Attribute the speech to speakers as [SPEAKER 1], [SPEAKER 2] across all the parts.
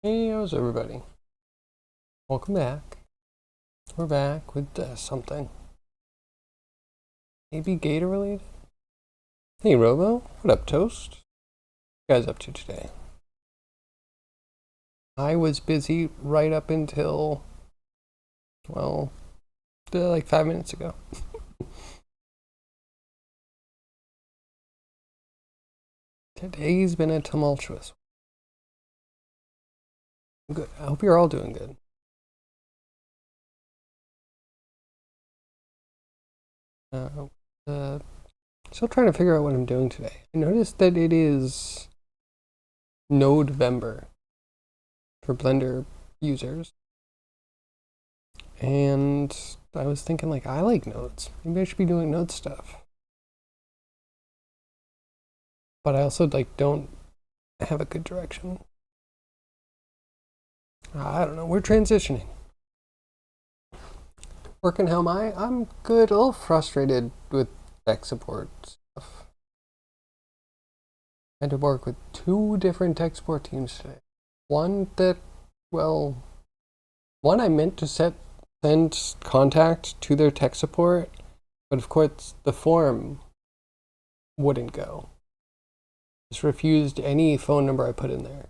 [SPEAKER 1] Hey, how's everybody? Welcome back. We're back with something. Maybe gator related? Hey, Robo. What up, Toast? What you guys up to today? I was busy right up until, well, like 5 minutes ago. Today's been a tumultuous. Good. I hope you're all doing good. Uh, uh, Still trying to figure out what I'm doing today. I noticed that it is November for Blender users. And I was thinking, like, I like nodes. Maybe I should be doing node stuff. But I also, like, don't have a good direction. I don't know. We're transitioning. Working how am I? I'm good. A little frustrated with tech support stuff. I had to work with two different tech support teams today. One that, well, one I meant to send contact to their tech support, but of course the form wouldn't go. Just refused any phone number I put in there.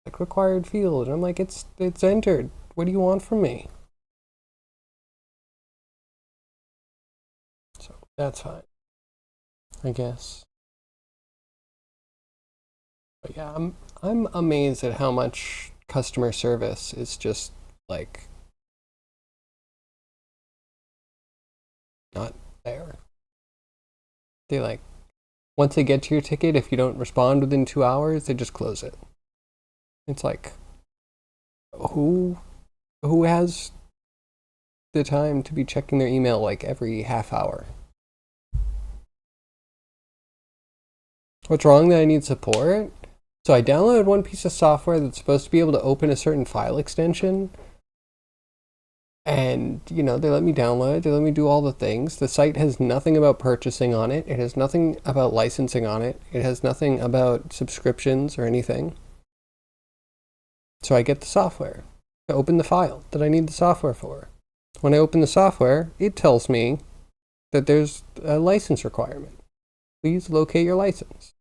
[SPEAKER 1] Like required field, and I'm like, it's entered. What do you want from me? So that's fine, I guess. But yeah, I'm amazed at how much customer service is just like not there. They like once they get to your ticket, if you don't respond within 2 hours, they just close it. It's like who has the time to be checking their email like every half hour? What's wrong that I need support? So I downloaded one piece of software that's supposed to be able to open a certain file extension. And, you know, they let me download it. They let me do all the things. The site has nothing about purchasing on it. It has nothing about licensing on it. It has nothing about subscriptions or anything. So I get the software to open the file that I need the software for. When I open the software, it tells me that there's a license requirement. Please locate your license.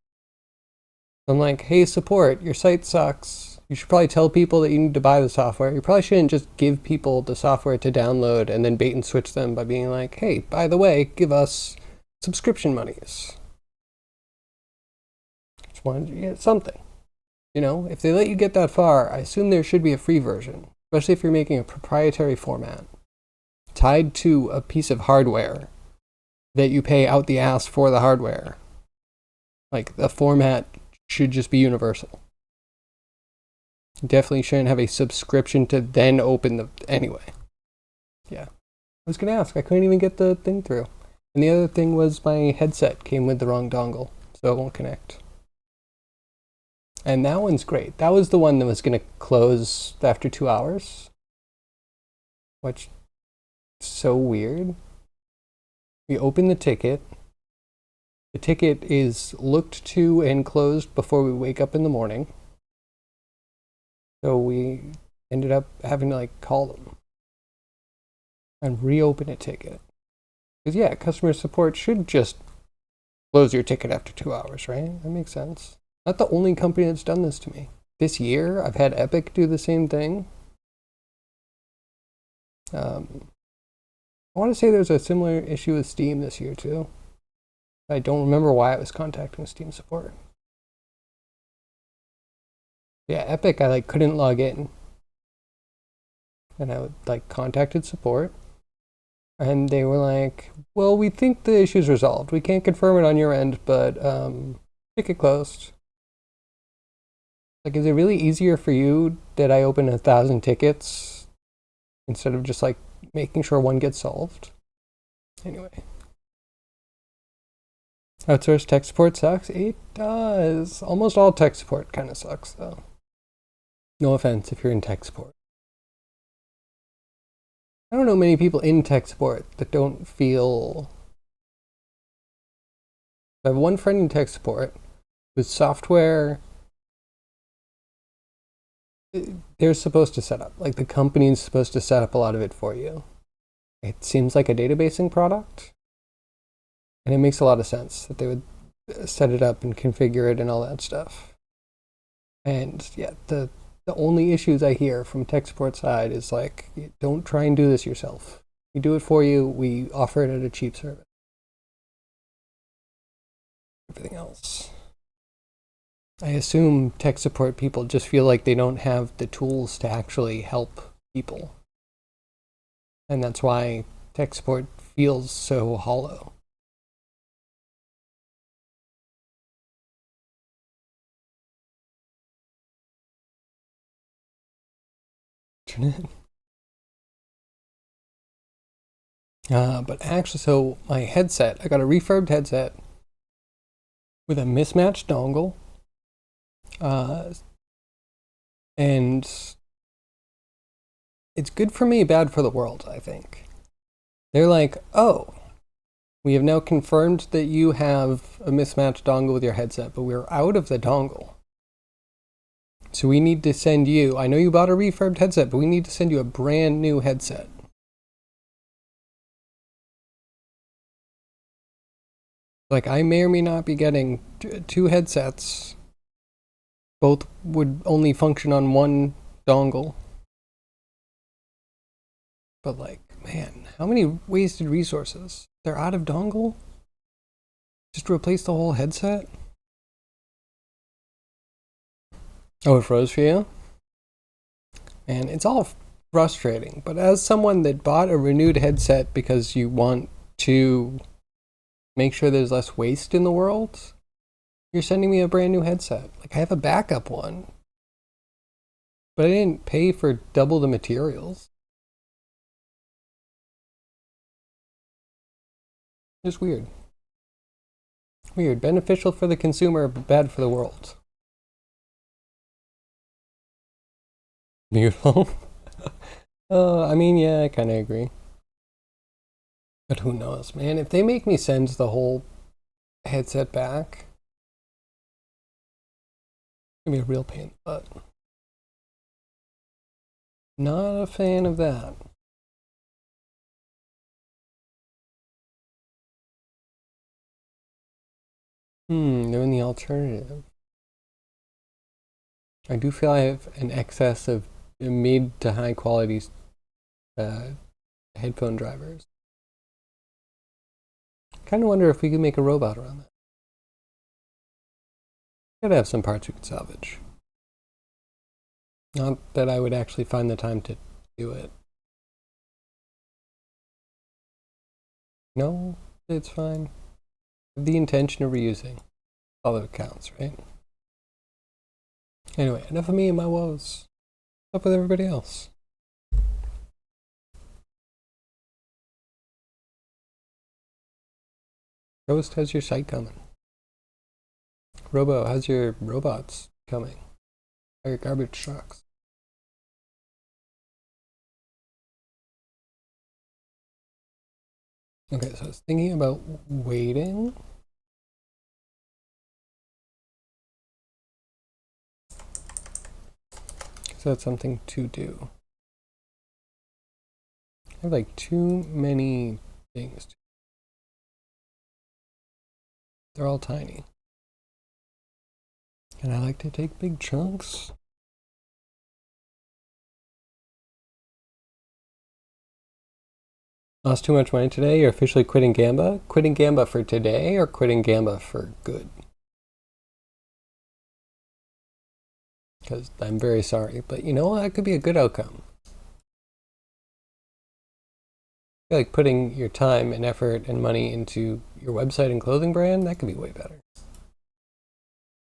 [SPEAKER 1] I'm like, hey, support, your site sucks. You should probably tell people that you need to buy the software. You probably shouldn't just give people the software to download and then bait and switch them by being like, hey, by the way, give us subscription monies. Just wanted to get something. You know, if they let you get that far, I assume there should be a free version, especially if you're making a proprietary format tied to a piece of hardware that you pay out the ass for the hardware. Like, the format should just be universal. You definitely shouldn't have a subscription to then open the... Anyway. Yeah. I was going to ask. I couldn't even get the thing through. And the other thing was my headset came with the wrong dongle, so it won't connect. And that one's great. That was the one that was going to close after 2 hours. Which is so weird. We open the ticket. The ticket is looked to and closed before we wake up in the morning. So we ended up having to like call them and reopen a ticket. Because yeah, customer support should just close your ticket after 2 hours, right? That makes sense. Not the only company that's done this to me. This year, I've had Epic do the same thing. I want to say there's a similar issue with Steam this year too. I don't remember why I was contacting Steam support. Yeah, Epic, I like couldn't log in. And I would like contacted support. And they were like, well, we think the issue's resolved. We can't confirm it on your end, but ticket closed. Like, is it really easier for you that I open 1,000 tickets instead of just like making sure one gets solved? Anyway. Outsourced tech support sucks? It does. Almost all tech support kind of sucks, though. No offense if you're in tech support. I don't know many people in tech support that don't feel... I have one friend in tech support with software they're supposed to set up. Like the company's supposed to set up a lot of it for you. It seems like a databasing product, and it makes a lot of sense that they would set it up and configure it and all that stuff. And yeah, the only issues I hear from tech support side is like, don't try and do this yourself. We do it for you. We offer it at a cheap service. Everything else, I assume tech support people just feel like they don't have the tools to actually help people. And that's why tech support feels so hollow. But actually, so my headset, I got a refurbed headset with a mismatched dongle. And it's good for me, bad for the world, I think. They're like, oh, we have now confirmed that you have a mismatched dongle with your headset, but we're out of the dongle. So we need to send you, I know you bought a refurbed headset, but we need to send you a brand new headset. Like, I may or may not be getting two headsets. Both would only function on one dongle. But like, man, how many wasted resources? They're out of dongle? Just replace the whole headset? Oh, it froze for you? And it's all frustrating. But as someone that bought a renewed headset because you want to make sure there's less waste in the world, you're sending me a brand new headset. Like, I have a backup one. But I didn't pay for double the materials. Just weird. Weird. Beneficial for the consumer, but bad for the world. Beautiful. I mean, yeah, I kind of agree. But who knows, man? If they make me send the whole headset back, it's gonna be a real pain in the butt. Not a fan of that. They're in the alternative. I do feel I have an excess of mid to high quality headphone drivers. Kind of wonder if we could make a robot around that. Gotta have some parts we could salvage. Not that I would actually find the time to do it. No, it's fine. The intention of reusing. All that counts, right? Anyway, enough of me and my woes. What's up with everybody else? Ghost, how's your site coming? Robo, how's your robots coming? How are your garbage trucks? Okay, so I was thinking about waiting. So that's something to do. I have like too many things. They're all tiny. And I like to take big chunks. Lost too much money today? You're officially quitting Gamba? Quitting Gamba for today or quitting Gamba for good? Because I'm very sorry, but you know, that could be a good outcome. I feel like putting your time and effort and money into your website and clothing brand, that could be way better.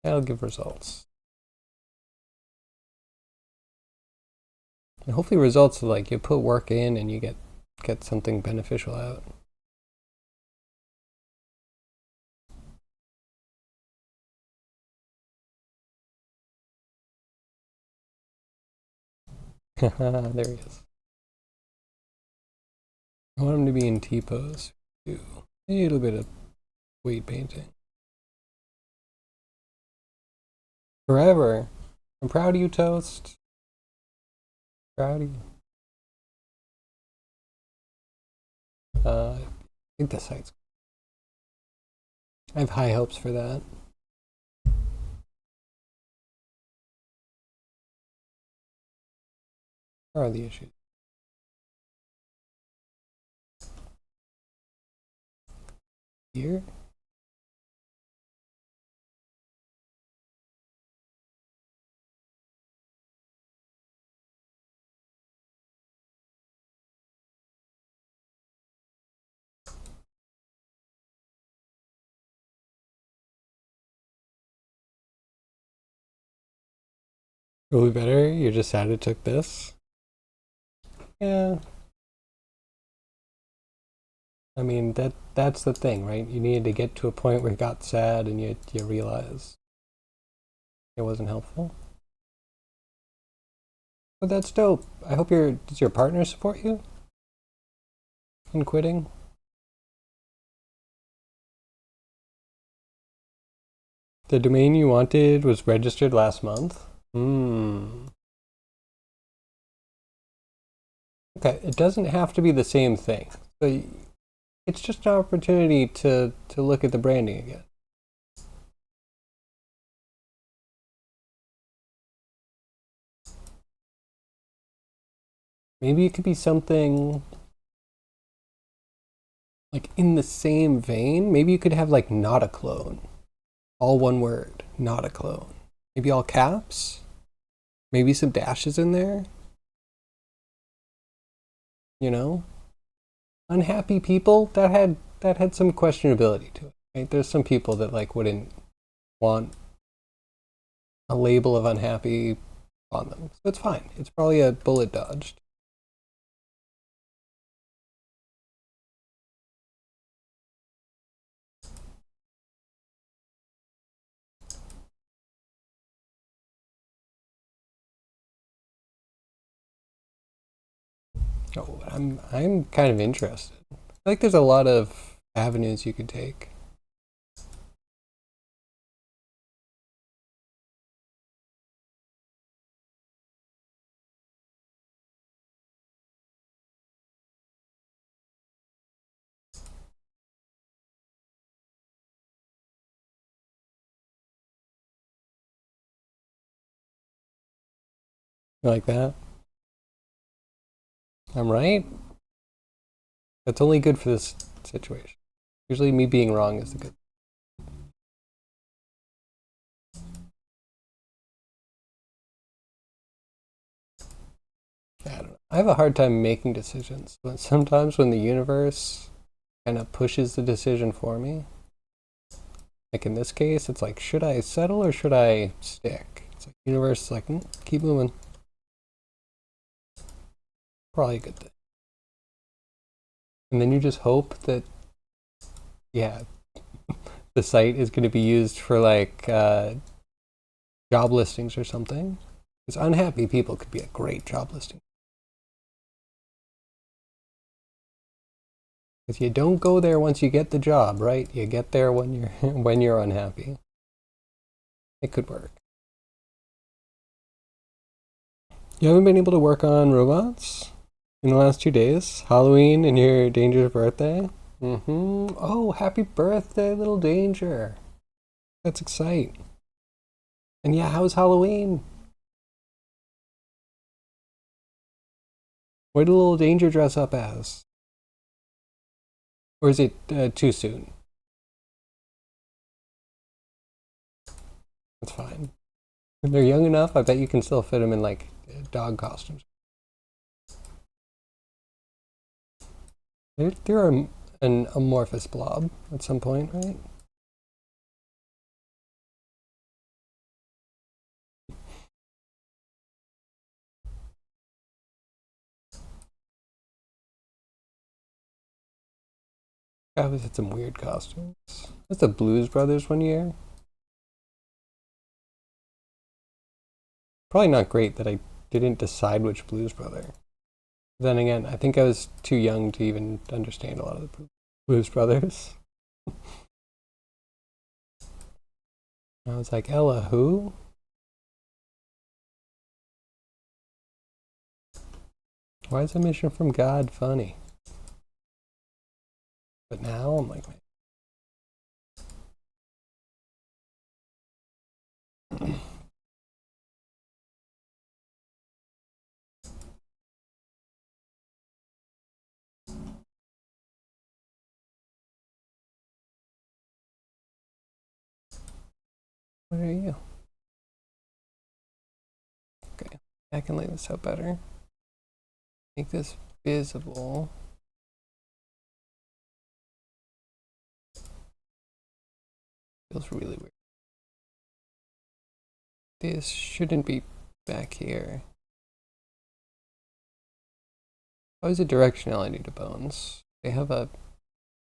[SPEAKER 1] That'll give results. And hopefully results are like you put work in and you get something beneficial out. There he is. I want him to be in T-pose too. A little bit of weight painting. Forever. I'm proud of you, Toast. Rowdy. I think the site's. I have high hopes for that. Where are the issues? Here? Will be better. You're just sad it took this. Yeah. I mean that's the thing, right? You needed to get to a point where you got sad and you realize it wasn't helpful. But that's dope. I hope does your partner support you in quitting? The domain you wanted was registered last month. Okay, it doesn't have to be the same thing. So it's just an opportunity to look at the branding again. Maybe it could be something like in the same vein. Maybe you could have like not a clone. All one word, not a clone. Maybe all caps. Maybe some dashes in there. You know? Unhappy people, that had some questionability to it. Right? There's some people that like wouldn't want a label of unhappy on them. So it's fine. It's probably a bullet dodged. Oh, I'm kind of interested. I feel like there's a lot of avenues you could take. You like that? I'm right? That's only good for this situation. Usually me being wrong is the good. I don't know. I have a hard time making decisions. But sometimes when the universe kind of pushes the decision for me, like in this case, it's like, should I settle or should I stick? It's like the universe is like, keep moving. Probably a good thing. And then you just hope that, yeah, the site is going to be used for like job listings or something. Because unhappy people could be a great job listing. Because you don't go there once you get the job, right? You get there when you're when you're unhappy. It could work. You haven't been able to work on robots in the last 2 days? Halloween and your Danger's birthday? Oh, happy birthday, little Danger. That's exciting. And yeah, how's Halloween? What did little Danger dress up as? Or is it too soon? That's fine. If they're young enough, I bet you can still fit them in like dog costumes. They're an amorphous blob at some point, right? I always had some weird costumes. Was the Blues Brothers one year? Probably not great that I didn't decide which Blues Brother. Then again, I think I was too young to even understand a lot of the Blues Brothers. I was like, Ella, who? Why is a mission from God funny? But now I'm like, what are you? Okay, I can lay this out better. Make this visible. Feels really weird. This shouldn't be back here. How is the directionality to bones? They have a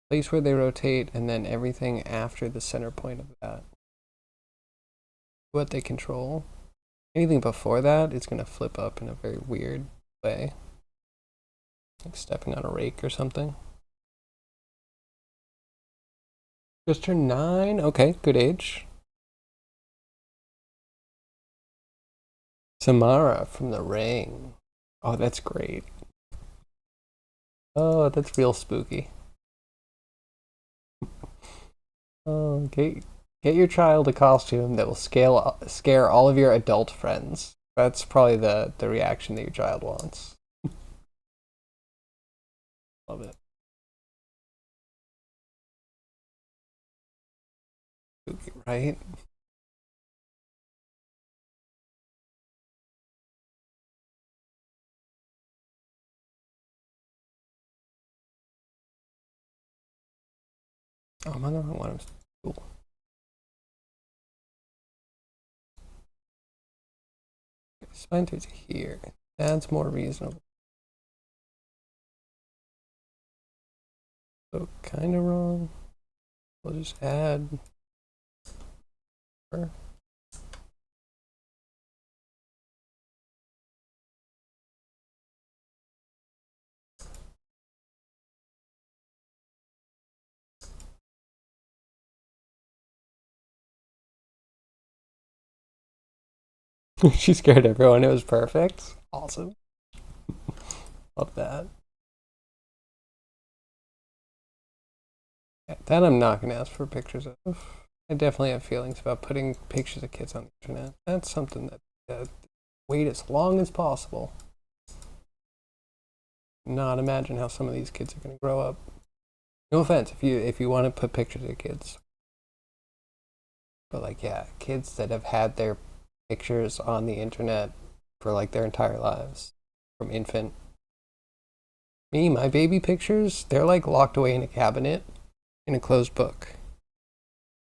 [SPEAKER 1] place where they rotate and then everything after the center point of that. What they control. Anything before that is going to flip up in a very weird way. Like stepping on a rake or something. Just turned 9. Okay, good age. Samara from The Ring. Oh, that's great. Oh, that's real spooky. Oh, get your child a costume that will scare all of your adult friends. That's probably the reaction that your child wants. Love it. Spooky, right? Oh, I'm on the wrong one. I'm cool. Spine to here. That's more reasonable. So kind of wrong. We'll just add her. She scared everyone. It was perfect. Awesome. Love that. Yeah, that I'm not going to ask for pictures of. I definitely have feelings about putting pictures of kids on the internet. That's something that wait as long as possible. Not imagine how some of these kids are going to grow up. No offense if you want to put pictures of kids, but like yeah, kids that have had their pictures on the internet for like their entire lives from infant. Me, my baby pictures, they're like locked away in a cabinet in a closed book.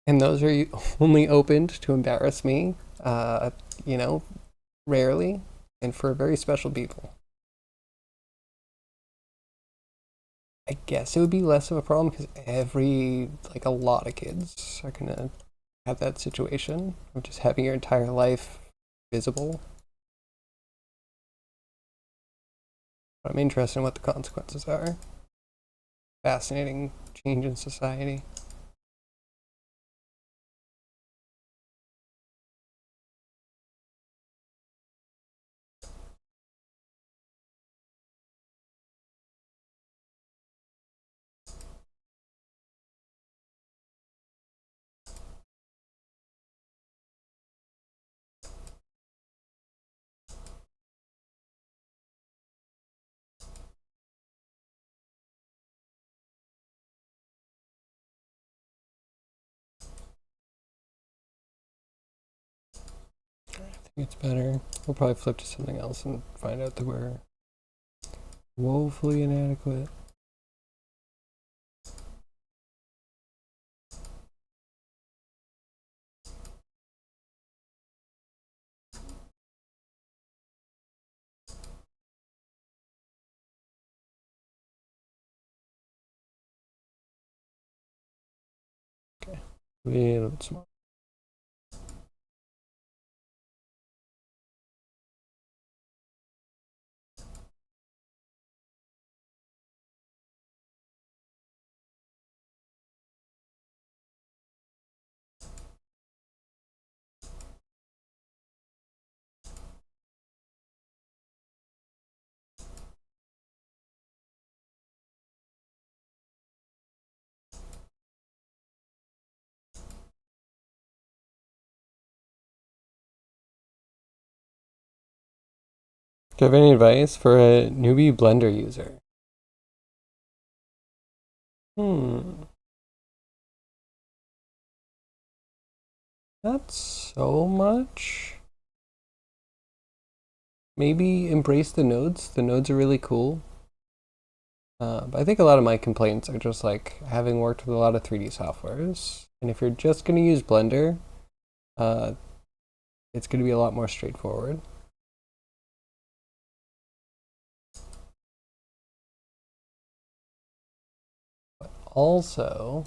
[SPEAKER 1] And those are only opened to embarrass me, you know, rarely, and for very special people. I guess it would be less of a problem because like a lot of kids are gonna have that situation of just having your entire life visible. But I'm interested in what the consequences are. Fascinating change in society. I think it's better. We'll probably flip to something else and find out that we're woefully inadequate. Okay. A little bit smart. Do you have any advice for a newbie Blender user? Hmm, not so much. Maybe embrace the nodes. The nodes are really cool. But I think a lot of my complaints are just like having worked with a lot of 3D softwares. And if you're just going to use Blender, uh, it's going to be a lot more straightforward. Also,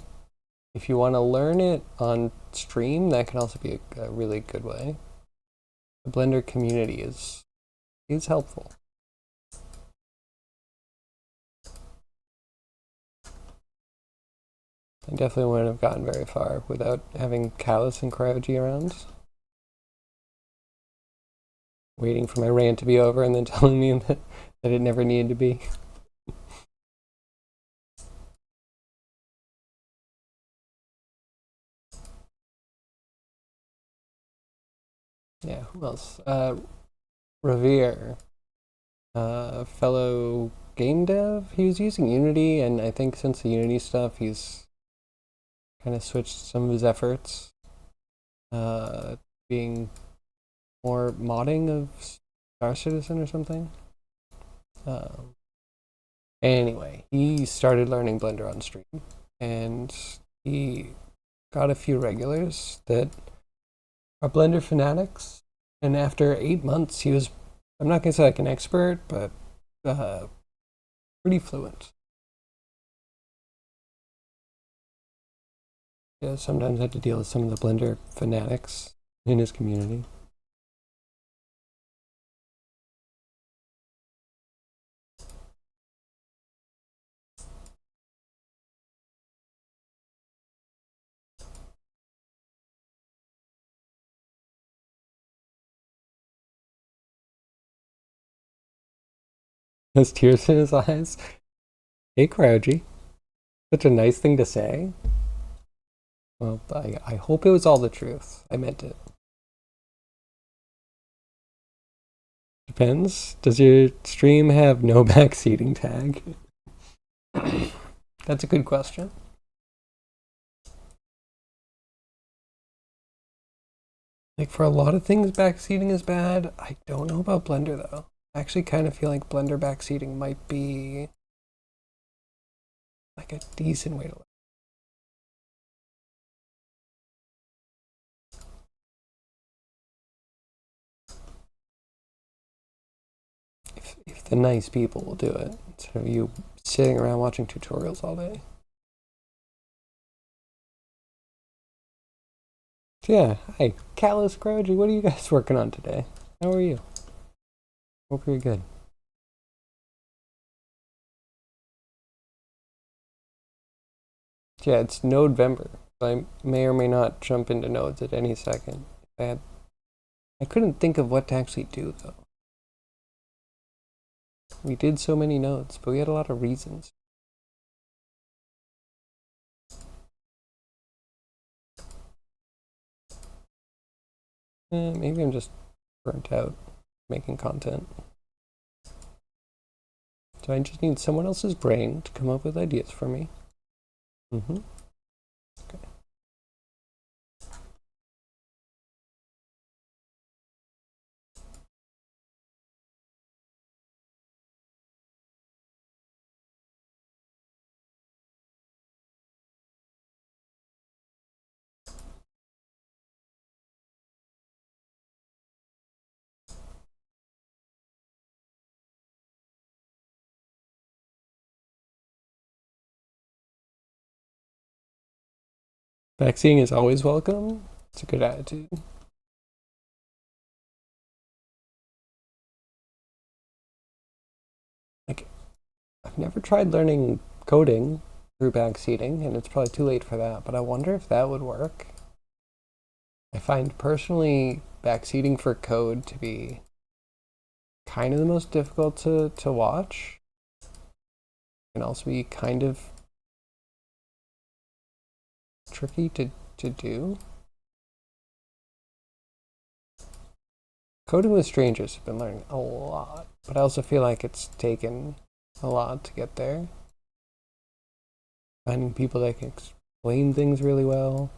[SPEAKER 1] if you want to learn it on stream, that can also be a really good way. The Blender community is helpful. I definitely wouldn't have gotten very far without having Callus and CryoG around. Waiting for my rant to be over and then telling me that it never needed to be. Yeah, who else? Revere, fellow game dev. He was using Unity, and I think since the Unity stuff, he's kind of switched some of his efforts, being more modding of Star Citizen or something. Anyway, he started learning Blender on stream, and he got a few regulars that are Blender fanatics. And after 8 months, he was, I'm not going to say like an expert, but pretty fluent. Yeah, sometimes I had to deal with some of the Blender fanatics in his community. Has tears in his eyes. Hey, Crowgy. Such a nice thing to say. Well, I hope it was all the truth. I meant it. Depends. Does your stream have no backseating tag? That's a good question. Like for a lot of things, backseating is bad. I don't know about Blender though. I actually kind of feel like Blender backseating might be like a decent way to live. If the nice people will do it, instead of you sitting around watching tutorials all day. So yeah, hi, Callus, Crowgy, what are you guys working on today? How are you? Hope you're good. Yeah, it's November. I may or may not jump into nodes at any second. I couldn't think of what to actually do though. We did so many nodes, but we had a lot of reasons. Maybe I'm just burnt out making content. So I just need someone else's brain to come up with ideas for me. Okay. Vaccine is always welcome. It's a good attitude. Like, I've never tried learning coding through backseating, and it's probably too late for that, but I wonder if that would work. I find personally backseating for code to be kind of the most difficult to watch. It can also be kind of tricky to do. Coding with strangers have been learning a lot But I also feel like it's taken a lot to get there. Finding people that can explain things really well,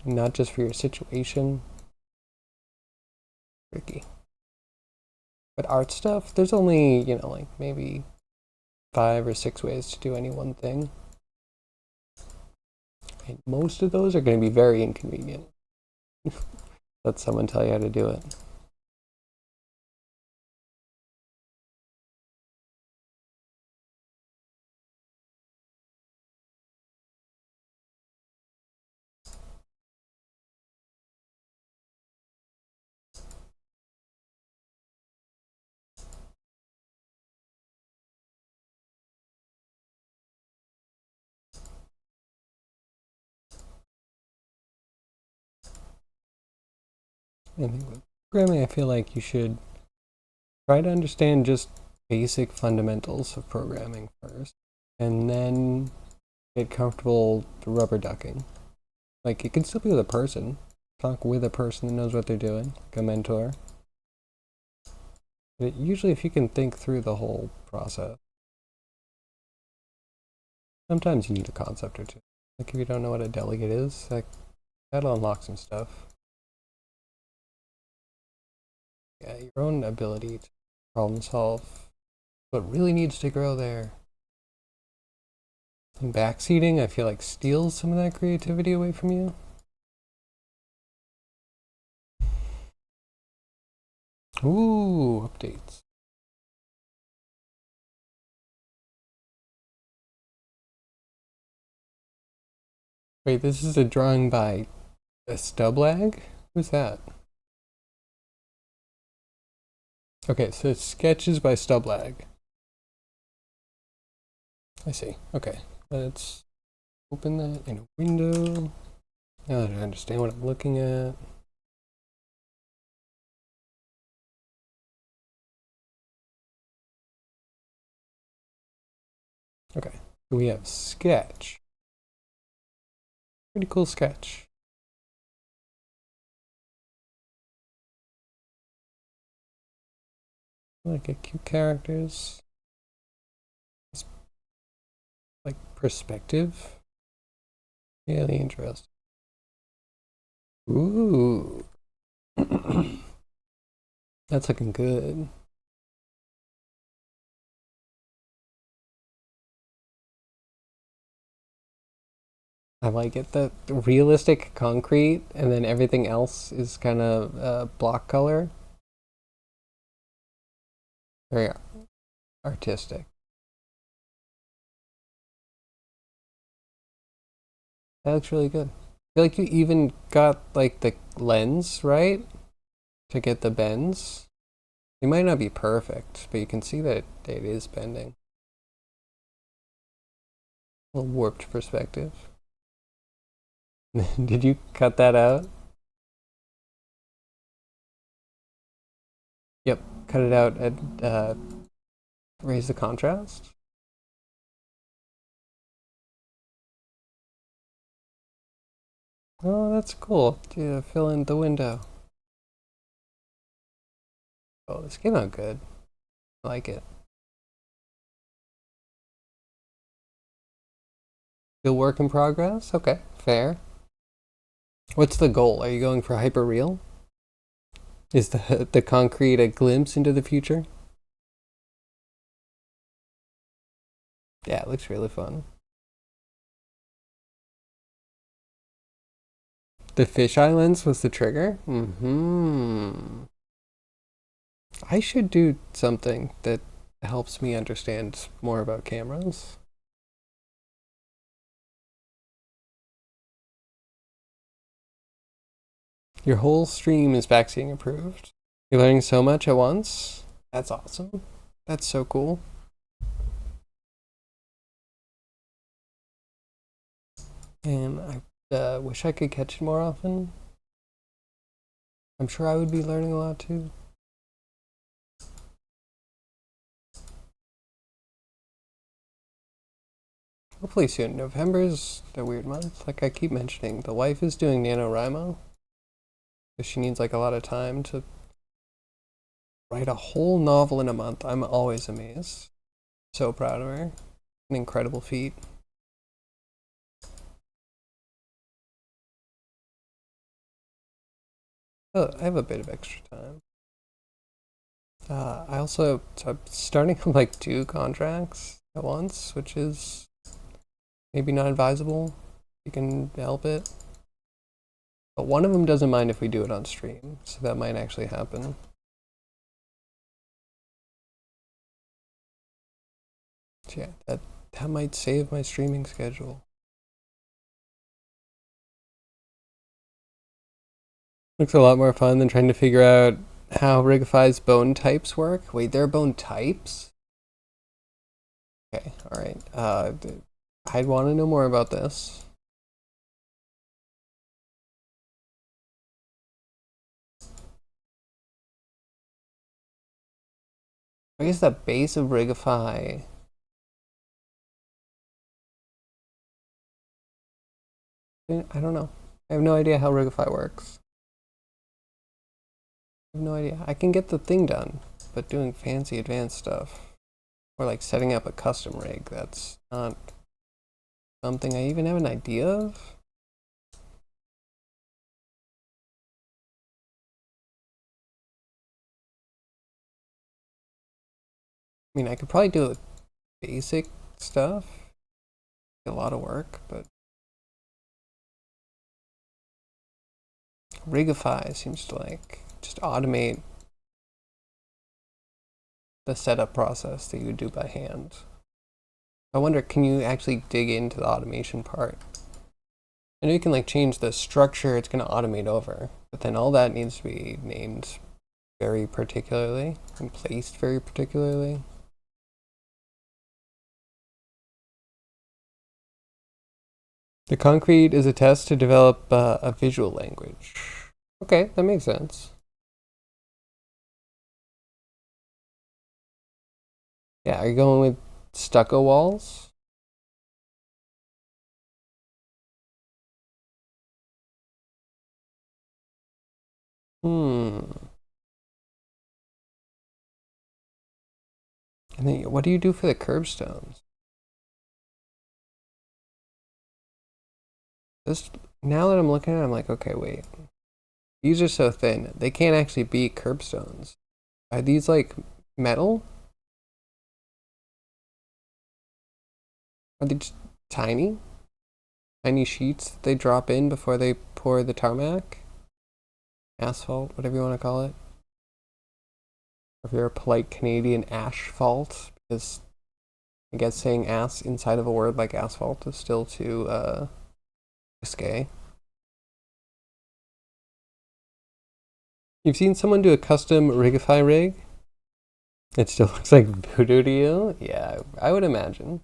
[SPEAKER 1] not just for your situation. Tricky. But art stuff, there's only, like maybe 5 or 6 ways to do any one thing. And most of those are going to be very inconvenient. Let someone tell you how to do it. I think with programming, I feel like you should try to understand just basic fundamentals of programming first, and then get comfortable rubber ducking. Like, it can still be with a person. Talk with a person that knows what they're doing, like a mentor. But usually, if you can think through the whole process, sometimes you need a concept or two. Like, if you don't know what a delegate is, like, that'll unlock some stuff. Yeah, your own ability to problem solve what really needs to grow there. And backseating, I feel like steals some of that creativity away from you. Ooh, updates. Wait, this is a drawing by a stublag? Who's that? Okay, so it's sketches by stublag. I see. Okay, let's open that in a window. Now that I understand what I'm looking at. Okay, so we have sketch. Pretty cool sketch. Like a cute characters. It's like perspective. Really interesting. Ooh. That's looking good. I like it. The realistic concrete and then everything else is kind of block color. Very artistic. That looks really good. I feel like you even got like the lens right to get the bends. It might not be perfect, but you can see that it is bending. A little warped perspective. Did you cut that out? Yep, cut it out and raise the contrast. Oh, that's cool. To fill in the window. Oh, this came out good. I like it. Still work in progress? Okay, fair. What's the goal? Are you going for hyper real? Is the concrete a glimpse into the future? Yeah, it looks really fun. The fish islands was the trigger? Mm-hmm. I should do something that helps me understand more about cameras. Your whole stream is vaccine approved. You're learning so much at once. That's awesome. That's so cool. And I wish I could catch it more often. I'm sure I would be learning a lot too. Hopefully soon. November's a weird month. Like I keep mentioning, the wife is doing NaNoWriMo. Because she needs like a lot of time to Write a whole novel in a month. I'm always amazed. So proud of her. An incredible feat. Oh, I have a bit of extra time. So I'm starting on like 2 contracts at once, which is maybe not advisable. You can help it. But one of them doesn't mind if we do it on stream, so that might actually happen. So yeah, that might save my streaming schedule. Looks a lot more fun than trying to figure out how Rigify's bone types work. Wait, there are bone types? Okay, alright. I'd want to know more about this. I guess the base of Rigify. I don't know. I have no idea how Rigify works. I have no idea. I can get the thing done, but doing fancy advanced stuff, or like setting up a custom rig, that's not something I even have an idea of. I mean, I could probably do basic stuff, a lot of work, but Rigify seems to like just automate the setup process that you would do by hand. I wonder, can you actually dig into the automation part? I know you can like change the structure it's going to automate over, but then all that needs to be named very particularly and placed very particularly. The concrete is a test to develop a visual language. Okay, that makes sense. Yeah, are you going with stucco walls? Hmm. And then what do you do for the curbstones? This Now that I'm looking at it, I'm like, okay, wait. These are so thin. They can't actually be curbstones. Are these like metal? Are they just tiny? Tiny sheets that they drop in before they pour the tarmac? Asphalt, whatever you want to call it. Or if you're a polite Canadian, ashfalt, because I guess saying ass inside of a word like asphalt is still too risque. You've seen someone do a custom Rigify rig? It still looks like voodoo to you? Yeah, I would imagine.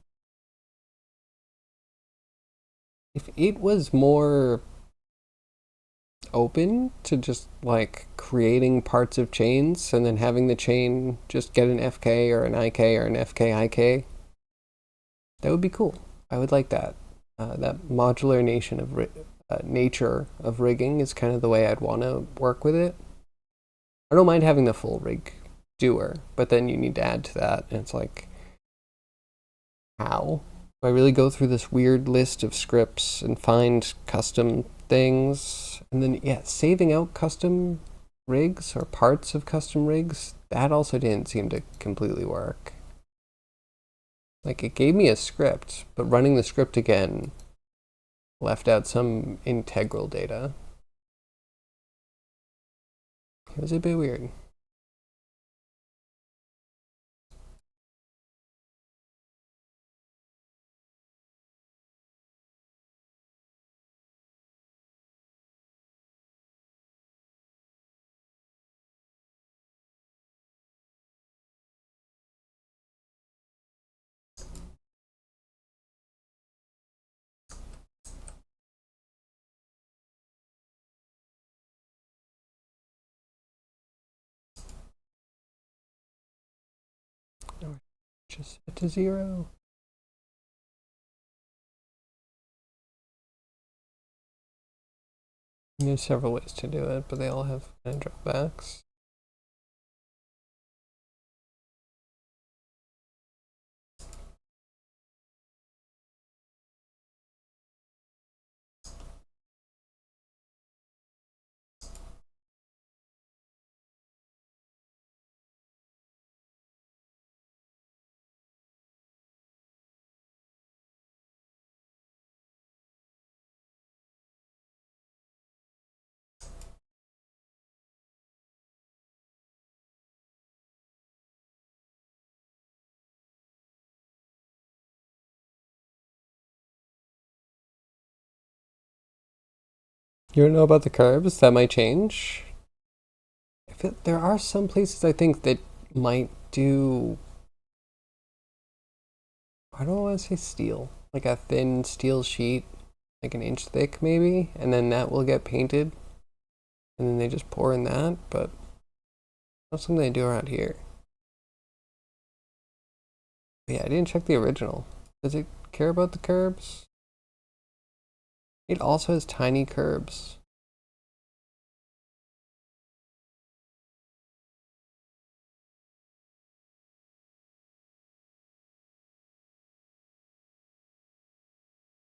[SPEAKER 1] If it was more open to just like creating parts of chains and then having the chain just get an FK or an IK or an FK IK, that would be cool. I would like that. That modular nature of rigging is kind of the way I'd want to work with it. I don't mind having the full rig doer, but then you need to add to that, and it's like, how? Do I really go through this weird list of scripts and find custom things? And then, yeah, saving out custom rigs or parts of custom rigs, that also didn't seem to completely work. Like, it gave me a script, but running the script again left out some integral data. It was a bit weird. Just set to 0. There's several ways to do it, but they all have kind of drawbacks. You don't know about the curbs? That might change. There are some places I think that might do, I don't want to say steel, like a thin steel sheet, like an inch thick maybe, and then that will get painted, and then they just pour in that, but that's something they do around here. But yeah, I didn't check the original. Does it care about the curbs? It also has tiny curbs.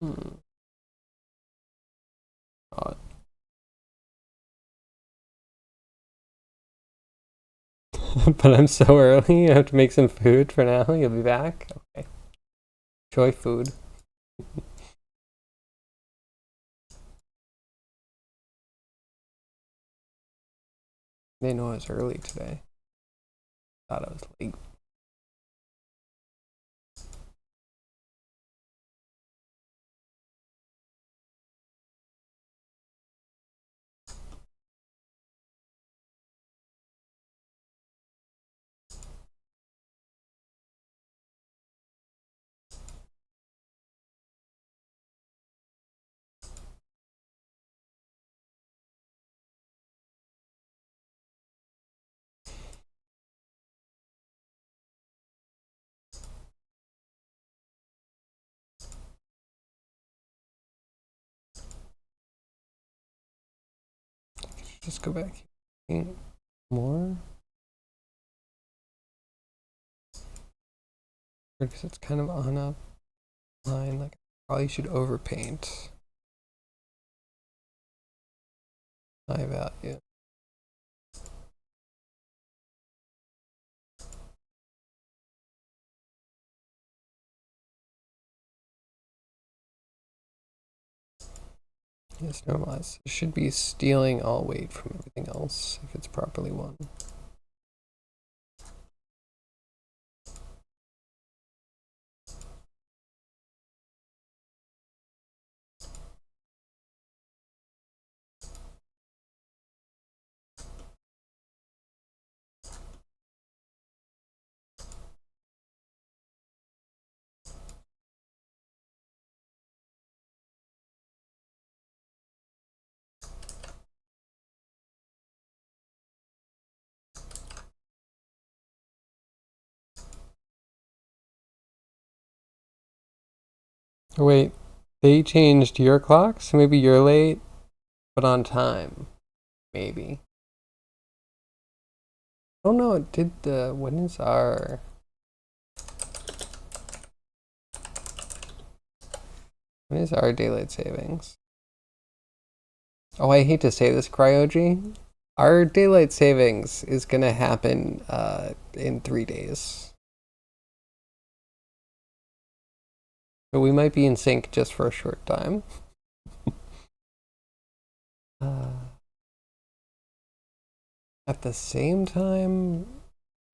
[SPEAKER 1] Hmm. Odd. But I'm so early, I have to make some food for now. You'll be back? Okay. Enjoy food. They know I was early today. Thought I was late. Just go back here. More? Because it's kind of on a line, like I probably should overpaint high value. Yes, normalize. It should be stealing all weight from everything else if it's properly won. Oh, wait, they changed your clock, so maybe you're late, but on time. Maybe. Oh no, it did the. When is our. When is our daylight savings? Oh, I hate to say this, Cryogy. Our daylight savings is gonna happen in 3 days. So we might be in sync just for a short time. uh, at the same time,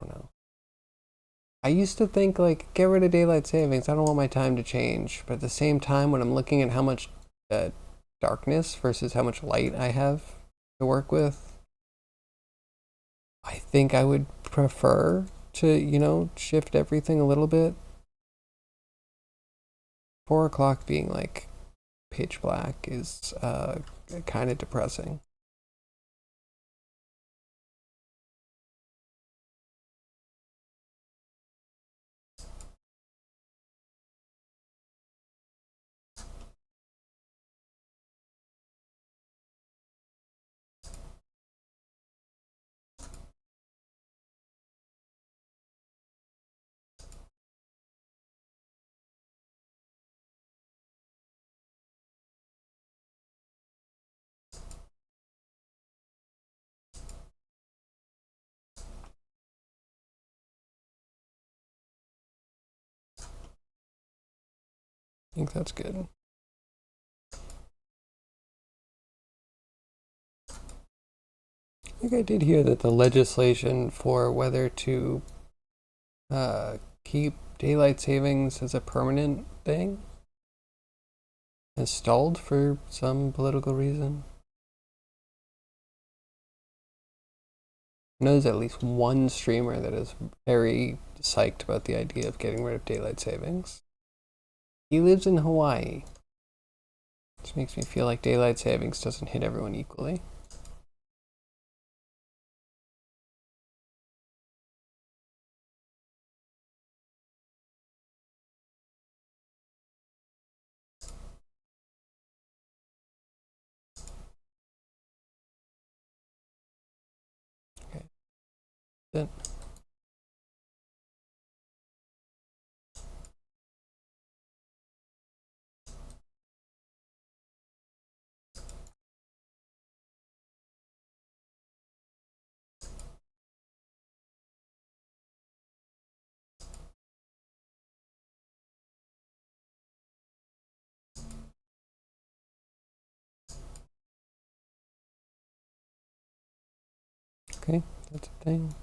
[SPEAKER 1] I don't know. I used to think like get rid of daylight savings. I don't want my time to change. But at the same time, when I'm looking at how much uh, darkness versus how much light I have to work with, I think I would prefer to, shift everything a little bit. 4 o'clock being like pitch black is kind of depressing. I think that's good. I think I did hear that the legislation for whether to keep daylight savings as a permanent thing has stalled for some political reason. know there's at least one streamer that is very psyched about the idea of getting rid of daylight savings. He lives in Hawaii. This makes me feel like daylight savings doesn't hit everyone equally. Okay. Then. Okay, that's a thing.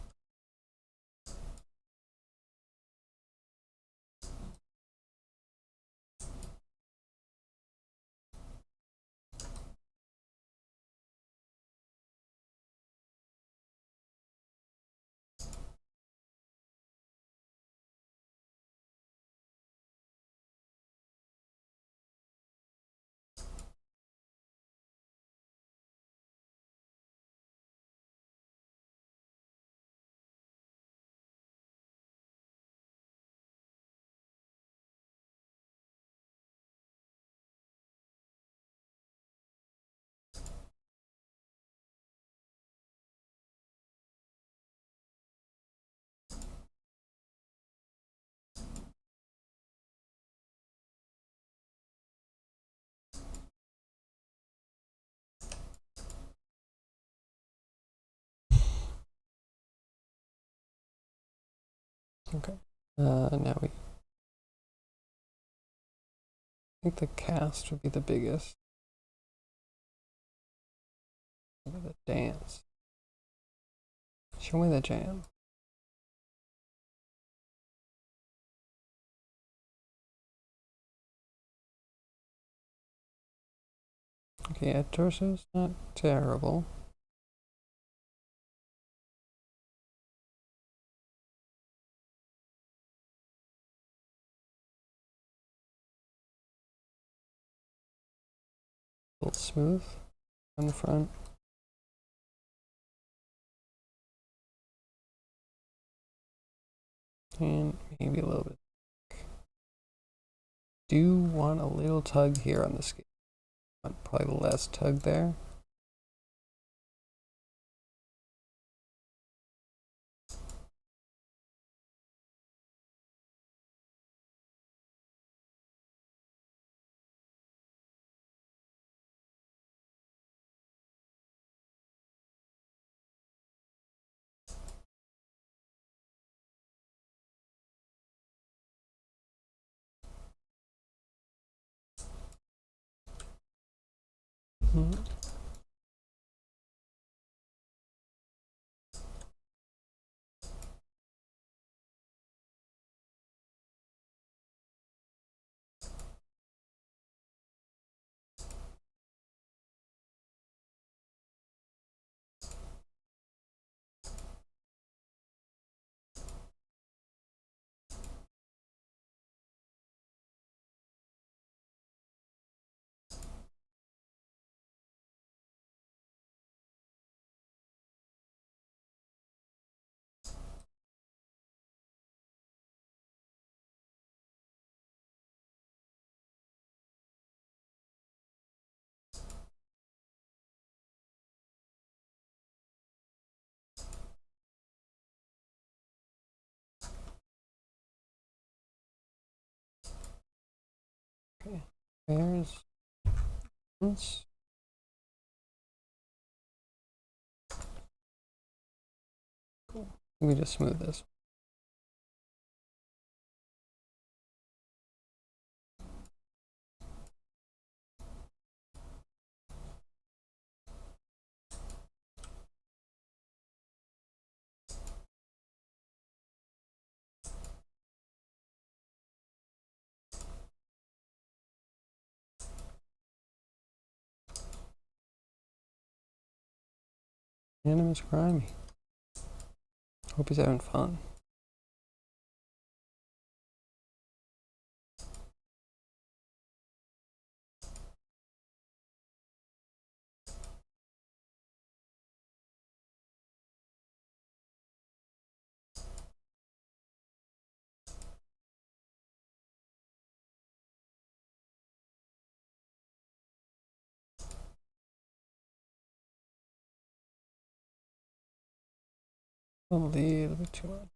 [SPEAKER 1] Okay. Now I think the cast would be the biggest. The dance. Show me the jam. Okay, yeah, torso's not terrible. A little smooth on the front. And maybe a little bit. Do want a little tug here on the scale. Probably less tug there. Okay, there's this. Cool. Let me just smooth this. Animus grimy. Hope he's having fun. A little bit too much.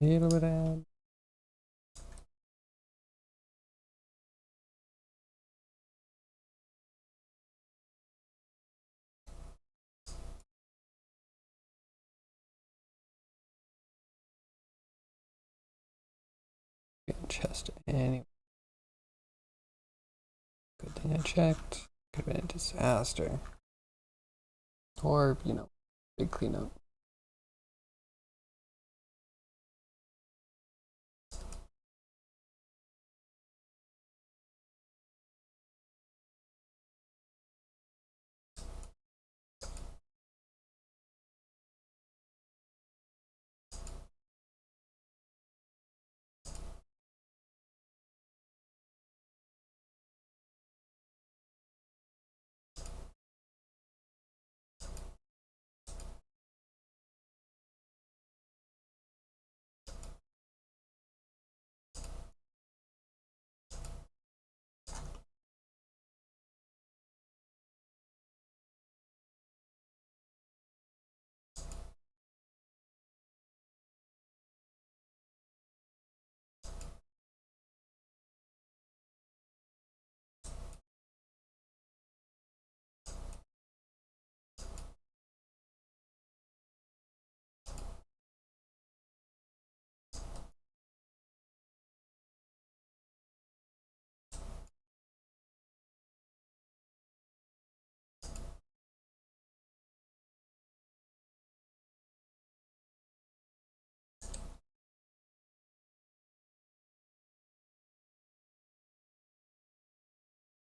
[SPEAKER 1] A little bit out. Chest anyway. Good thing I checked. Could have been a disaster. Or, big cleanup.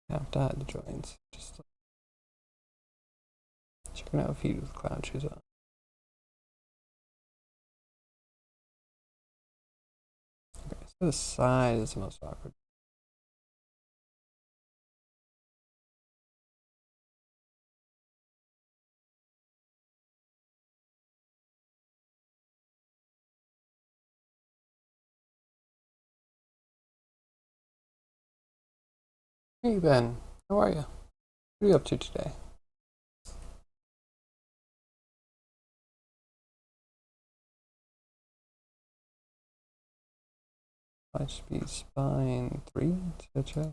[SPEAKER 1] Half died the joints. Just checking out feet with clown shoes on. Okay, so the side is the most awkward. Hey Ben, how are you? What are you up to today? HP spine 3 to chest.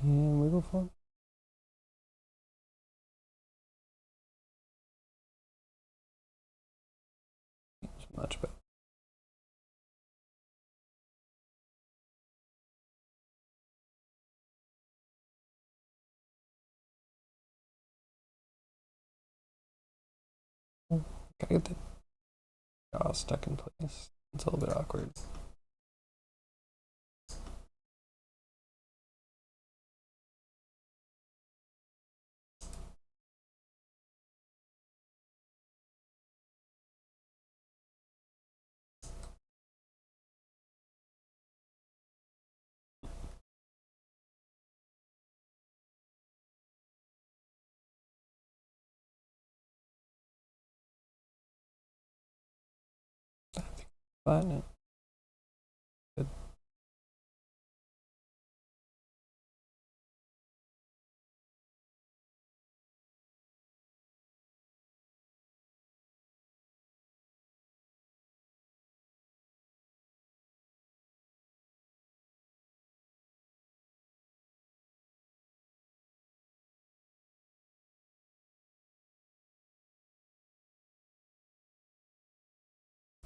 [SPEAKER 1] And wiggle form. Much better. Gotta get the jaw stuck in place. It's a little bit awkward. But no. Good.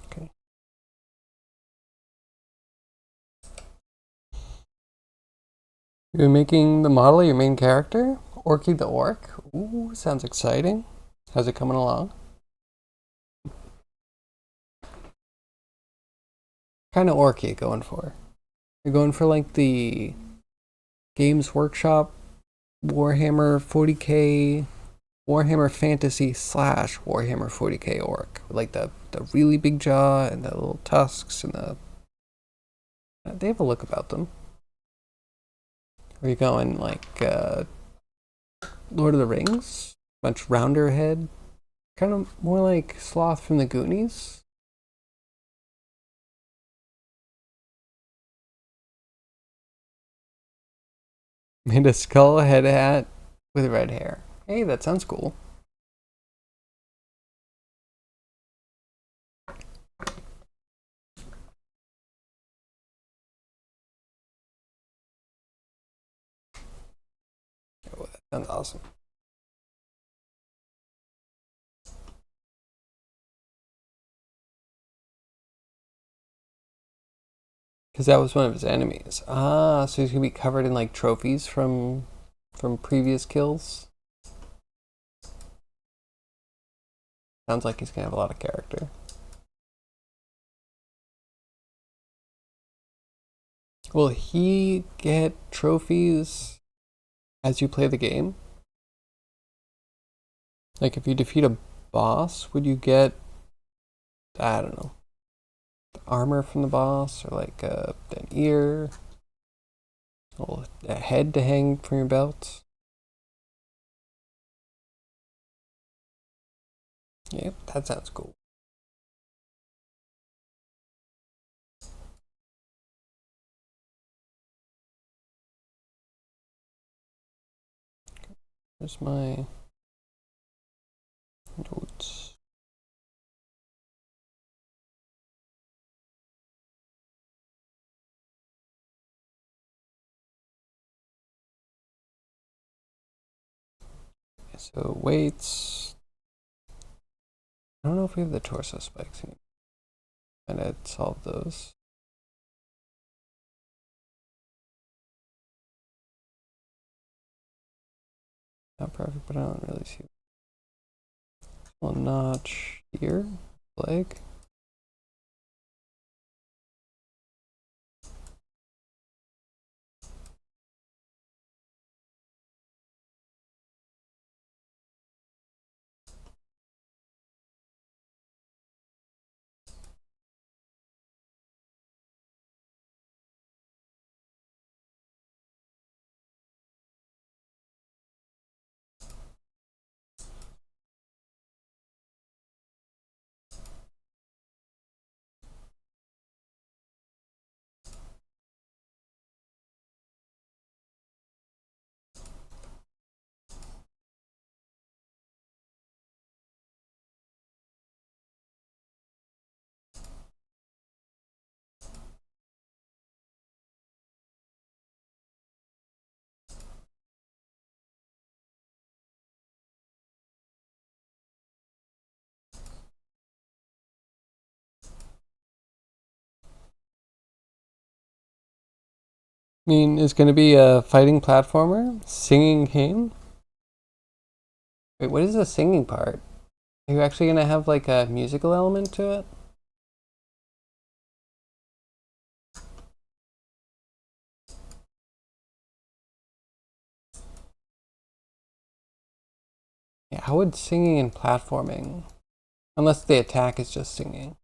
[SPEAKER 1] Okay. You're making the model your main character? Orky the Orc? Ooh, sounds exciting. How's it coming along? Kind of Orky going for? You're going for like the Games Workshop Warhammer 40k Warhammer Fantasy / Warhammer 40k Orc. Like the really big jaw and the little tusks and the... They have a look about them. Are you going like Lord of the Rings? Much rounder head? Kind of more like Sloth from the Goonies? Made a skull head hat with red hair. Hey, that sounds cool. Oh, that sounds awesome. Because that was one of his enemies. Ah, so he's gonna be covered in like trophies from previous kills. Sounds like he's gonna have a lot of character. Will he get trophies as you play the game? Like if you defeat a boss, would you get, I don't know, armor from the boss or like an ear, or a head to hang from your belt? Yep, that sounds cool. There's my notes. So weights. I don't know if we have the torso spikes. And I'd solve those. Not perfect, but I don't really see a notch here. Leg. I mean, it's going to be a fighting platformer, singing game. Wait, what is the singing part? Are you actually going to have like a musical element to it? Yeah, how would singing and platforming? Unless the attack is just singing.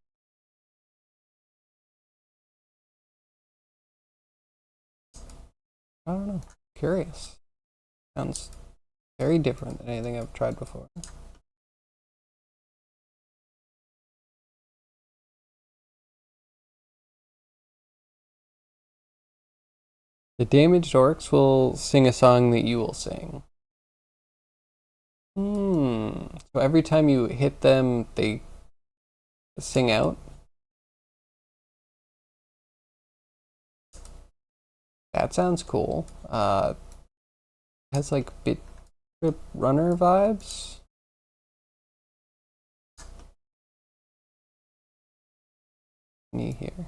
[SPEAKER 1] I don't know. Curious. Sounds very different than anything I've tried before. The damaged orcs will sing a song that you will sing. So every time you hit them, they sing out. That sounds cool. Has like bit trip runner vibes. Need here.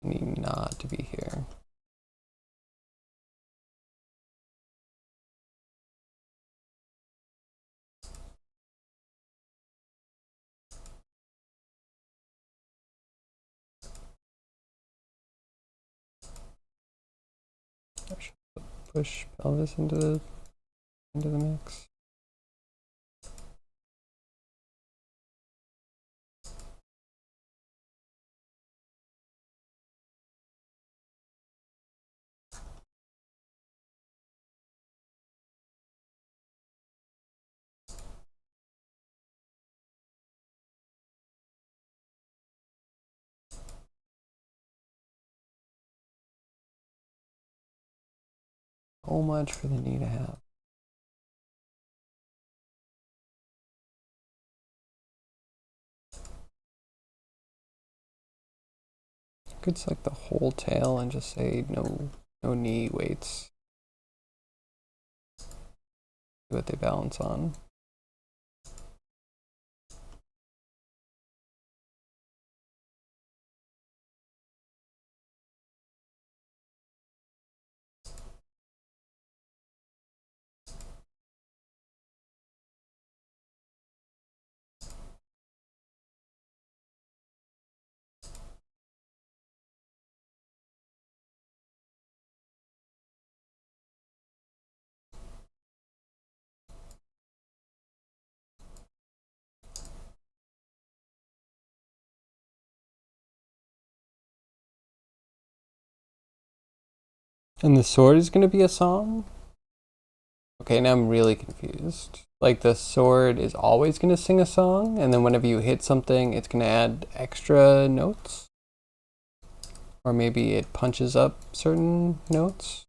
[SPEAKER 1] Need not to be here. Push pelvis into the mix. So much for the knee to have. I could select the whole tail and just say no knee weights. See what they balance on. And the sword is going to be a song? Okay, now I'm really confused. Like the sword is always going to sing a song, and then whenever you hit something, it's going to add extra notes? Or maybe it punches up certain notes?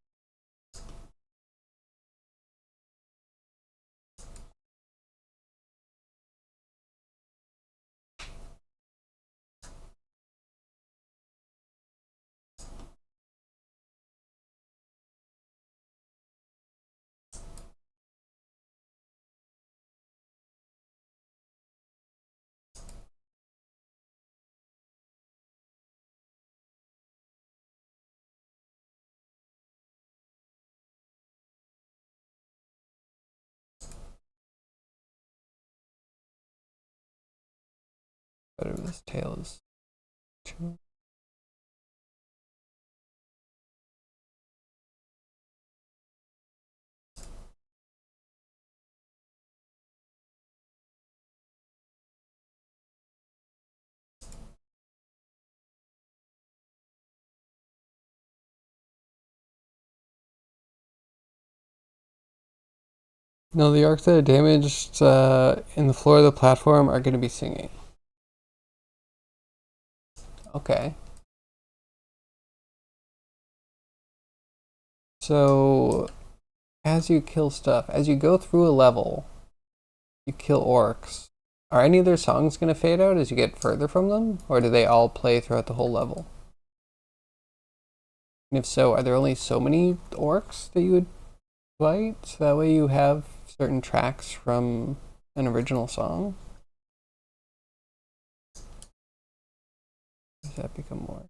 [SPEAKER 1] Whatever this tail is. No, the arcs that are damaged in the floor of the platform are going to be singing. Okay. So, as you kill stuff, as you go through a level, you kill orcs. Are any of their songs going to fade out as you get further from them? Or do they all play throughout the whole level? And if so, are there only so many orcs that you would fight? So that way you have certain tracks from an original song? Does that become more?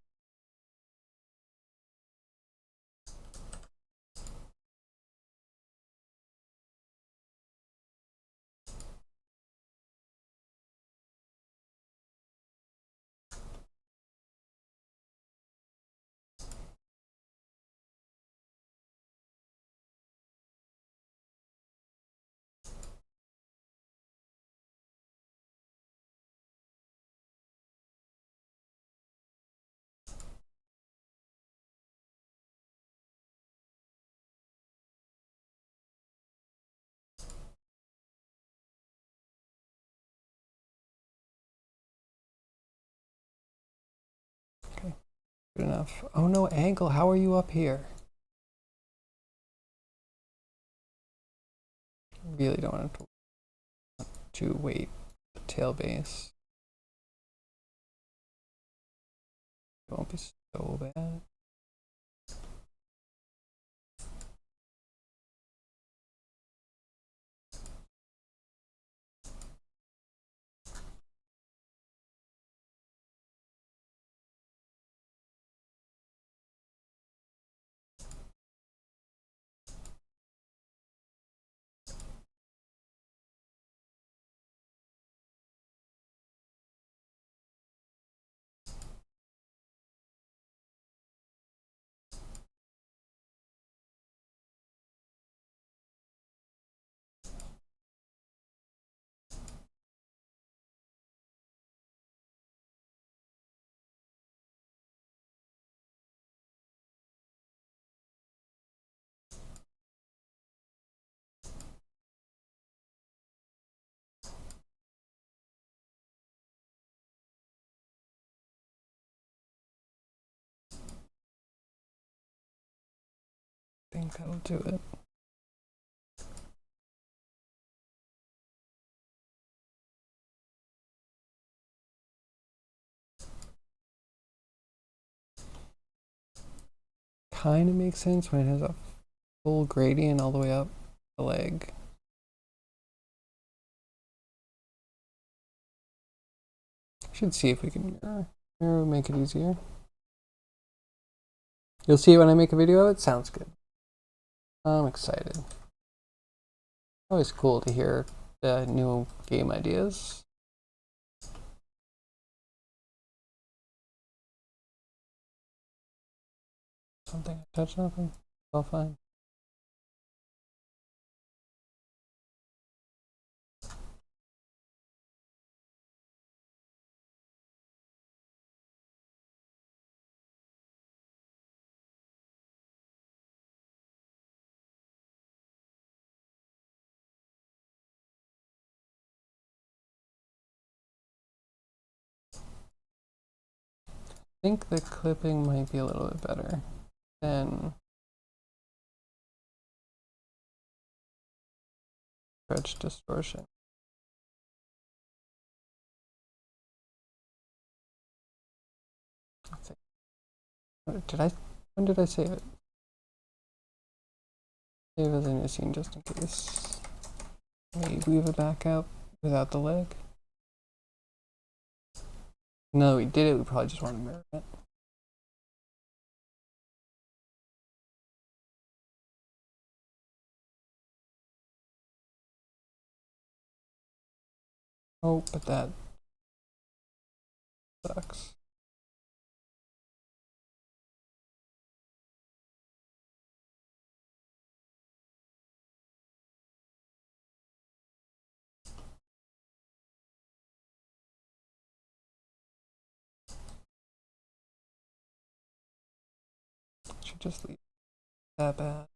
[SPEAKER 1] enough. Oh no, Angle, how are you up here? Really don't want to wait the tail base. It won't be so bad. I think that'll do it. Kind of makes sense when it has a full gradient all the way up the leg. Should see if we can mirror. Mirror will make it easier. You'll see it when I make a video of it. Sounds good. I'm excited. Always cool to hear new game ideas. Something I touch nothing. All fine. I think the clipping might be a little bit better than stretch distortion. Let's see. When did I save it? Save as a new scene just in case. Maybe we have a backup without the leg. No, we did it. We probably just want to mirror it. Oh, but that sucks. Should just leave that bad.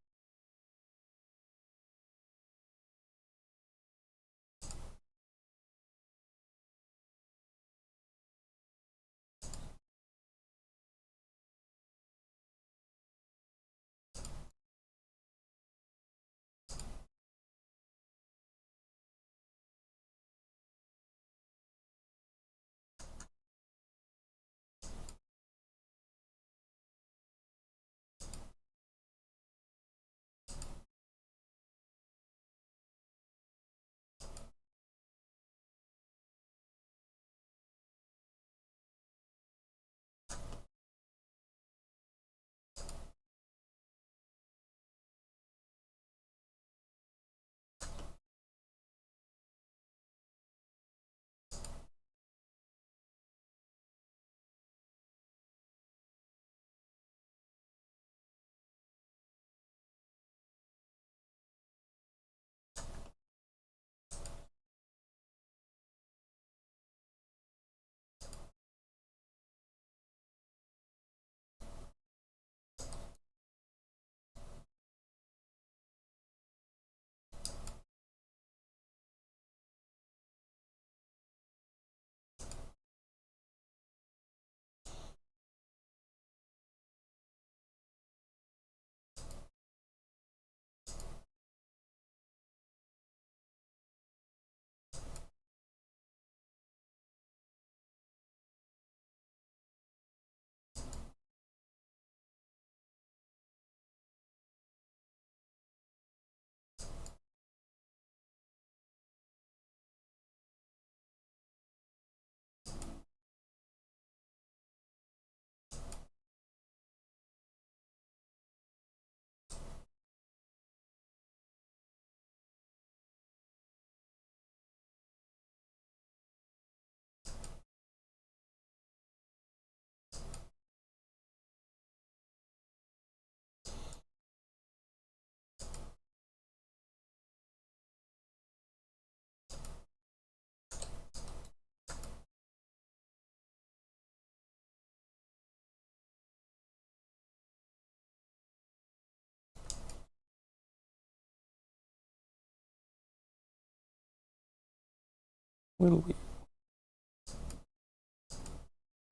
[SPEAKER 1] Little weird.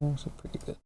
[SPEAKER 1] Actually pretty good.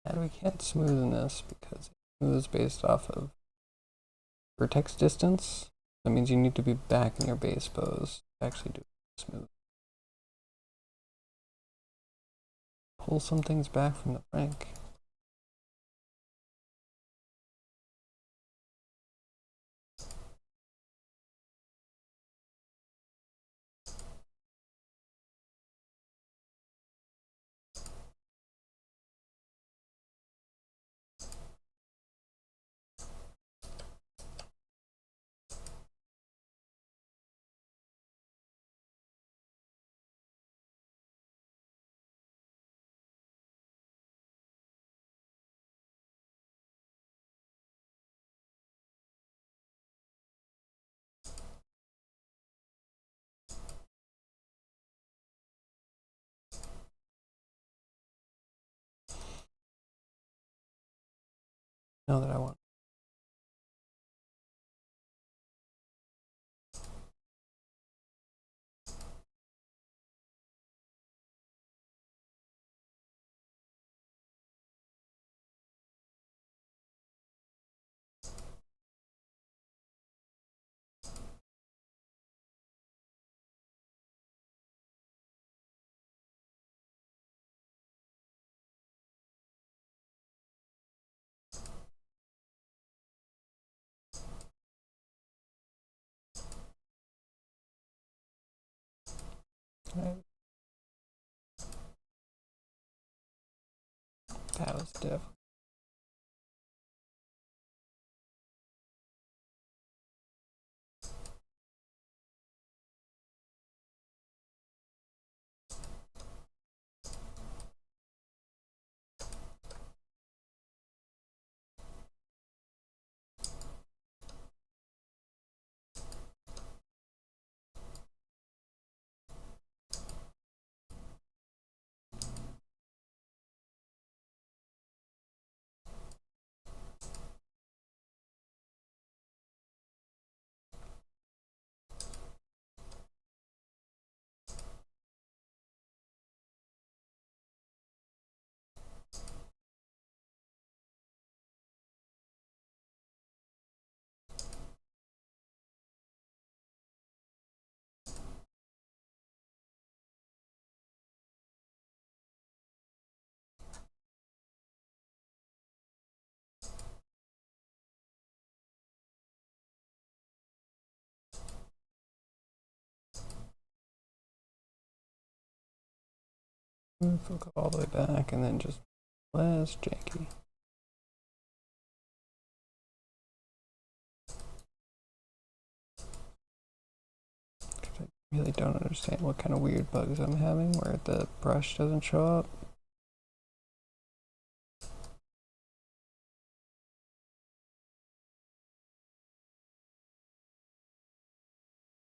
[SPEAKER 1] And we can't smoothen this because it smooths based off of vertex distance. That means you need to be back in your base pose to actually do smooth. Pull some things back from the frank. Now that I want. That was diff. We'll go all the way back and then just less janky. I really don't understand what kind of weird bugs I'm having where the brush doesn't show up.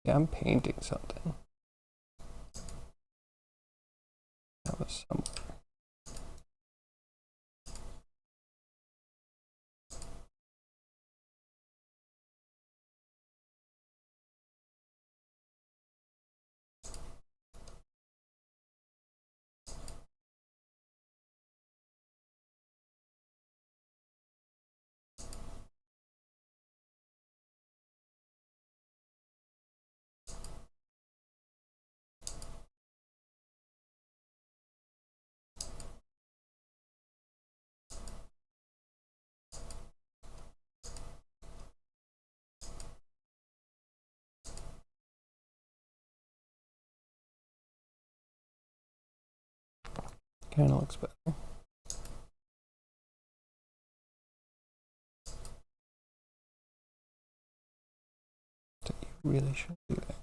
[SPEAKER 1] Yeah, I'm painting something. That was somewhere. channel looks better. You really should do that.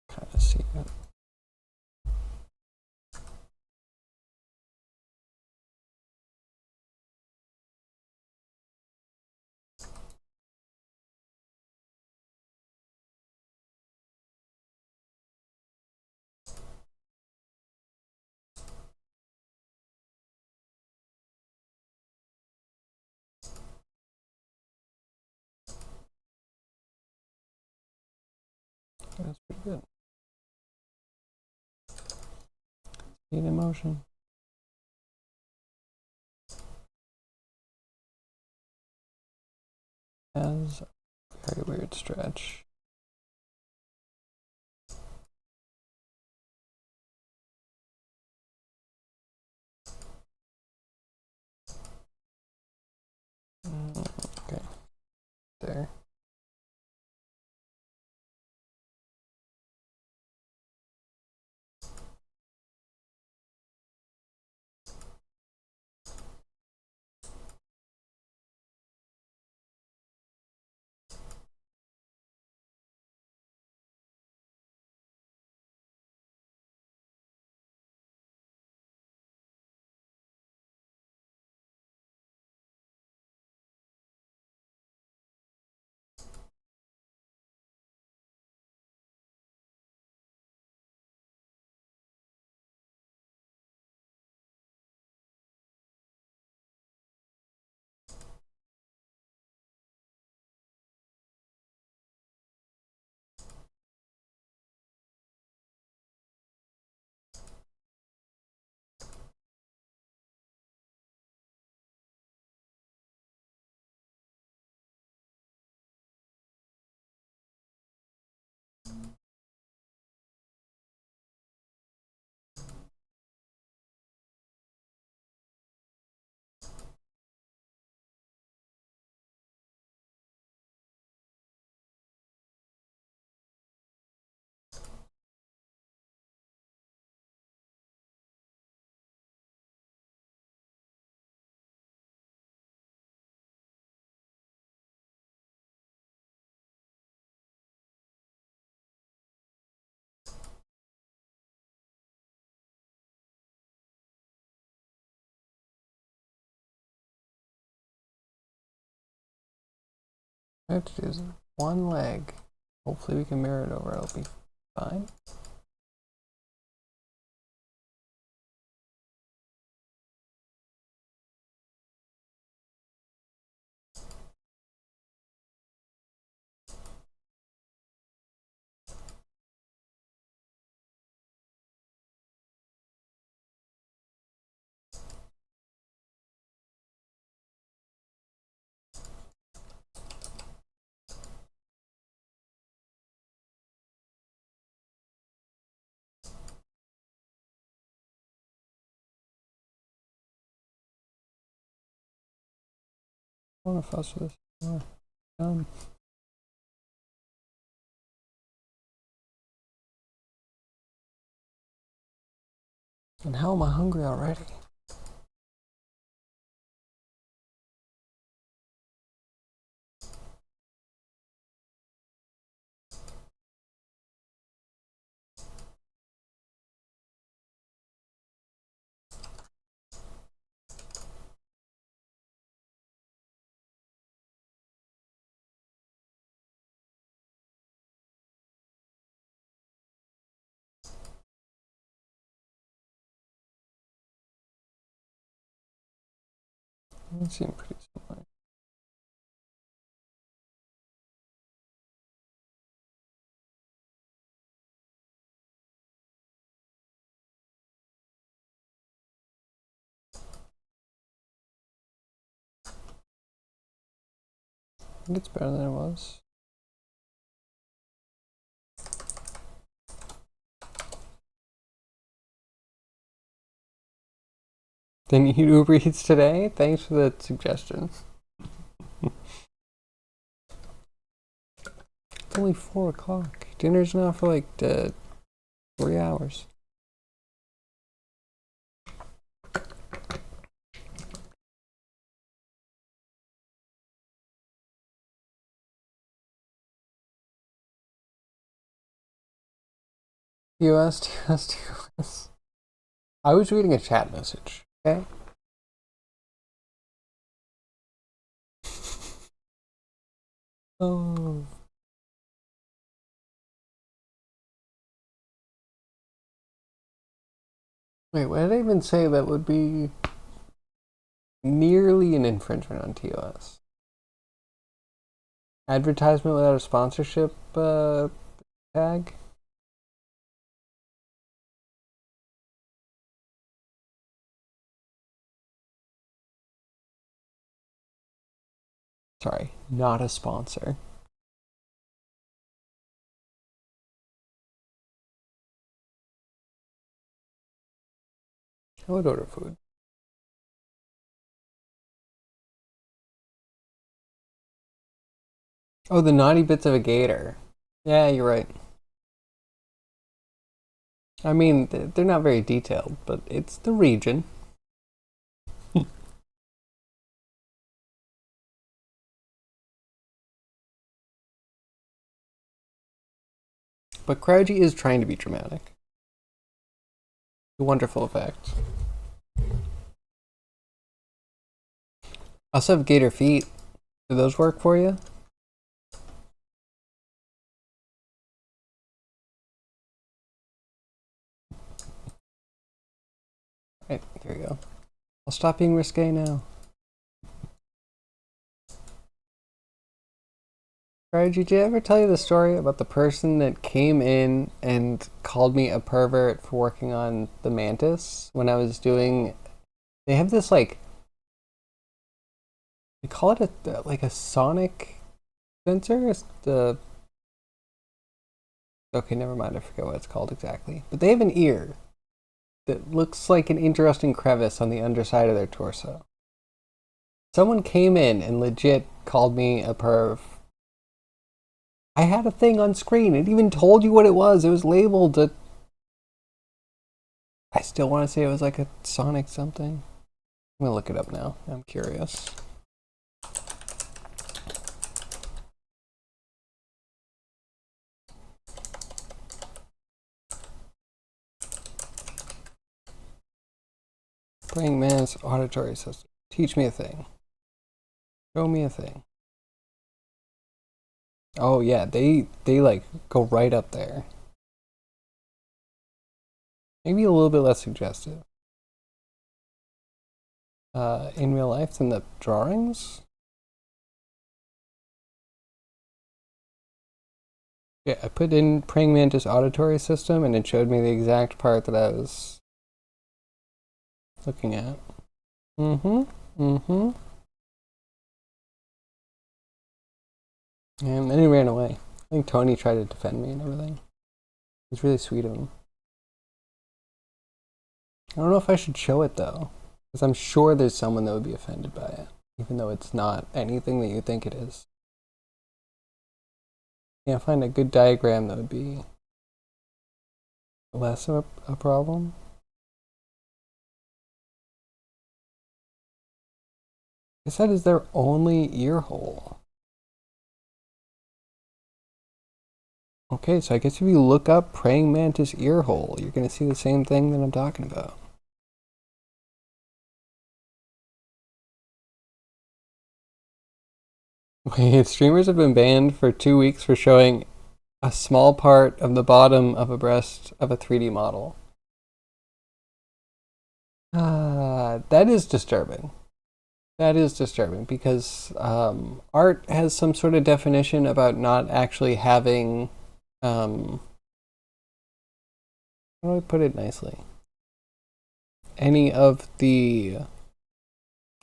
[SPEAKER 1] Kind of see it. That's pretty good. Need emotion. As a very weird stretch. Okay, there. I have to do is one leg. Hopefully we can mirror it over. It'll be fine. I don't want to fuss with this more. And how am I hungry already? It seemed pretty similar. I think it's better than it was. Didn't eat Uber Eats today? Thanks for the suggestion. It's only 4 o'clock. Dinner's not for like 3 hours. US. I was reading a chat message, okay? Oh. Wait, what did I even say that would be nearly an infringement on TOS? Advertisement without a sponsorship tag? Sorry, not a sponsor. I would order food. Oh, the naughty bits of a gator. Yeah, you're right. I mean, they're not very detailed, but it's the region. But Crowgy is trying to be dramatic. A wonderful effect. I also have gator feet. Do those work for you? Right, there you go. I'll stop being risque now. Right, did you ever tell you the story about the person that came in and called me a pervert for working on the mantis when I was doing? They have this like they call it like a sonic sensor. It's the okay, never mind. I forget what it's called exactly. But they have an ear that looks like an interesting crevice on the underside of their torso. Someone came in and legit called me a perv. I had a thing on screen. It even told you what it was. It was labeled. I still want to say it was like a Sonic something. I'm gonna look it up now. I'm curious. Praying man's auditory system. Teach me a thing. Show me a thing. Oh yeah, they like go right up there. Maybe a little bit less suggestive. In real life than the drawings. Yeah, I put in praying mantis auditory system and it showed me the exact part that I was looking at. Mm-hmm. Mm-hmm. And then he ran away. I think Tony tried to defend me and everything. It's really sweet of him. I don't know if I should show it though, because I'm sure there's someone that would be offended by it, even though it's not anything that you think it is. Can't find a good diagram that would be less of a problem. Guess that is their only ear hole. Okay, so I guess if you look up praying mantis ear hole, you're going to see the same thing that I'm talking about. Wait, streamers have been banned for 2 weeks for showing a small part of the bottom of a breast of a 3D model. That is disturbing. That is disturbing because art has some sort of definition about not actually having. How do I put it nicely? Any of the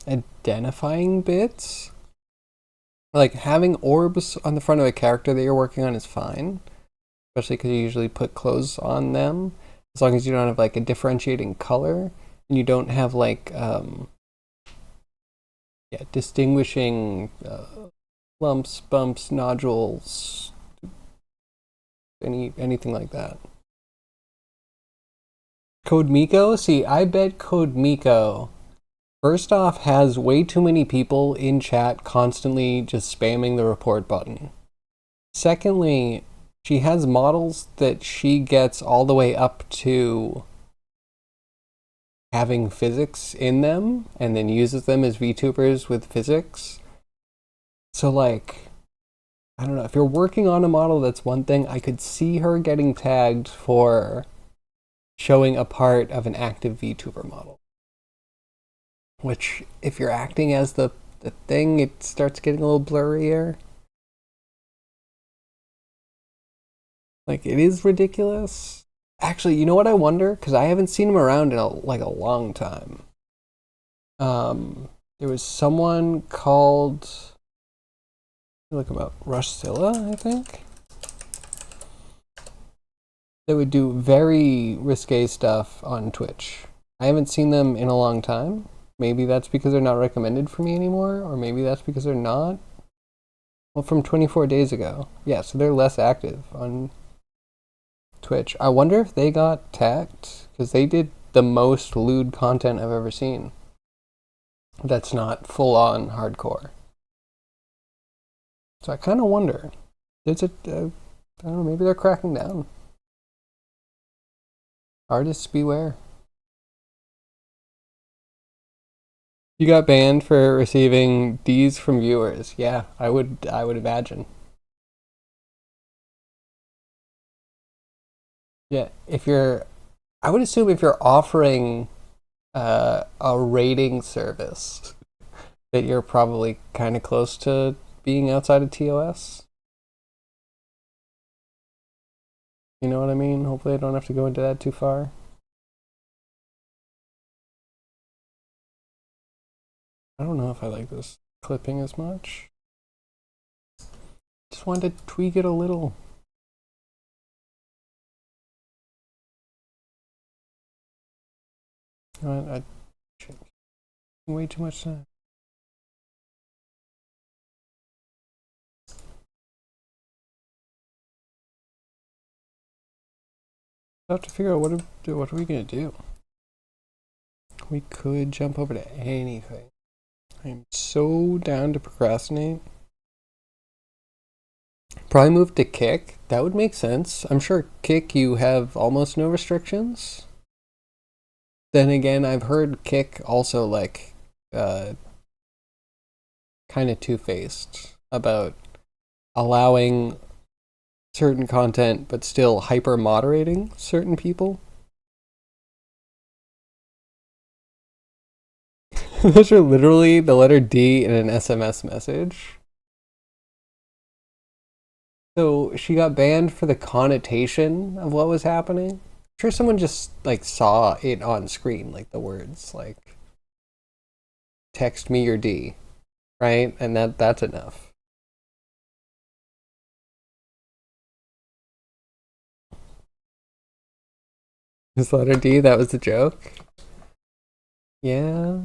[SPEAKER 1] identifying bits. Like having orbs on the front of a character that you're working on is fine, especially because you usually put clothes on them. As long as you don't have like a differentiating color and you don't have like distinguishing lumps, bumps, nodules, anything like that. Code Miko? See, I bet Code Miko first off has way too many people in chat constantly just spamming the report button. Secondly, she has models that she gets all the way up to having physics in them and then uses them as VTubers with physics. So like, I don't know, if you're working on a model, that's one thing. I could see her getting tagged for showing a part of an active VTuber model. Which, if you're acting as the thing, it starts getting a little blurrier. Like, it is ridiculous. Actually, you know what I wonder? Because I haven't seen him around in a long time. There was someone called, look about Rushzilla, I think, that would do very risque stuff on Twitch. I haven't seen them in a long time. Maybe that's because they're not recommended for me anymore, or maybe that's because they're not. Well, from 24 days ago. Yeah, so they're less active on Twitch. I wonder if they got tagged, because they did the most lewd content I've ever seen. That's not full-on hardcore. So I kind of wonder. There's I don't know, maybe they're cracking down. Artists beware. You got banned for receiving Ds from viewers. Yeah, I would imagine. Yeah, I would assume if you're offering a rating service, that you're probably kind of close to being outside of TOS. You know what I mean? Hopefully I don't have to go into that too far. I don't know if I like this clipping as much. Just wanted to tweak it a little. I way too much time. I have to figure out what are we gonna do. We could jump over to anything. I'm so down to procrastinate. Probably move to Kick. That would make sense. I'm sure Kick you have almost no restrictions. Then again, I've heard Kick also like kind of two-faced about allowing certain content but still hyper moderating certain people. Those are literally the letter D in an SMS message. So she got banned for the connotation of what was happening. I'm sure someone just like saw it on screen, like the words like text me your D, right? And that's enough. This letter D, that was the joke. Yeah.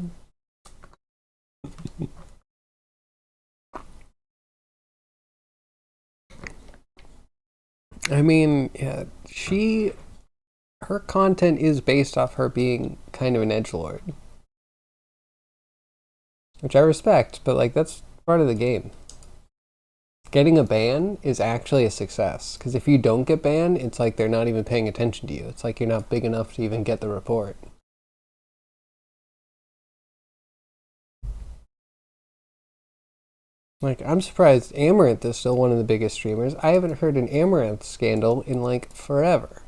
[SPEAKER 1] I mean, yeah, her content is based off her being kind of an edgelord. which I respect, but like that's part of the game. Getting a ban is actually a success, because if you don't get banned, it's like they're not even paying attention to you. It's like you're not big enough to even get the report. Like, I'm surprised Amaranth is still one of the biggest streamers. I haven't heard an Amaranth scandal in like forever.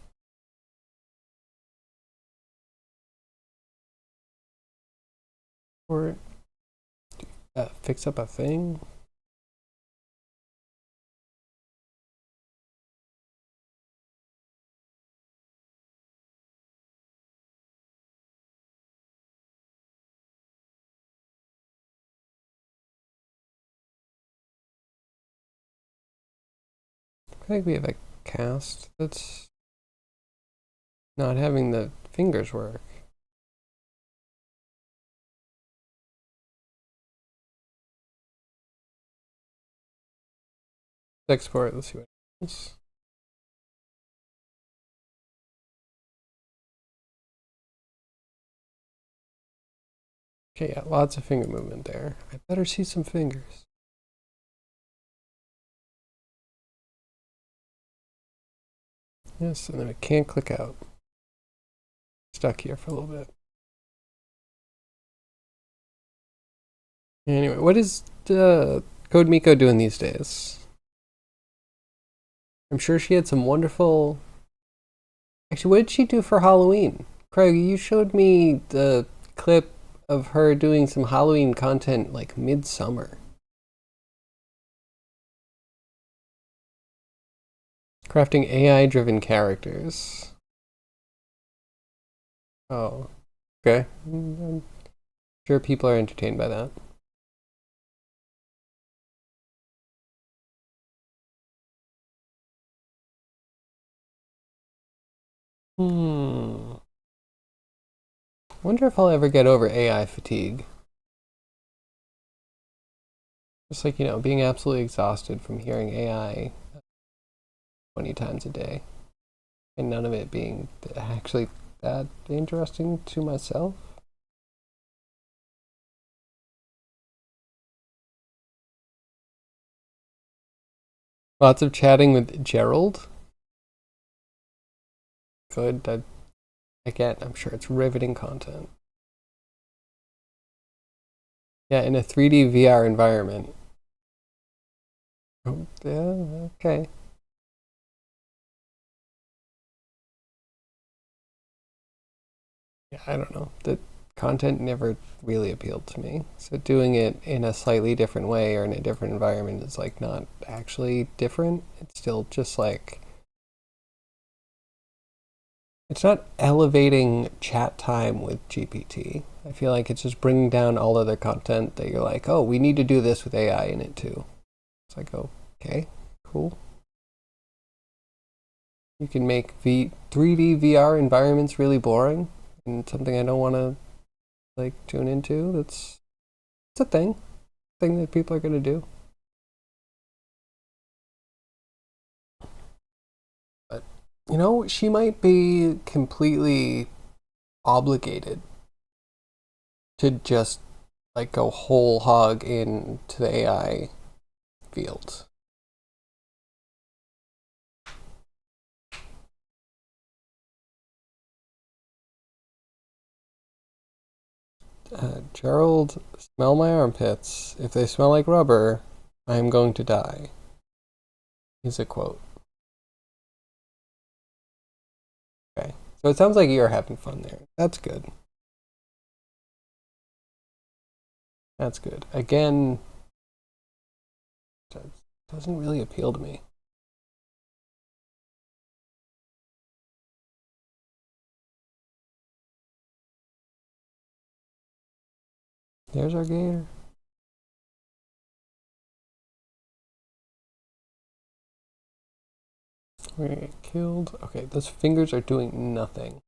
[SPEAKER 1] Or fix up a thing. I think we have a cast that's not having the fingers work. Export, let's see what happens. Okay, yeah, lots of finger movement there. I better see some fingers. Yes, and then I can't click out. Stuck here for a little bit. Anyway, what is Code Miko doing these days? I'm sure she had some wonderful. Actually, what did she do for Halloween? Craig, you showed me the clip of her doing some Halloween content like midsummer. Crafting AI driven characters. Oh, okay. I'm sure people are entertained by that. Hmm. Wonder if I'll ever get over AI fatigue. Just like, being absolutely exhausted from hearing AI 20 times a day and none of it being actually that interesting to myself. Lots of chatting with Gerald. Good. Again, I'm sure it's riveting content. Yeah, in a 3D VR environment. Oh, yeah, okay. Yeah, I don't know. The content never really appealed to me. So doing it in a slightly different way or in a different environment is like not actually different. It's still just like it's not elevating chat time with GPT. I feel like it's just bringing down all other content that you're like, oh, we need to do this with AI in it too. It's like, oh, okay, cool. You can make 3D VR environments really boring and something I don't want to like tune into. It's a thing that people are going to do. But she might be completely obligated to just like go whole hog into the AI field. Gerald, smell my armpits. If they smell like rubber, I'm going to die. Is a quote. Okay. So it sounds like you're having fun there. That's good. That's good. Again, doesn't really appeal to me. There's our gator. We're gonna get killed. Okay, those fingers are doing nothing.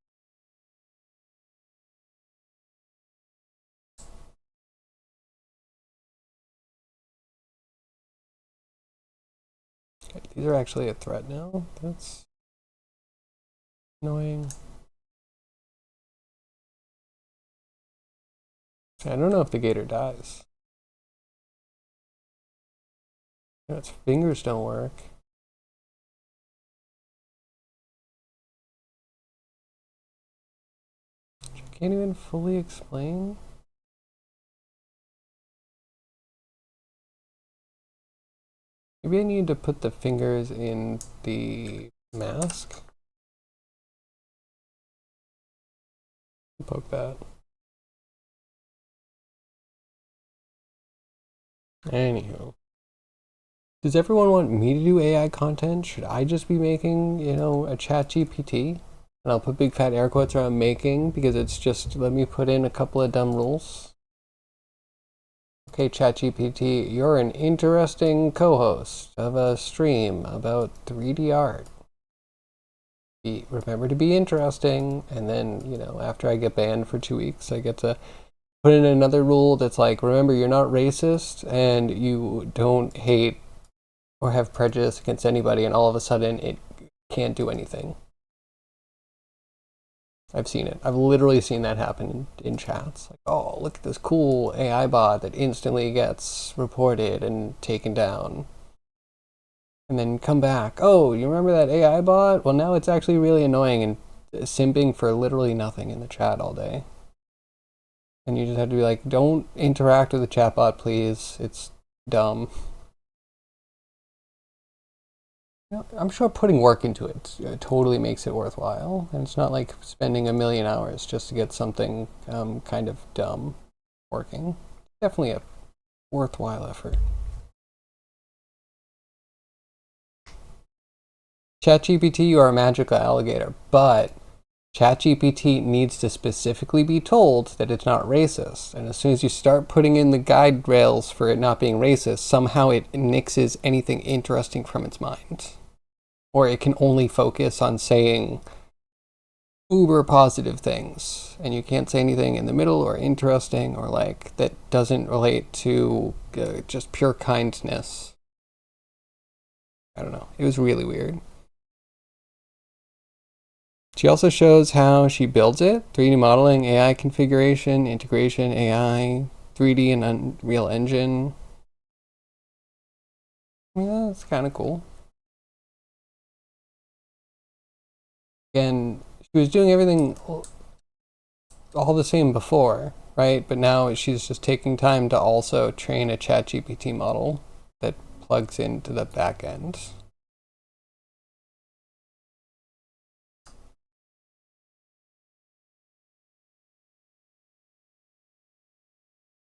[SPEAKER 1] Okay, these are actually a threat now. That's annoying. I don't know if the gator dies. Its fingers don't work. Which I can't even fully explain. Maybe I need to put the fingers in the mask. Poke that. Anywho. Does everyone want me to do AI content? Should I just be making, a chat GPT? And I'll put big fat air quotes around making because it's just, let me put in a couple of dumb rules. Okay, ChatGPT, you're an interesting co-host of a stream about 3D art. Remember to be interesting, and then, after I get banned for 2 weeks, I get to put in another rule that's like, remember, you're not racist, and you don't hate or have prejudice against anybody, and all of a sudden, it can't do anything. I've seen it. I've literally seen that happen in chats. Like, oh, look at this cool AI bot that instantly gets reported and taken down. And then come back. Oh, you remember that AI bot? Well, now it's actually really annoying and simping for literally nothing in the chat all day. And you just have to be like, don't interact with the chatbot, please. It's dumb. I'm sure putting work into it totally makes it worthwhile. And it's not like spending a million hours just to get something kind of dumb working. Definitely a worthwhile effort. ChatGPT, you are a magical alligator, but ChatGPT needs to specifically be told that it's not racist. And as soon as you start putting in the guide rails for it not being racist, somehow it nixes anything interesting from its mind. Or it can only focus on saying uber positive things. And you can't say anything in the middle or interesting or like that doesn't relate to just pure kindness. I don't know. It was really weird. She also shows how she builds it, 3D modeling, AI configuration, integration, AI, 3D and Unreal Engine. Yeah, that's kind of cool. Again, she was doing everything all the same before, right? But now she's just taking time to also train a ChatGPT model that plugs into the back end.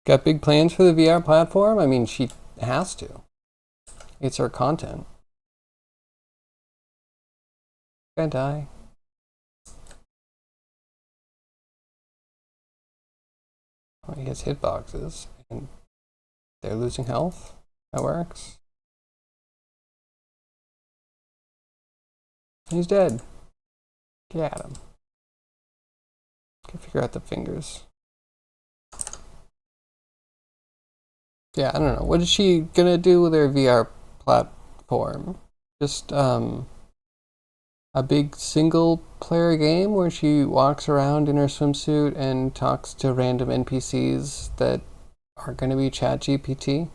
[SPEAKER 1] Got big plans for the VR platform? I mean, she has to. It's her content. Gonna die. Oh, he has hitboxes, and they're losing health. That works. He's dead. Get at him. Can figure out the fingers. Yeah, I don't know. What is she gonna do with her VR platform? Just a big single player game where she walks around in her swimsuit and talks to random NPCs that are gonna be ChatGPT?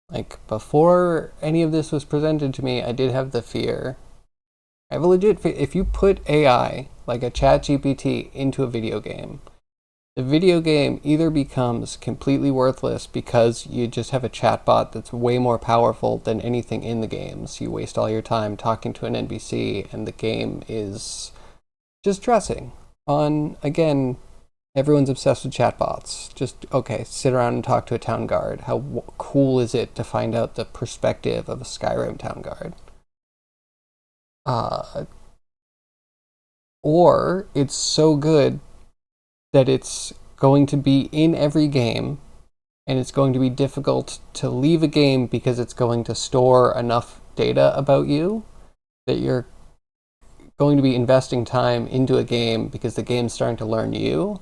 [SPEAKER 1] Like, before any of this was presented to me, I did have the fear. I have a legit fear. If you put AI, like a ChatGPT, into a video game, the video game either becomes completely worthless because you just have a chatbot that's way more powerful than anything in the game. So you waste all your time talking to an NPC, and the game is just dressing on, again, everyone's obsessed with chatbots. Just, okay, sit around and talk to a town guard. How cool is it to find out the perspective of a Skyrim town guard? Or it's so good that it's going to be in every game, and it's going to be difficult to leave a game because it's going to store enough data about you that you're going to be investing time into a game because the game's starting to learn you.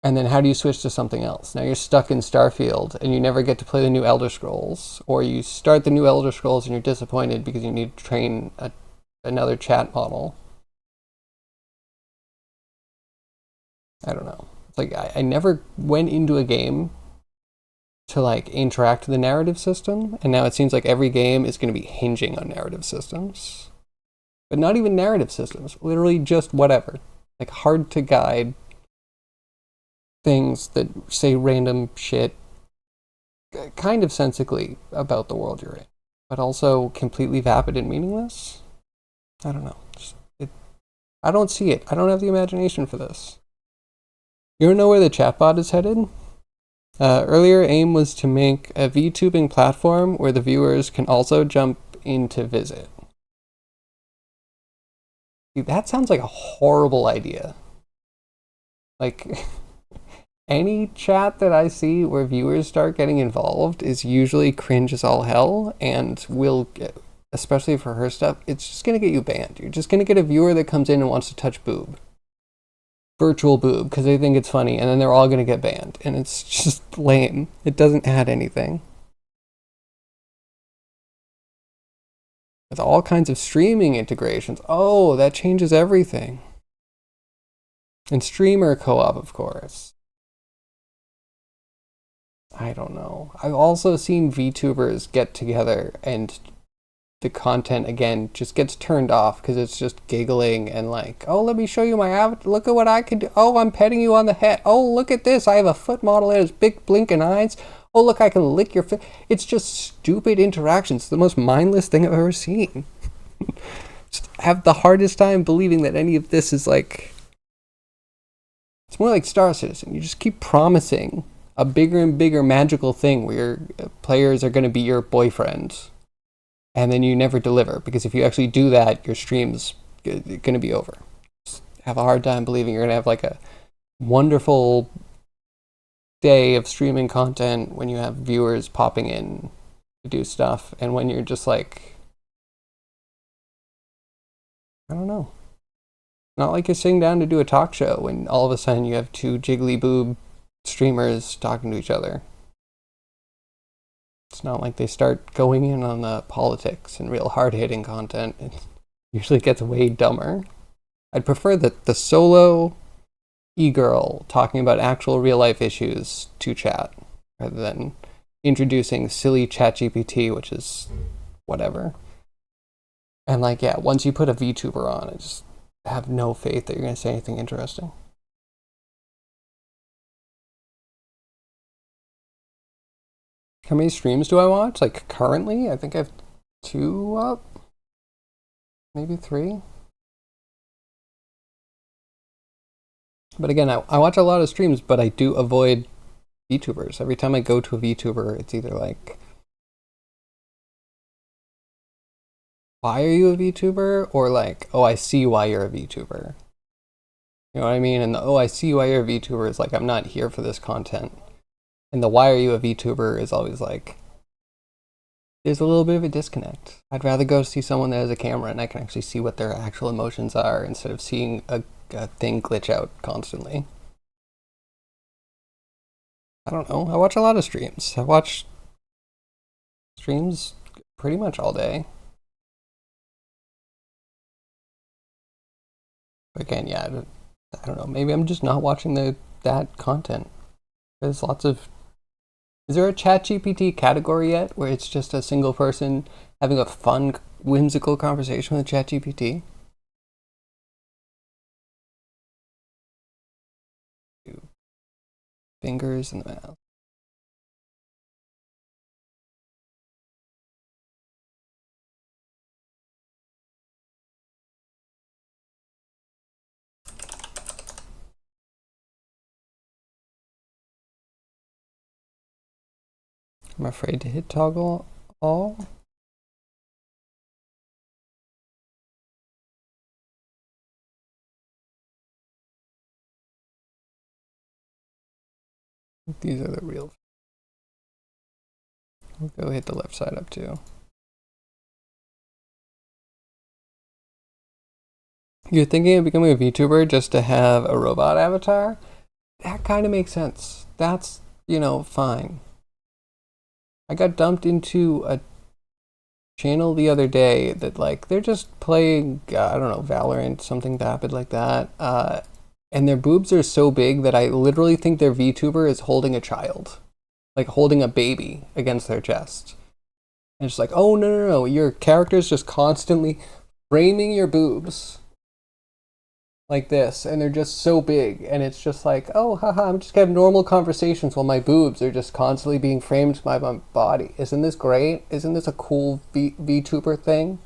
[SPEAKER 1] And then how do you switch to something else? Now you're stuck in Starfield and you never get to play the new Elder Scrolls, or you start the new Elder Scrolls and you're disappointed because you need to train another chat model. I don't know. Like I never went into a game to like interact with the narrative system, and now it seems like every game is going to be hinging on narrative systems. But not even narrative systems, literally just whatever. Like hard to guide things that say random shit kind of sensically about the world you're in, but also completely vapid and meaningless. I don't know. I don't see it. I don't have the imagination for this. You don't know where the chatbot is headed? Earlier aim was to make a VTubing platform where the viewers can also jump in to visit. That sounds like a horrible idea. Like, any chat that I see where viewers start getting involved is usually cringe as all hell, and will get, especially for her stuff, it's just gonna get you banned. You're just gonna get a viewer that comes in and wants to touch boob. Virtual boob, because they think it's funny, and then they're all gonna get banned. And it's just lame. It doesn't add anything. With all kinds of streaming integrations. Oh, that changes everything. And streamer co-op, of course. I don't know. I've also seen VTubers get together and the content again just gets turned off because it's just giggling and like, oh, let me show you my avatar. Look at what I can do. Oh, I'm petting you on the head. Oh, look at this. I have a foot model that has big blinking eyes. Oh, look, I can lick your foot. It's just stupid interactions. It's the most mindless thing I've ever seen. Just have the hardest time believing that any of this is like... It's more like Star Citizen. You just keep promising a bigger and bigger magical thing where your players are going to be your boyfriends. And then you never deliver, because if you actually do that, your stream's going to be over. Just have a hard time believing you're going to have like a wonderful day of streaming content when you have viewers popping in to do stuff, and when you're just like, I don't know. Not like you're sitting down to do a talk show when all of a sudden you have two jiggly boob streamers talking to each other. It's not like they start going in on the politics and real hard-hitting content. It usually gets way dumber. I'd prefer the solo e-girl talking about actual real-life issues to chat, rather than introducing silly ChatGPT, which is whatever. And like, yeah, once you put a VTuber on, I just have no faith that you're going to say anything interesting. How many streams do I watch? Like currently, I think I have 2 up, maybe 3. But again, I watch a lot of streams, but I do avoid VTubers. Every time I go to a VTuber, it's either like, why are you a VTuber? Or like, oh, I see why you're a VTuber. You know what I mean? And the, oh, I see why you're a VTuber is like, I'm not here for this content. And the why are you a VTuber is always like, there's a little bit of a disconnect. I'd rather go see someone that has a camera and I can actually see what their actual emotions are instead of seeing a thing glitch out constantly. I don't know. I watch a lot of streams. I watch streams pretty much all day. Again, yeah, I don't know. Maybe I'm just not watching that content. There's lots of... Is there a ChatGPT category yet where it's just a single person having a fun, whimsical conversation with ChatGPT? Fingers in the mouth. I'm afraid to hit toggle all. These are the real. We'll go hit the left side up too. You're thinking of becoming a VTuber just to have a robot avatar? That kind of makes sense. That's, you know, fine. I got dumped into a channel the other day that like, they're just playing, I don't know, Valorant, something vapid like that. and their boobs are so big that I literally think their VTuber is holding a child, like holding a baby against their chest. And it's like, oh no no no, your character's just constantly framing your boobs like this, and they're just so big, and it's just like, oh haha, I'm just gonna have normal conversations while my boobs are just constantly being framed by my body. Isn't this great? Isn't this a cool VTuber thing?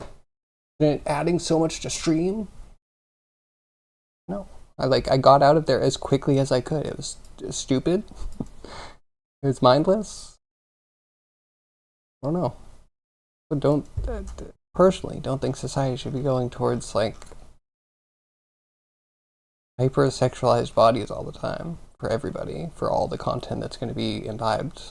[SPEAKER 1] Isn't it adding so much to stream? No. I got out of there as quickly as I could. It was stupid. It was mindless. I don't know. But don't personally don't think society should be going towards like hyper-sexualized bodies all the time for everybody, for all the content that's going to be imbibed.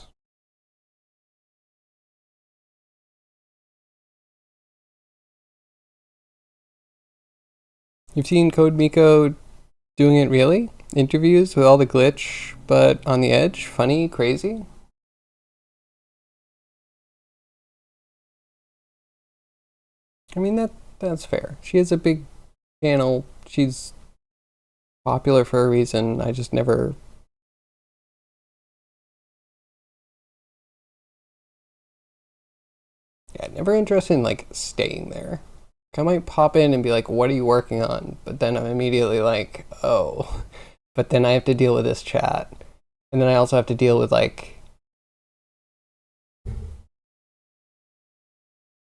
[SPEAKER 1] You've seen Code Miko doing it really? Interviews with all the glitch, but on the edge, funny, crazy? I mean, that's fair. She has a big channel. She's popular for a reason. I just never. Yeah, never interested in like staying there. I might pop in and be like, "What are you working on?" But then I'm immediately like, "Oh," but then I have to deal with this chat, and then I also have to deal with like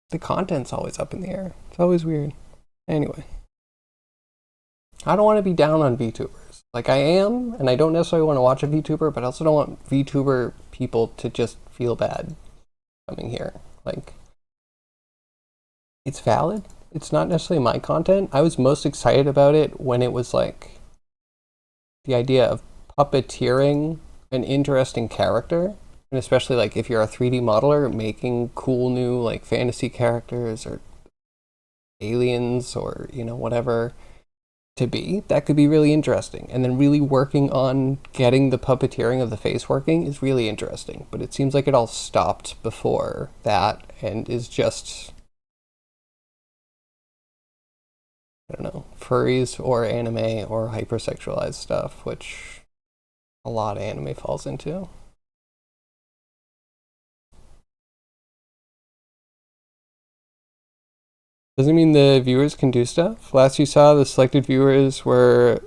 [SPEAKER 1] the content's always up in the air. It's always weird. Anyway, I don't want to be down on VTubers. Like I am, and I don't necessarily want to watch a VTuber, but I also don't want VTuber people to just feel bad coming here. Like it's valid. It's not necessarily my content. I was most excited about it when it was like the idea of puppeteering an interesting character, and especially like if you're a 3D modeler making cool new like fantasy characters or aliens or whatever to be, that could be really interesting. And then really working on getting the puppeteering of the face working is really interesting. But it seems like it all stopped before that and is just, I don't know, furries or anime or hypersexualized stuff, which a lot of anime falls into. Doesn't mean the viewers can do stuff. Last you saw, the selected viewers were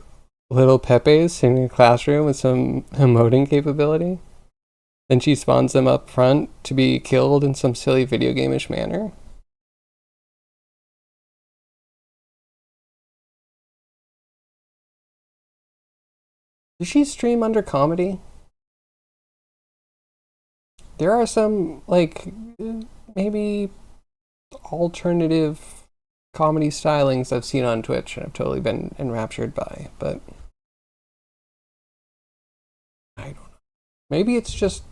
[SPEAKER 1] little Pepes sitting in a classroom with some emoting capability. Then she spawns them up front to be killed in some silly video game-ish manner. Does she stream under comedy? There are some, like, maybe alternative comedy stylings I've seen on Twitch and I've totally been enraptured by, but I don't know. Maybe it's just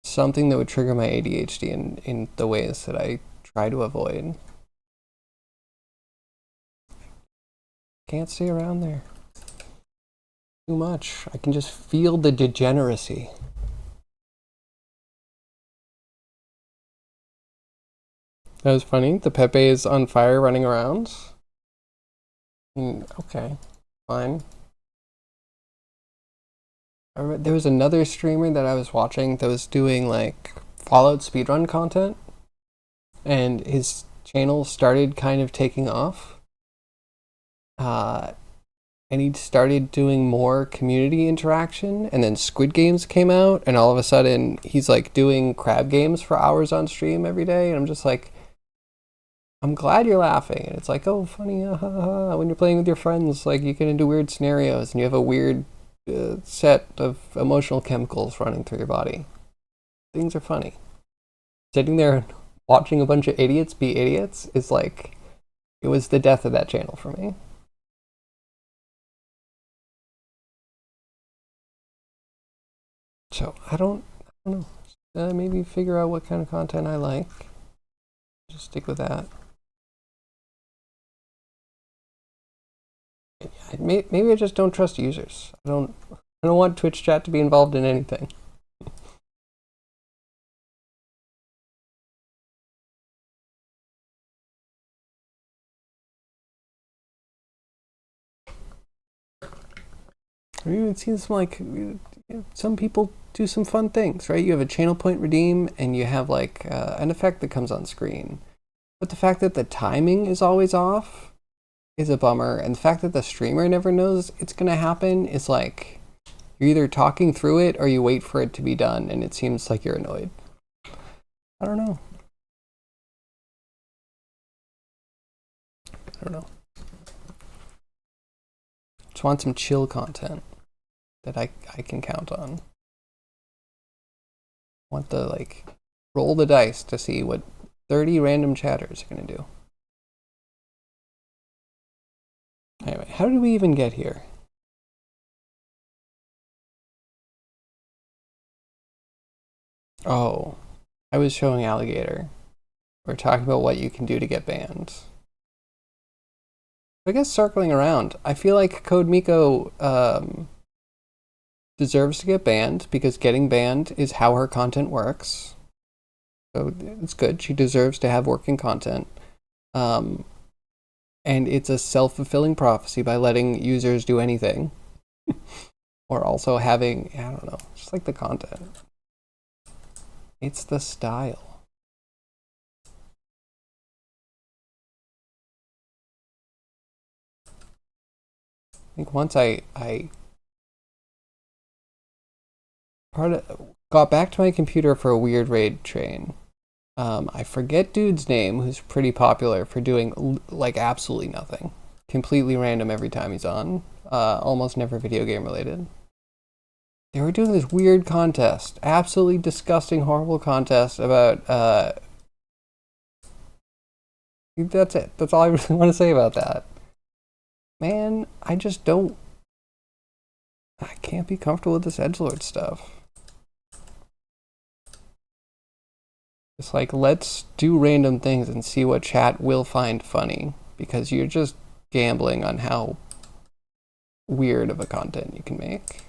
[SPEAKER 1] something that would trigger my ADHD in the ways that I try to avoid. Can't stay around there. Too much. I can just feel the degeneracy. That was funny. The Pepe is on fire running around. Okay, fine. There was another streamer that I was watching that was doing like Fallout speedrun content, and his channel started kind of taking off. And he started doing more community interaction, and then Squid Games came out, and all of a sudden he's like doing crab games for hours on stream every day, and I'm just like, I'm glad you're laughing. And it's like, oh, funny, when you're playing with your friends, like you get into weird scenarios, and you have a weird set of emotional chemicals running through your body. Things are funny. Sitting there watching a bunch of idiots be idiots is like, it was the death of that channel for me. So I don't know. Maybe figure out what kind of content I like. Just stick with that. Maybe I just don't trust users. I don't want Twitch chat to be involved in anything. Or even seen some like some people do some fun things, right? You have a channel point redeem and you have like an effect that comes on screen. But the fact that the timing is always off is a bummer, and the fact that the streamer never knows it's gonna happen is like you're either talking through it or you wait for it to be done, and it seems like you're annoyed. I don't know. I don't know. Just want some chill content that I can count on. Want to like roll the dice to see what 30 random chatters are gonna do. Anyway, how did we even get here? Oh, I was showing Alligator. We're talking about what you can do to get banned. I guess circling around, I feel like Code Miko deserves to get banned because getting banned is how her content works. So it's good. She deserves to have working content. And it's a self-fulfilling prophecy by letting users do anything. Or also having, I don't know, just like the content. It's the style. I think once I got back to my computer for a weird raid train. I forget dude's name, who's pretty popular for doing like absolutely nothing, completely random every time he's on. Almost never video game related. They were doing this weird contest, absolutely disgusting, horrible contest about. That's it. That's all I really want to say about that. Man, I just don't. I can't be comfortable with this edgelord stuff. It's like, let's do random things and see what chat will find funny, because you're just gambling on how weird of a content you can make.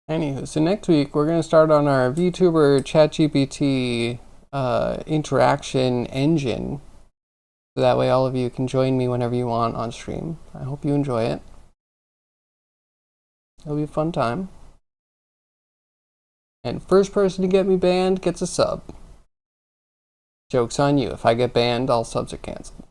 [SPEAKER 1] Anywho, so next week we're going to start on our VTuber ChatGPT interaction engine. So that way all of you can join me whenever you want on stream. I hope you enjoy it. It'll be a fun time. And first person to get me banned gets a sub. Joke's on you. If I get banned, all subs are canceled.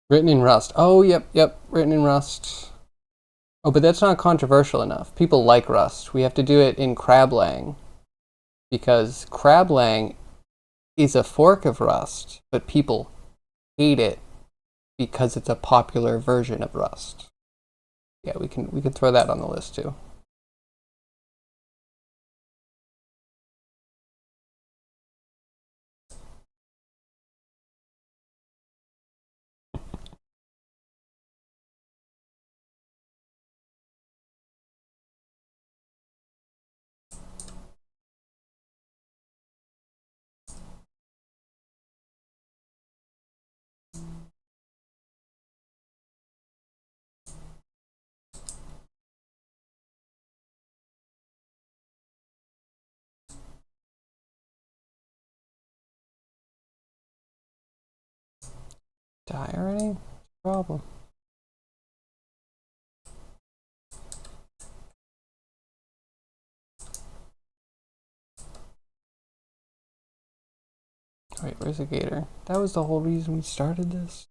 [SPEAKER 1] Written in Rust. Oh, yep, written in Rust. Oh, but that's not controversial enough. People like Rust. We have to do it in Crablang. Because Crablang is a fork of Rust, but people hate it because it's a popular version of Rust. Yeah, we can throw that on the list too. Die already? Problem. Wait, where's the gator? That was the whole reason we started this.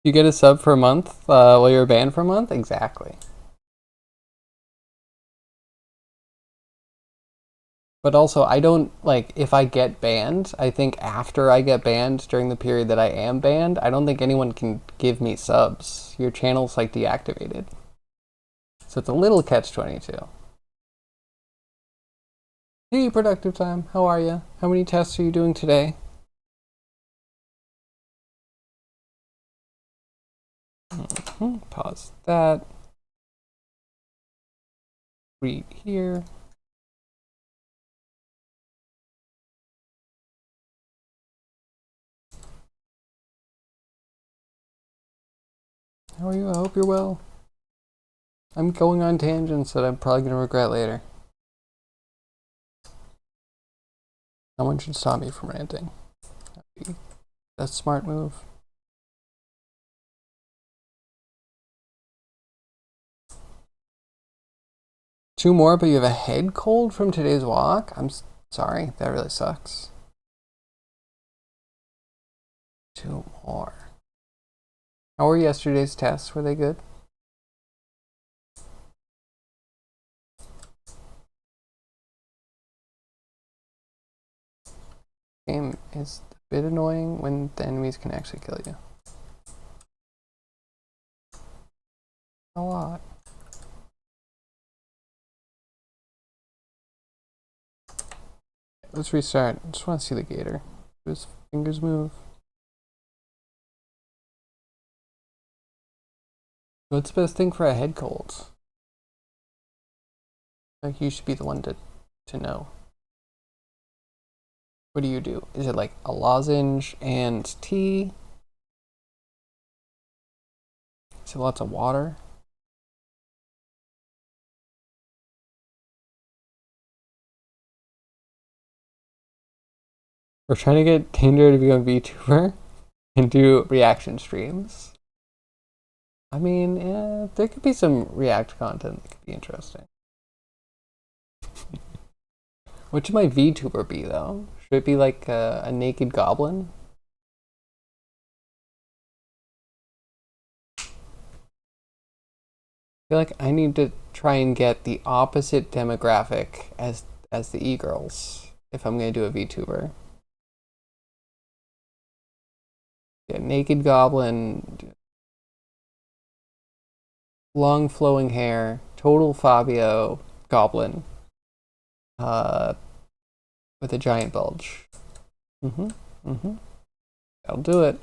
[SPEAKER 1] You get a sub for a month while you're banned for a month? Exactly. But also, I don't, like, if I get banned, I think after I get banned during the period that I am banned, I don't think anyone can give me subs. Your channel's, like, deactivated. So it's a little catch-22. Hey, productive time. How are you? How many tests are you doing today? Pause that. Read here. How are you? I hope you're well. I'm going on tangents that I'm probably going to regret later. Someone should stop me from ranting. That's a smart move. Two more, but you have a head cold from today's walk? I'm sorry, that really sucks. Two more. How were yesterday's tests? Were they good? Game is a bit annoying when the enemies can actually kill you. A lot. Let's restart. I just want to see the gator. His fingers move. What's the best thing for a head cold? Like, you should be the one to know. What do you do? Is it like a lozenge and tea? Is it lots of water? We're trying to get Tinder to become a VTuber and do reaction streams. I mean, yeah, there could be some React content that could be interesting. What should my VTuber be, though? Should it be like a naked goblin? I feel like I need to try and get the opposite demographic as the e-girls if I'm going to do a VTuber. Yeah, naked goblin, long flowing hair, total Fabio goblin, with a giant bulge. That'll do it.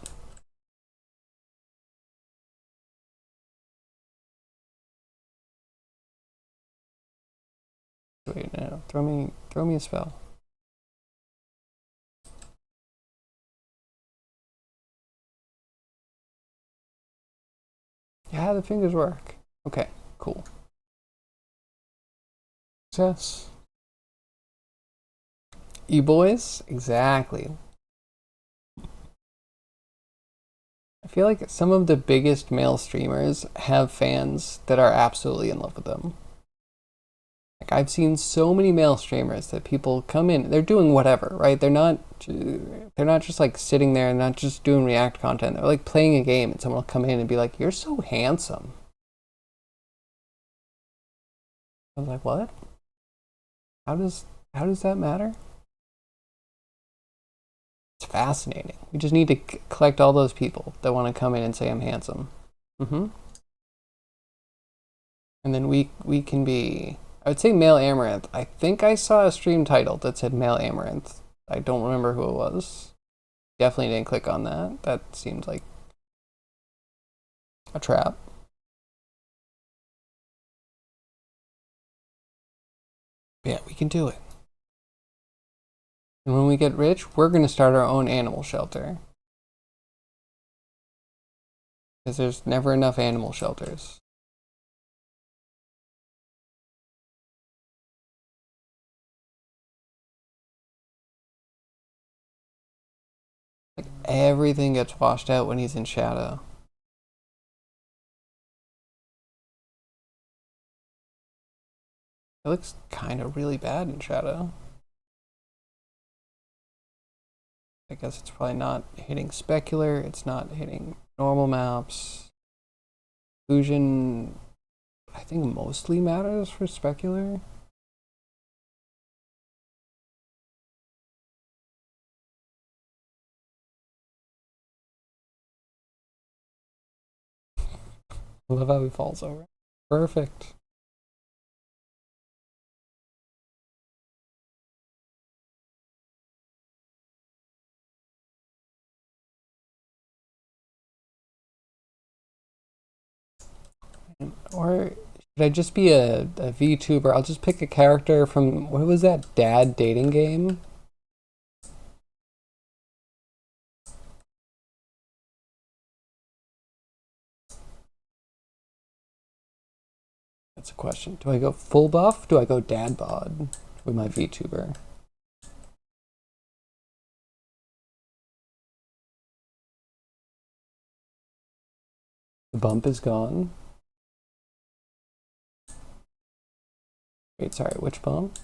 [SPEAKER 1] Wait, no, throw me a spell. Yeah, the fingers work. Okay, cool. Success. E-boys? Exactly. I feel like some of the biggest male streamers have fans that are absolutely in love with them. Like, I've seen so many male streamers that people come in, they're doing whatever, right? They're not just like sitting there and not just doing React content. They're like playing a game and someone will come in and be like, "You're so handsome." I was like, "What? How does that matter?" It's fascinating. We just need to collect all those people that want to come in and say I'm handsome. And then we can be, I would say male amaranth. I think I saw a stream title that said male amaranth. I don't remember who it was. Definitely didn't click on that. That seemed like a trap. Yeah, we can do it. And when we get rich, we're going to start our own animal shelter. Because there's never enough animal shelters. Like, everything gets washed out when he's in shadow. It looks kind of really bad in shadow. I guess it's probably not hitting specular. It's not hitting normal maps. Fusion, I think, mostly matters for specular. I love how he falls over. Perfect. Or Could I just be a VTuber? I'll just pick a character from, what was that dad dating game? That's a question. Do I go full buff? Do I go dad bod with my VTuber? The bump is gone. Wait, sorry, which bump?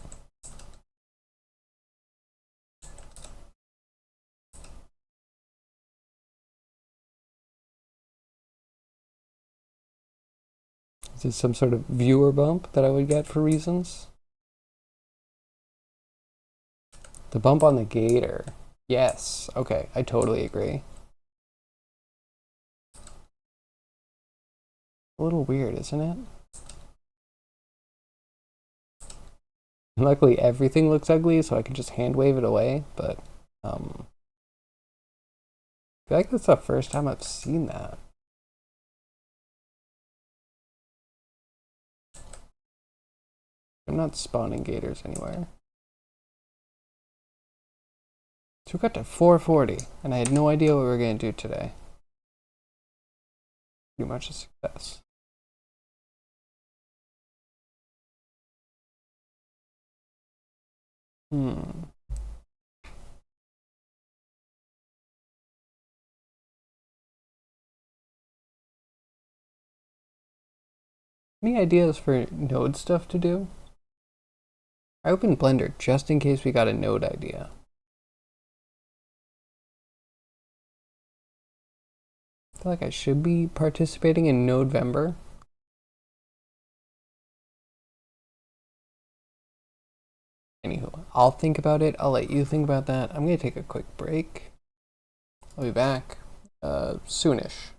[SPEAKER 1] Is this some sort of viewer bump that I would get for reasons? The bump on the gator. Yes. Okay, I totally agree. A little weird, isn't it? Luckily, everything looks ugly, so I can just hand wave it away, but I feel like that's the first time I've seen that. I'm not spawning gators anywhere. So we got to 440, and I had no idea what we were going to do today. Pretty much a success. Hmm. Any ideas for node stuff to do? I opened Blender just in case we got a node idea. I feel like I should be participating in November. Anywho, I'll think about it. I'll let you think about that. I'm going to take a quick break. I'll be back soonish.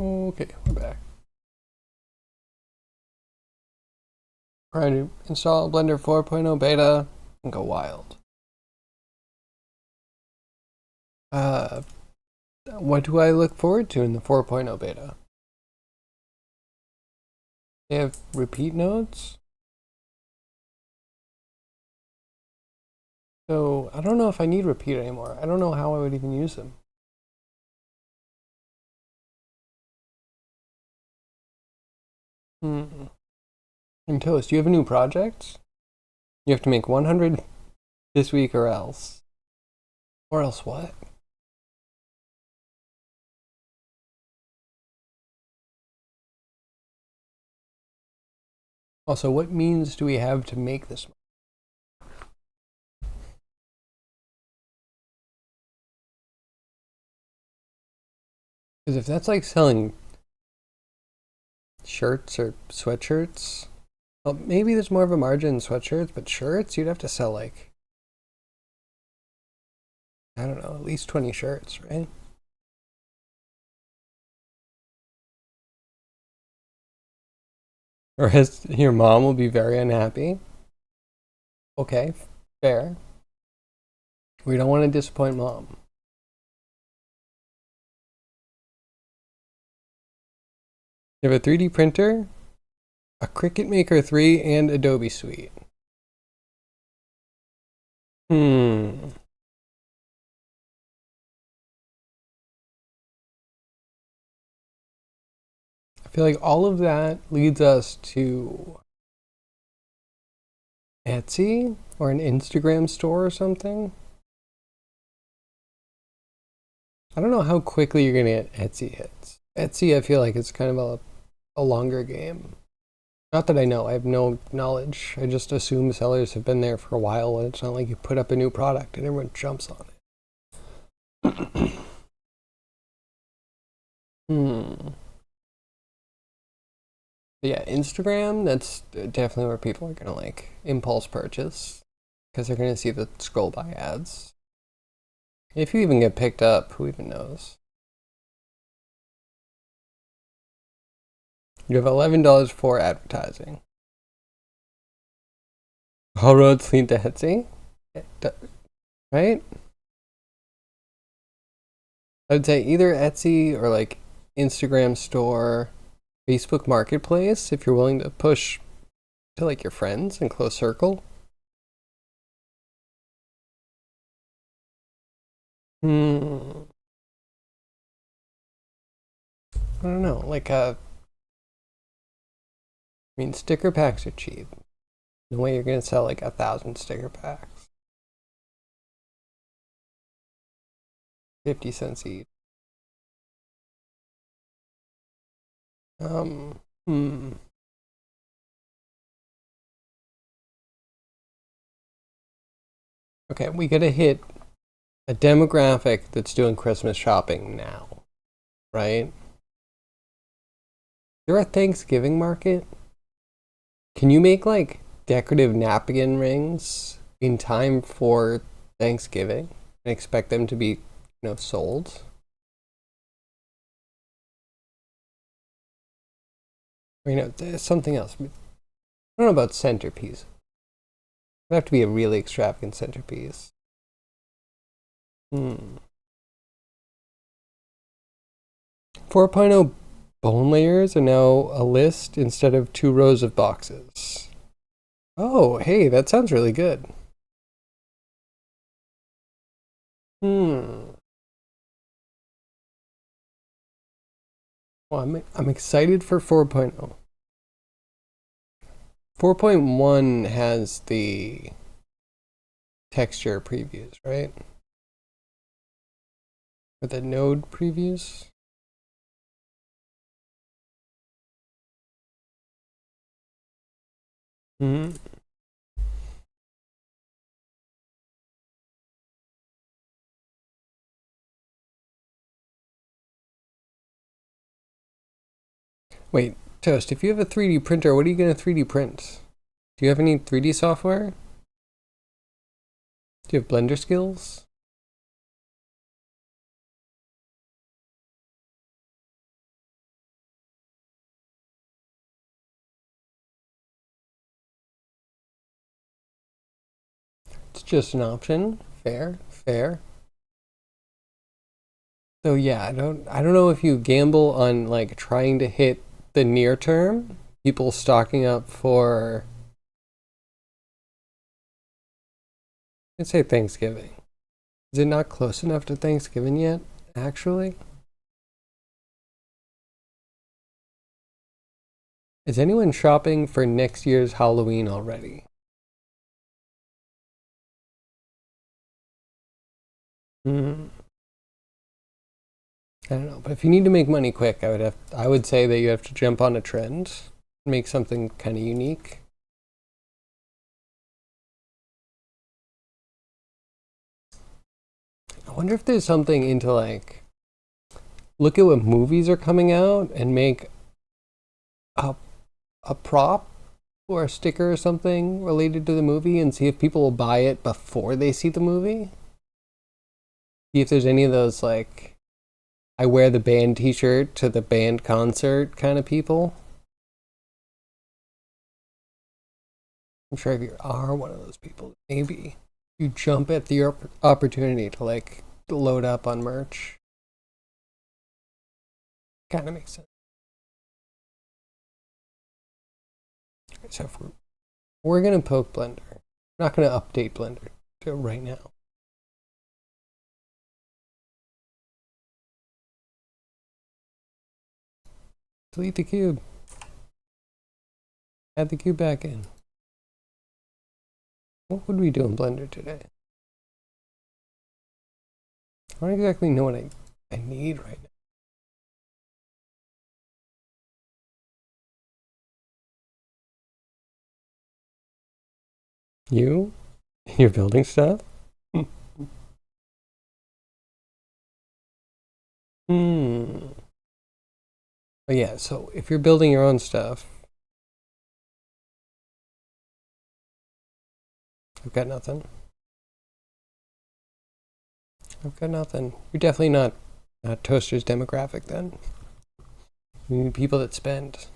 [SPEAKER 1] Okay, we're back. Trying to install Blender 4.0 beta and go wild. What do I look forward to in the 4.0 beta? They have repeat nodes? So I don't know if I need repeat anymore. I don't know how I would even use them. And Toast, do you have a new project? You have to make 100 this week or else. Or else what? Also, what means do we have to make this one? Because if that's like selling shirts or sweatshirts, well, maybe there's more of a margin in sweatshirts, but shirts, you'd have to sell like, I don't know, at least 20 shirts, right? Or your mom will be very unhappy. Okay, fair. We don't want to disappoint mom. You have a 3D printer, a Cricut Maker 3, and Adobe Suite. I feel like all of that leads us to Etsy or an Instagram store or something. I don't know how quickly you're going to get Etsy hits. Etsy, I feel like it's kind of a longer game. Not that I know, I have no knowledge. I just assume sellers have been there for a while, and it's not like you put up a new product and everyone jumps on it. But yeah, Instagram, that's definitely where people are gonna like impulse purchase because they're gonna see the scroll by ads. If you even get picked up, who even knows? You have $11 for advertising. All roads lead to Etsy, right? I'd say either Etsy or like Instagram store, Facebook Marketplace if you're willing to push to like your friends and close circle. I don't know. Like I mean, sticker packs are cheap. No way you're gonna sell like 1,000 sticker packs. 50 cents each. Um, hmm. Okay, we gotta hit a demographic that's doing Christmas shopping now, right? Is there a Thanksgiving market? Can you make like decorative napkin rings in time for Thanksgiving and expect them to be, sold? Or, there's something else. I don't know about centerpiece. It would have to be a really extravagant centerpiece. 4.0 bone layers are now a list instead of 2 rows of boxes. Oh, hey, that sounds really good. Well, I'm excited for 4.0. 4.1 has the texture previews, right? Or the node previews. Wait, Toast, if you have a 3D printer, what are you going to 3D print? Do you have any 3D software? Do you have Blender skills? just an option. Fair, fair. So yeah, I don't know if you gamble on like trying to hit the near term, people stocking up for, let's say, Thanksgiving. Is it not close enough to Thanksgiving yet, actually? Is anyone shopping for next year's Halloween already? Hmm. I don't know, but if you need to make money quick, I would say that you have to jump on a trend, make something kind of unique. I wonder if there's something into like look at what movies are coming out and make a a prop or a sticker or something related to the movie and see if people will buy it before they see the movie. See if there's any of those like I wear the band t-shirt to the band concert kind of people. I'm sure if you are one of those people, maybe you jump at the opportunity to like load up on merch. Kind of makes sense. So if we're gonna poke Blender, we're not gonna update Blender right now. Delete the cube. Add the cube back in. What would we do in Blender today? I don't exactly know what I need right now. You? You're building stuff? Hmm. But yeah, so if you're building your own stuff, I've got nothing. I've got nothing. You're definitely not Toaster's demographic then. We need people that spend.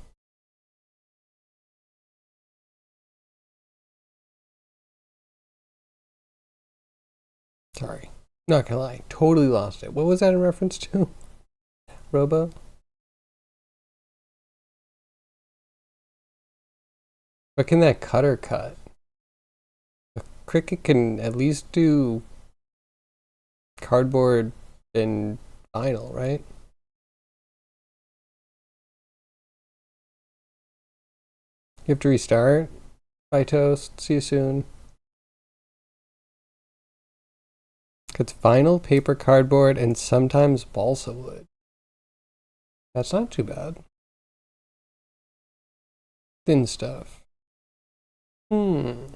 [SPEAKER 1] Sorry. Not gonna lie. Totally lost it. What was that in reference to? Robo? What can that cutter cut? A Cricut can at least do cardboard and vinyl, right? You have to restart. Bye, Toast. See you soon. It's vinyl, paper, cardboard, and sometimes balsa wood. That's not too bad. Thin stuff. Hmm.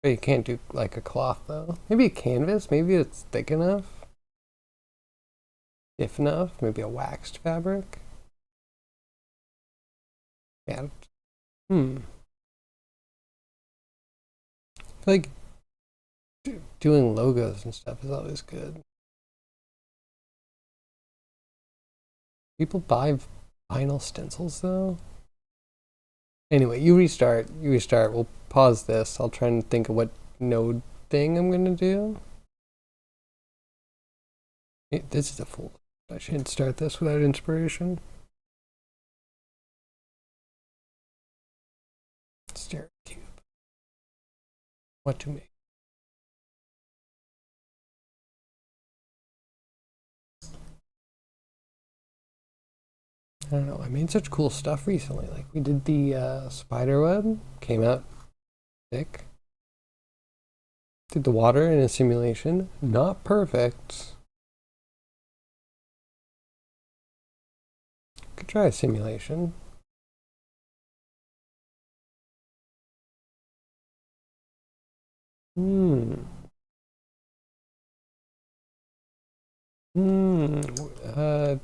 [SPEAKER 1] But you can't do like a cloth though. Maybe a canvas. Maybe it's thick enough. Stiff enough. Maybe a waxed fabric. Yeah. Hmm. I feel like doing logos and stuff is always good. People buy vinyl stencils though. Anyway, you restart. You restart. We'll pause this. I'll try and think of what node thing I'm gonna do. This is a fool. I shouldn't start this without inspiration. Stare cube. What to make? I don't know. I made such cool stuff recently. Like we did the spider web. Came out thick. Did the water in a simulation. Not perfect. Could try a simulation. Hmm. Hmm. I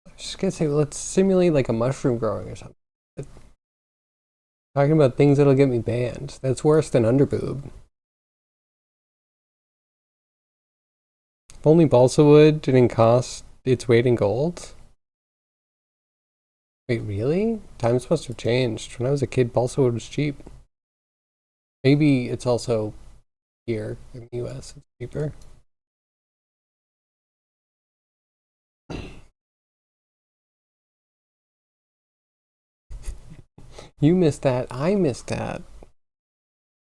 [SPEAKER 1] was just gonna say, let's simulate like a mushroom growing or something. But talking about things that'll get me banned. That's worse than underboob. If only balsa wood didn't cost its weight in gold. Wait, really? Times must have changed. When I was a kid, balsa wood was cheap. Maybe it's also here in the US, it's cheaper. You missed that. I missed that.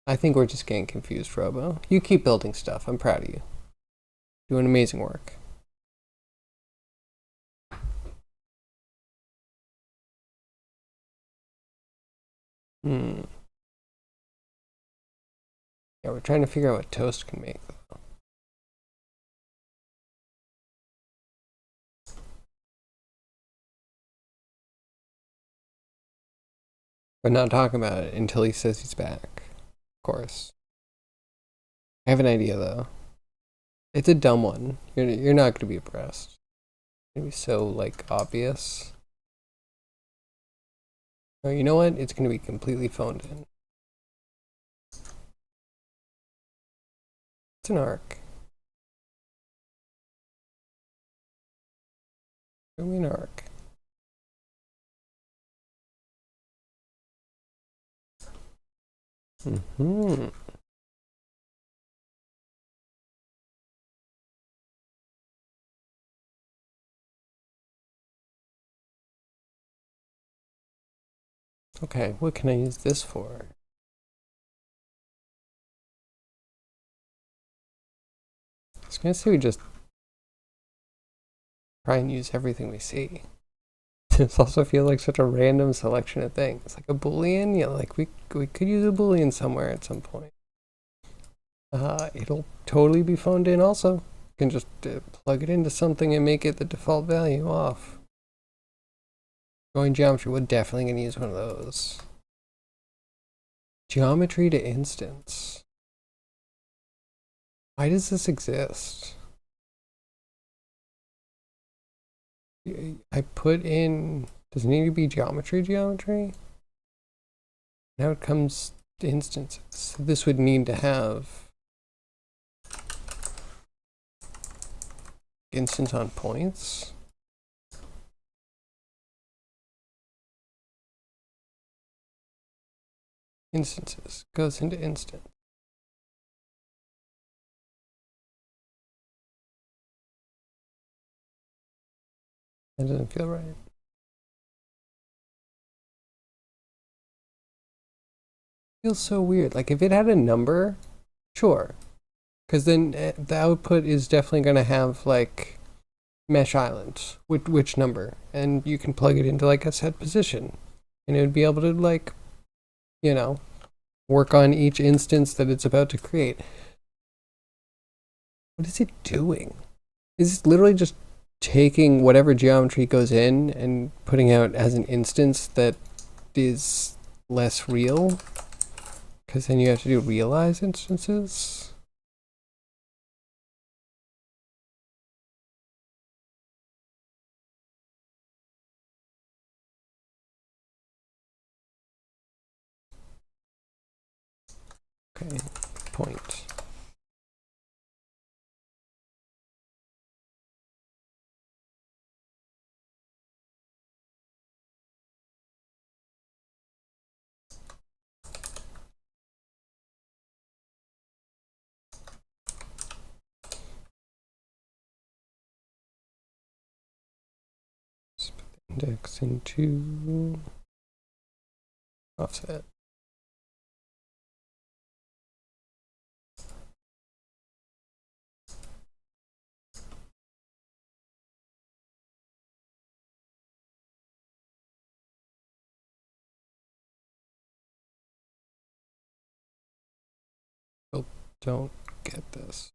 [SPEAKER 1] I think we're just getting confused, Robo. You keep building stuff. I'm proud of you. Doing amazing work. Hmm. Yeah, we're trying to figure out what toast can make. We're not talking about it until he says he's back. Of course. I have an idea though. It's a dumb one. You're not going to be impressed. It's going to be so like obvious. Oh, you know what? It's going to be completely phoned in. It's an arc. Show me an arc. Mm-hmm. Okay, what can I use this for? I was going to say we just try and use everything we see. This also feels like such a random selection of things. Like a Boolean, yeah, like we could use a Boolean somewhere at some point. It'll totally be phoned in also. You can just plug it into something and make it the default value off. Going geometry, we're definitely going to use one of those. Geometry to instance. Why does this exist? I put in, does it need to be geometry? Now it comes to instances. So this would need to have instance on points. Instances goes into instance. That doesn't feel right. Feels so weird. Like if it had a number, sure. Because then the output is definitely going to have like mesh island, which number, and you can plug it into like a set position, and it would be able to like, you know, work on each instance that it's about to create. What is it doing? Is it literally just taking whatever geometry goes in and putting out as an instance that is less real? Because then you have to do realize instances. Okay, point. Index into offset. Oh, don't get this.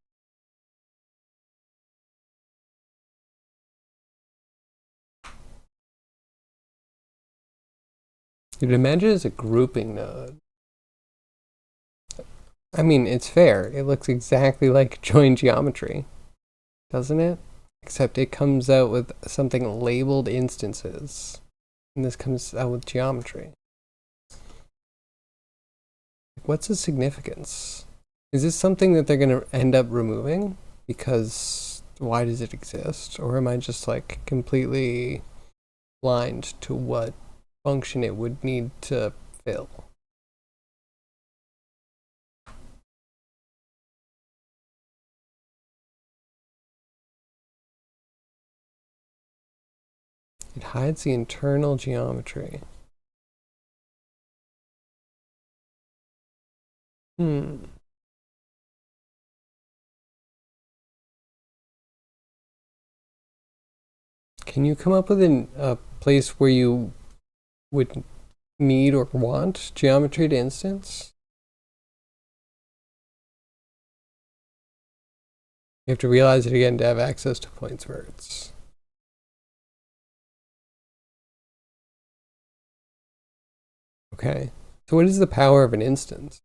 [SPEAKER 1] You'd imagine it's a grouping node. I mean, it's fair. It looks exactly like join geometry, doesn't it? Except it comes out with something labeled instances. And this comes out with geometry. What's the significance? Is this something that they're going to end up removing? Because why does it exist? Or am I just like completely blind to what function it would need to fill. It hides the internal geometry. Can you come up with a place where you would need or want geometry to instance? You have to realize it again to have access to points where it's. Okay. So what is the power of an instance?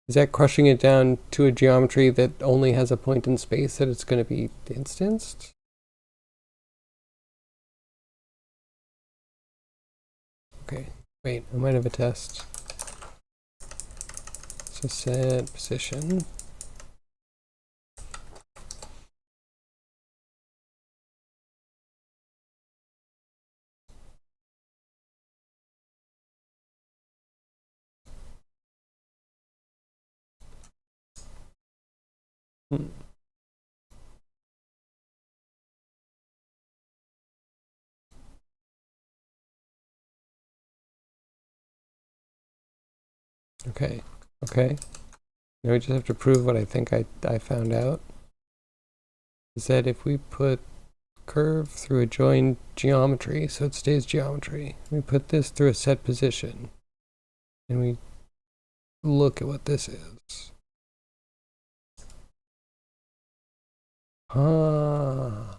[SPEAKER 1] Is that crushing it down to a geometry that only has a point in space that it's going to be instanced? Okay, wait, I might have a test. So set position. Okay, okay. Now we just have to prove what I think I found out. Is that if we put curve through a joined geometry, so it stays geometry, we put this through a set position, and we look at what this is. Ah.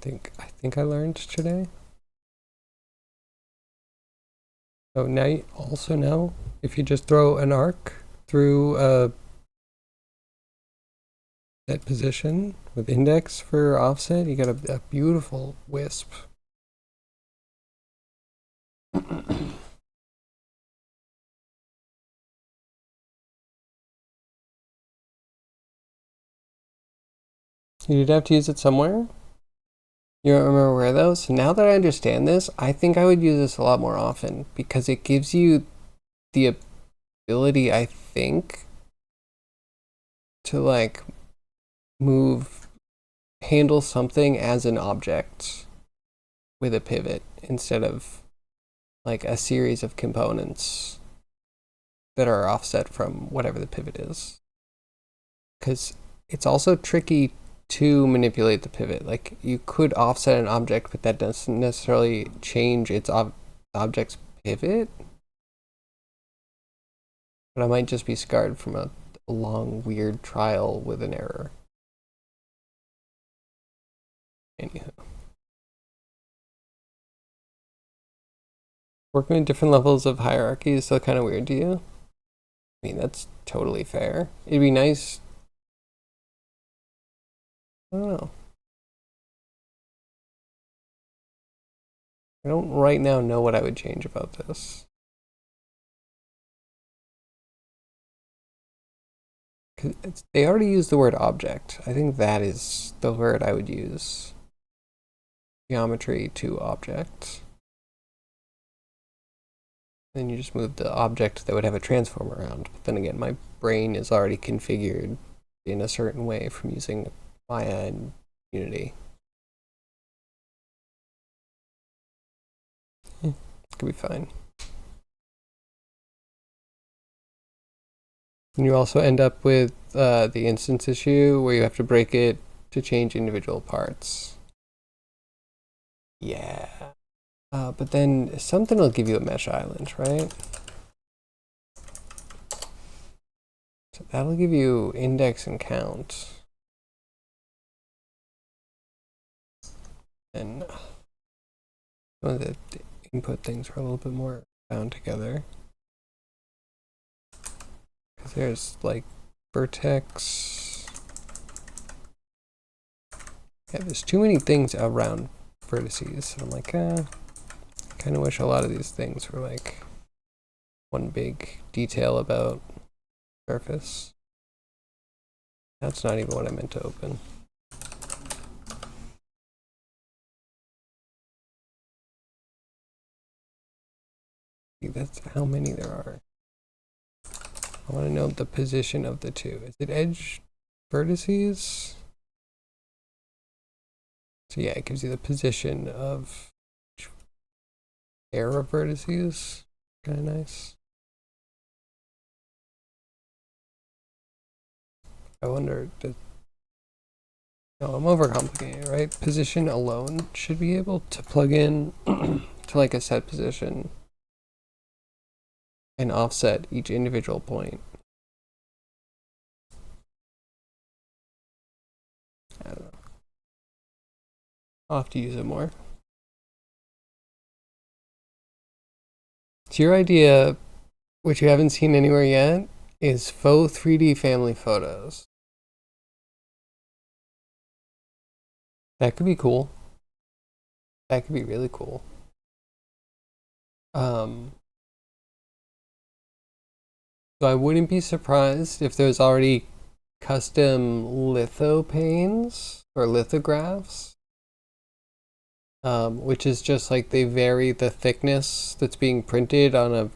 [SPEAKER 1] I think I learned today. Oh, now you also know if you just throw an arc through a set position with index for offset, you get a beautiful wisp. You'd have to use it somewhere. You don't remember where though? So now that I understand this, I think I would use this a lot more often because it gives you the ability, I think, to like handle something as an object with a pivot instead of like a series of components that are offset from whatever the pivot is. Because it's also tricky to manipulate the pivot. Like you could offset an object, but that doesn't necessarily change its object's pivot. But I might just be scarred from a long, weird trial with an error. Anywho. Working with different levels of hierarchy is still kind of weird to you? I mean, that's totally fair. It'd be nice. I don't know. I don't right now know what I would change about this. They already use the word object. I think that is the word I would use. Geometry to object. Then you just move the object that would have a transform around. But then again, my brain is already configured in a certain way from using Maya and Unity. It could be fine. And you also end up with the instance issue where you have to break it to change individual parts. Yeah. But then something will give you a mesh island, right? So that'll give you index and count. And Some of the input things are a little bit more bound together. Because there's like vertex. Yeah, there's too many things around vertices. And I'm like, I kind of wish a lot of these things were like one big detail about surface. That's not even what I meant to open. See, that's how many there are. I want to know the position of the two. Is it edge vertices? So yeah, it gives you the position of pair of vertices. Kind of nice. I wonder, no, I'm overcomplicating it, right? Position alone should be able to plug in to like a set position and offset each individual point. I don't know. I'll have to use it more. So your idea, which you haven't seen anywhere yet, is faux 3D family photos. That could be cool. That could be really cool. So I wouldn't be surprised if there's already custom litho panes or lithographs, which is just like they vary the thickness that's being printed on a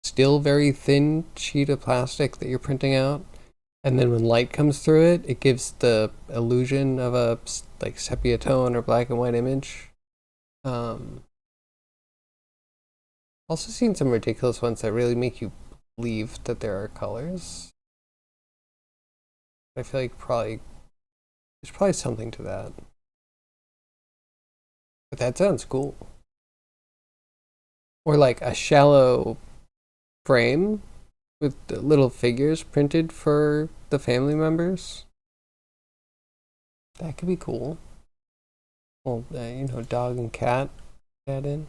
[SPEAKER 1] still very thin sheet of plastic that you're printing out. And then when light comes through it, it gives the illusion of a like sepia tone or black and white image. Also seen some ridiculous ones that really make you believe that there are colors. I feel like there's probably something to that. But that sounds cool. Or like a shallow frame with the little figures printed for the family members. That could be cool. Well, you know, dog and cat add in.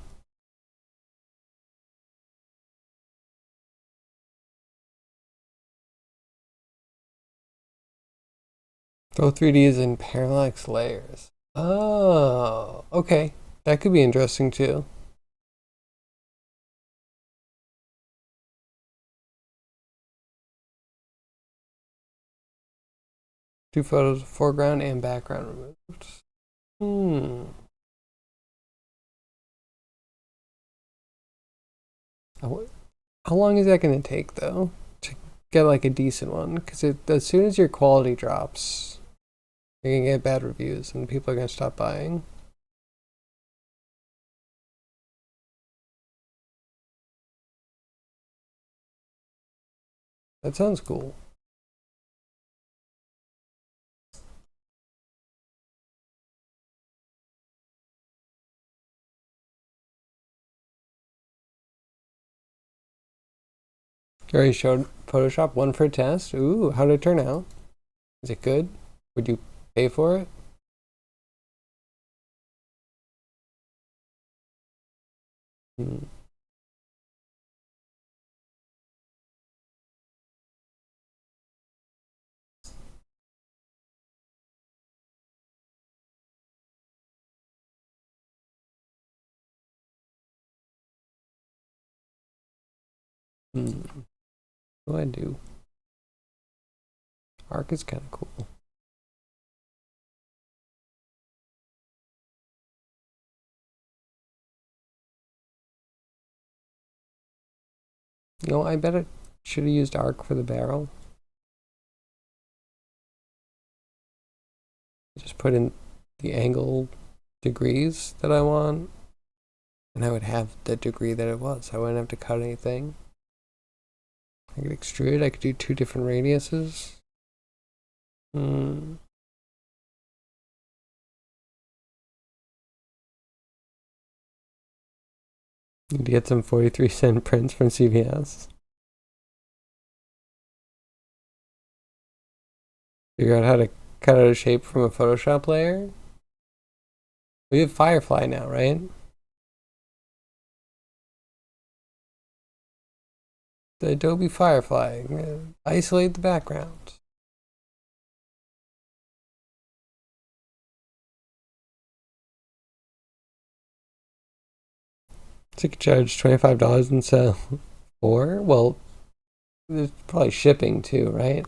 [SPEAKER 1] Throw 3D is in parallax layers. Oh, okay. That could be interesting too. Two photos, foreground and background removed. How long is that going to take though to get like a decent one? Because as soon as your quality drops, you're going to get bad reviews and people are going to stop buying. That sounds cool. You already showed Photoshop, one for a test. Ooh, how did it turn out? Is it good? Would you pay for it? Hmm. What do I do? Arc is kind of cool. You know, I bet it should have used arc for the barrel. Just put in the angle degrees that I want, and I would have the degree that it was. I wouldn't have to cut anything. I could extrude. I could do two different radiuses. Need to get some 43-cent prints from CVS. Figure out how to cut out a shape from a Photoshop layer. We have Firefly now, right? the Adobe Firefly. Isolate the background. So you could charge $25 and sell four? Well, there's probably shipping too, right?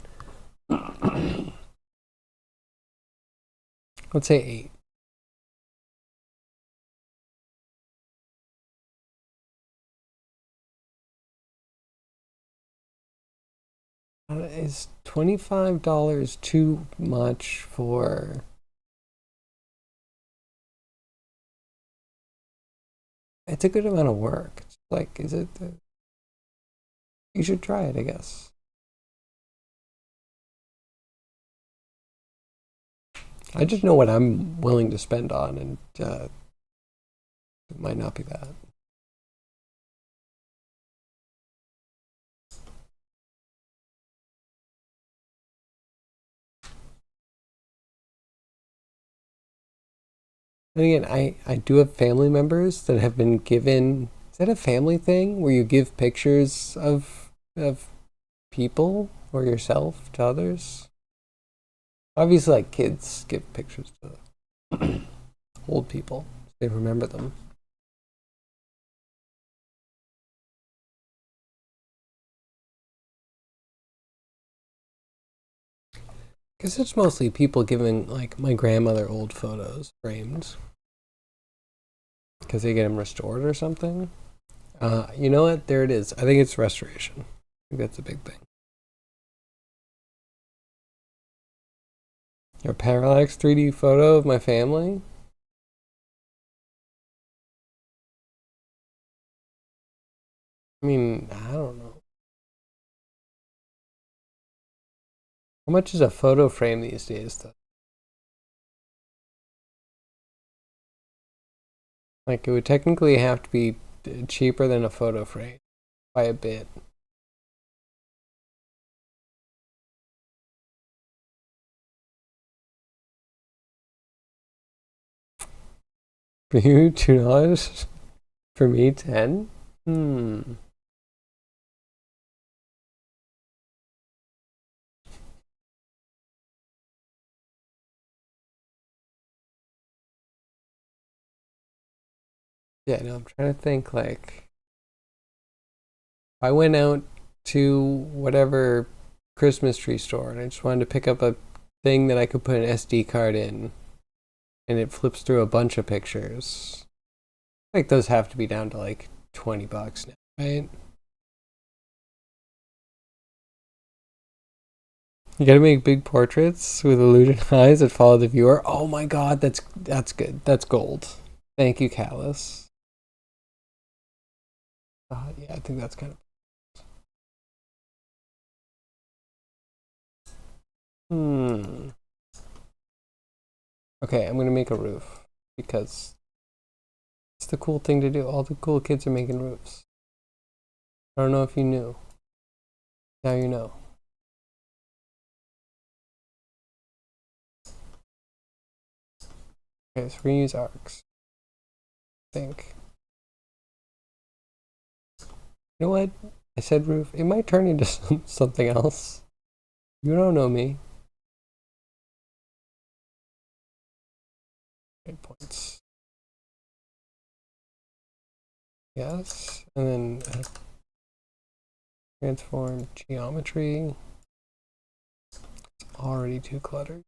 [SPEAKER 1] Let's say eight. Is $25 too much for? It's a good amount of work. It's like, is it? You should try it, I guess. I just know what I'm willing to spend on, and it might not be that. And again, I do have family members that have been given. Is that a family thing where you give pictures of people or yourself to others? Obviously, like kids give pictures to old people. They remember them. Because it's mostly people giving like my grandmother old photos framed because they get them restored or something. You know what? There it is. I think it's restoration. I think that's a big thing. A parallax 3D photo of my family. I mean, I don't know. How much is a photo frame these days, though? Like, it would technically have to be cheaper than a photo frame by a bit. For you, $2. For me, 10. Hmm. Yeah, no, I'm trying to think. Like, I went out to whatever Christmas tree store and I just wanted to pick up a thing that I could put an SD card in, and it flips through a bunch of pictures. Like those have to be down to like $20 now, right? You gotta make big portraits with illusion eyes that follow the viewer. Oh my god, that's good. That's gold. Thank you, Callus. Yeah, I think that's kind of. Hmm. Okay, I'm gonna make a roof because it's the cool thing to do. All the cool kids are making roofs. I don't know if you knew. Now you know. Okay, so we're gonna use arcs. I think. You know what? I said roof. It might turn into something else. You don't know me. 8 points. Yes. And then transform geometry. It's already too cluttered.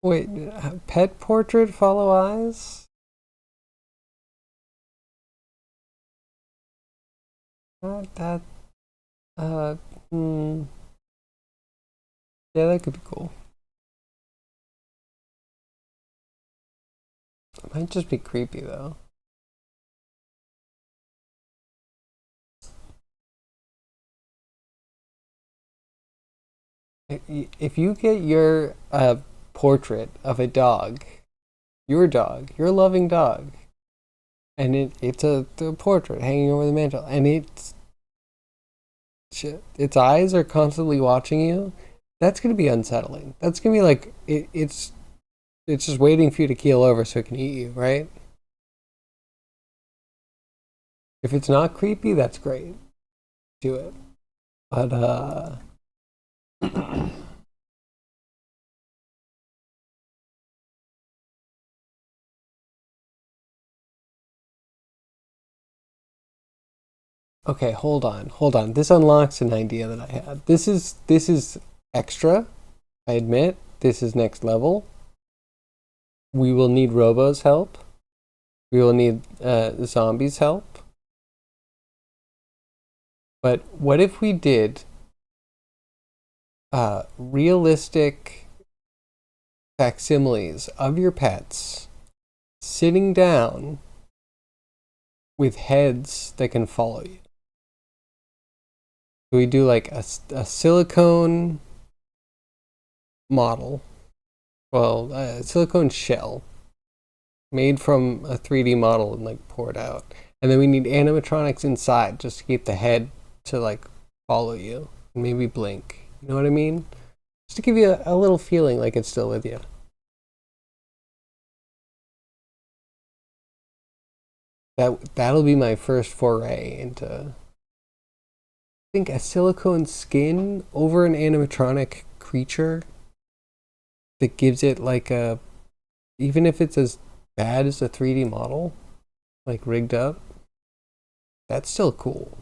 [SPEAKER 1] Wait, pet portrait follow eyes? That uh hmm. Yeah, that could be cool. It might just be creepy though. If you get your portrait of a dog, your loving dog, and it's a portrait hanging over the mantle, and its eyes are constantly watching you, that's gonna be unsettling. That's gonna be like it's just waiting for you to keel over so it can eat you, right? If it's not creepy, that's great. Do it. But okay, hold on. This unlocks an idea that I had. This is extra. I admit this is next level. We will need Robo's help. We will need zombies' help. But what if we did realistic facsimiles of your pets sitting down with heads that can follow you? So we do like a silicone model, well, a silicone shell made from a 3D model and like pour it out. And then we need animatronics inside just to keep the head to like follow you and maybe blink. You know what I mean? Just to give you a little feeling like it's still with you. That'll be my first foray into, I think, a silicone skin over an animatronic creature that gives it like a, even if it's as bad as a 3D model, like rigged up, that's still cool.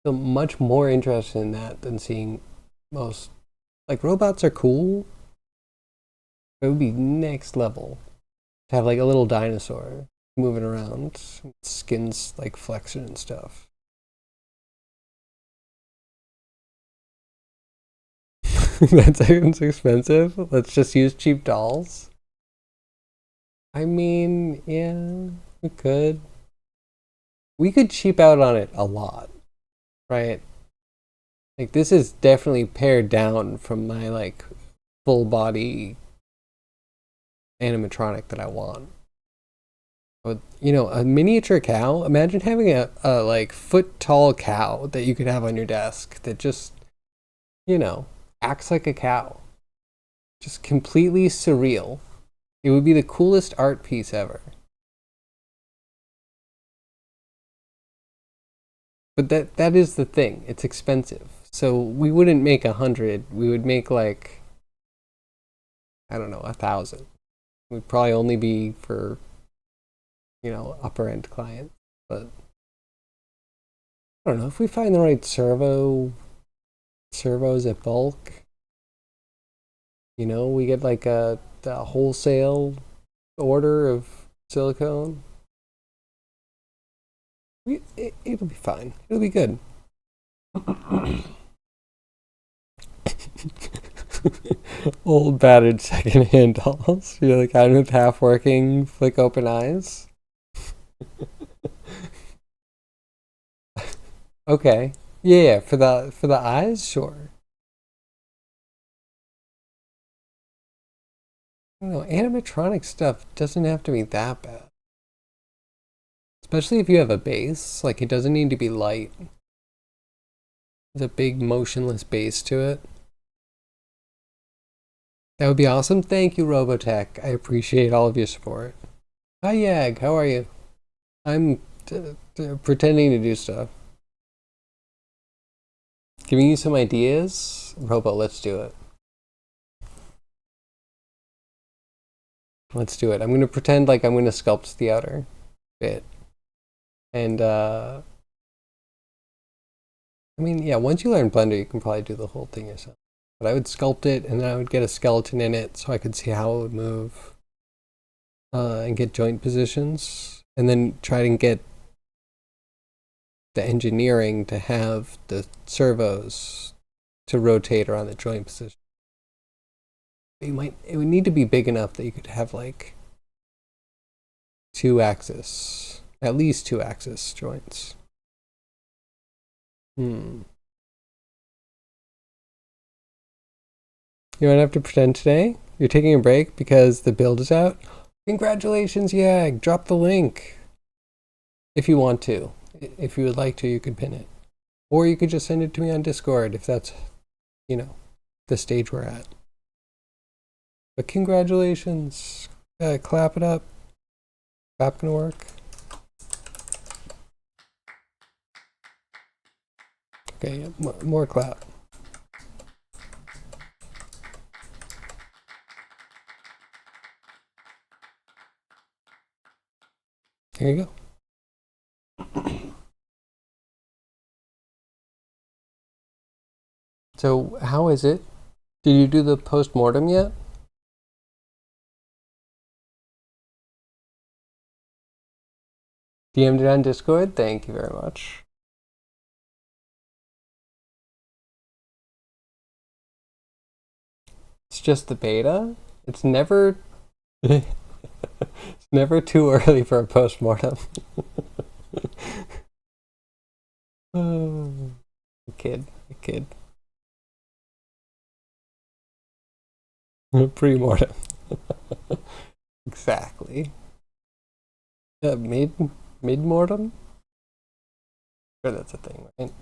[SPEAKER 1] So much more interested in that than seeing most, like, robots are cool. It would be next level to have like a little dinosaur moving around, skins like flexing and stuff. That sounds expensive. Let's just use cheap dolls. I mean, yeah, we could. We could cheap out on it a lot, right? Like this is definitely pared down from my like full body animatronic that I want. But you know, a miniature cow. Imagine having a like foot tall cow that you could have on your desk that just, you know, acts like a cow. Just completely surreal. It would be the coolest art piece ever. But that is the thing. It's expensive. So we wouldn't make 100. We would make like, I don't know, 1,000. We'd probably only be for, you know, upper end clients. But I don't know if we find the right servos at bulk. You know, we get like a wholesale order of silicone. It'll be fine. It'll be good. Old battered secondhand dolls. You're like kind of half working, flick open eyes. Okay. Yeah, for the eyes, sure. I don't know, animatronic stuff doesn't have to be that bad. Especially if you have a base. Like it doesn't need to be light. There's a big motionless base to it. That would be awesome. Thank you, Robotech. I appreciate all of your support. Hi, Yag. How are you? I'm pretending to do stuff. Giving you some ideas. Robo, let's do it. Let's do it. I'm going to pretend like I'm going to sculpt the outer bit. And, I mean, yeah, once you learn Blender, you can probably do the whole thing yourself. But I would sculpt it, and then I would get a skeleton in it so I could see how it would move. And get joint positions. And then try and get the engineering to have the servos to rotate around the joint position. It would need to be big enough that you could have like at least two axis joints. You don't have to pretend today. You're taking a break because the build is out. Congratulations, Yag. Drop the link. If you want to. If you would like to, you could pin it. Or you could just send it to me on Discord if that's, the stage we're at. But congratulations. Clap it up. Clap gonna work. Okay, yeah, more clap. There you go. So, how is it? Did you do the post-mortem yet? DM'd it on Discord? Thank you very much. It's just the beta? It's never... it's never too early for a post-mortem. A kid. Pre-mortem. Exactly. Mid-mortem? Sure, that's a thing, right?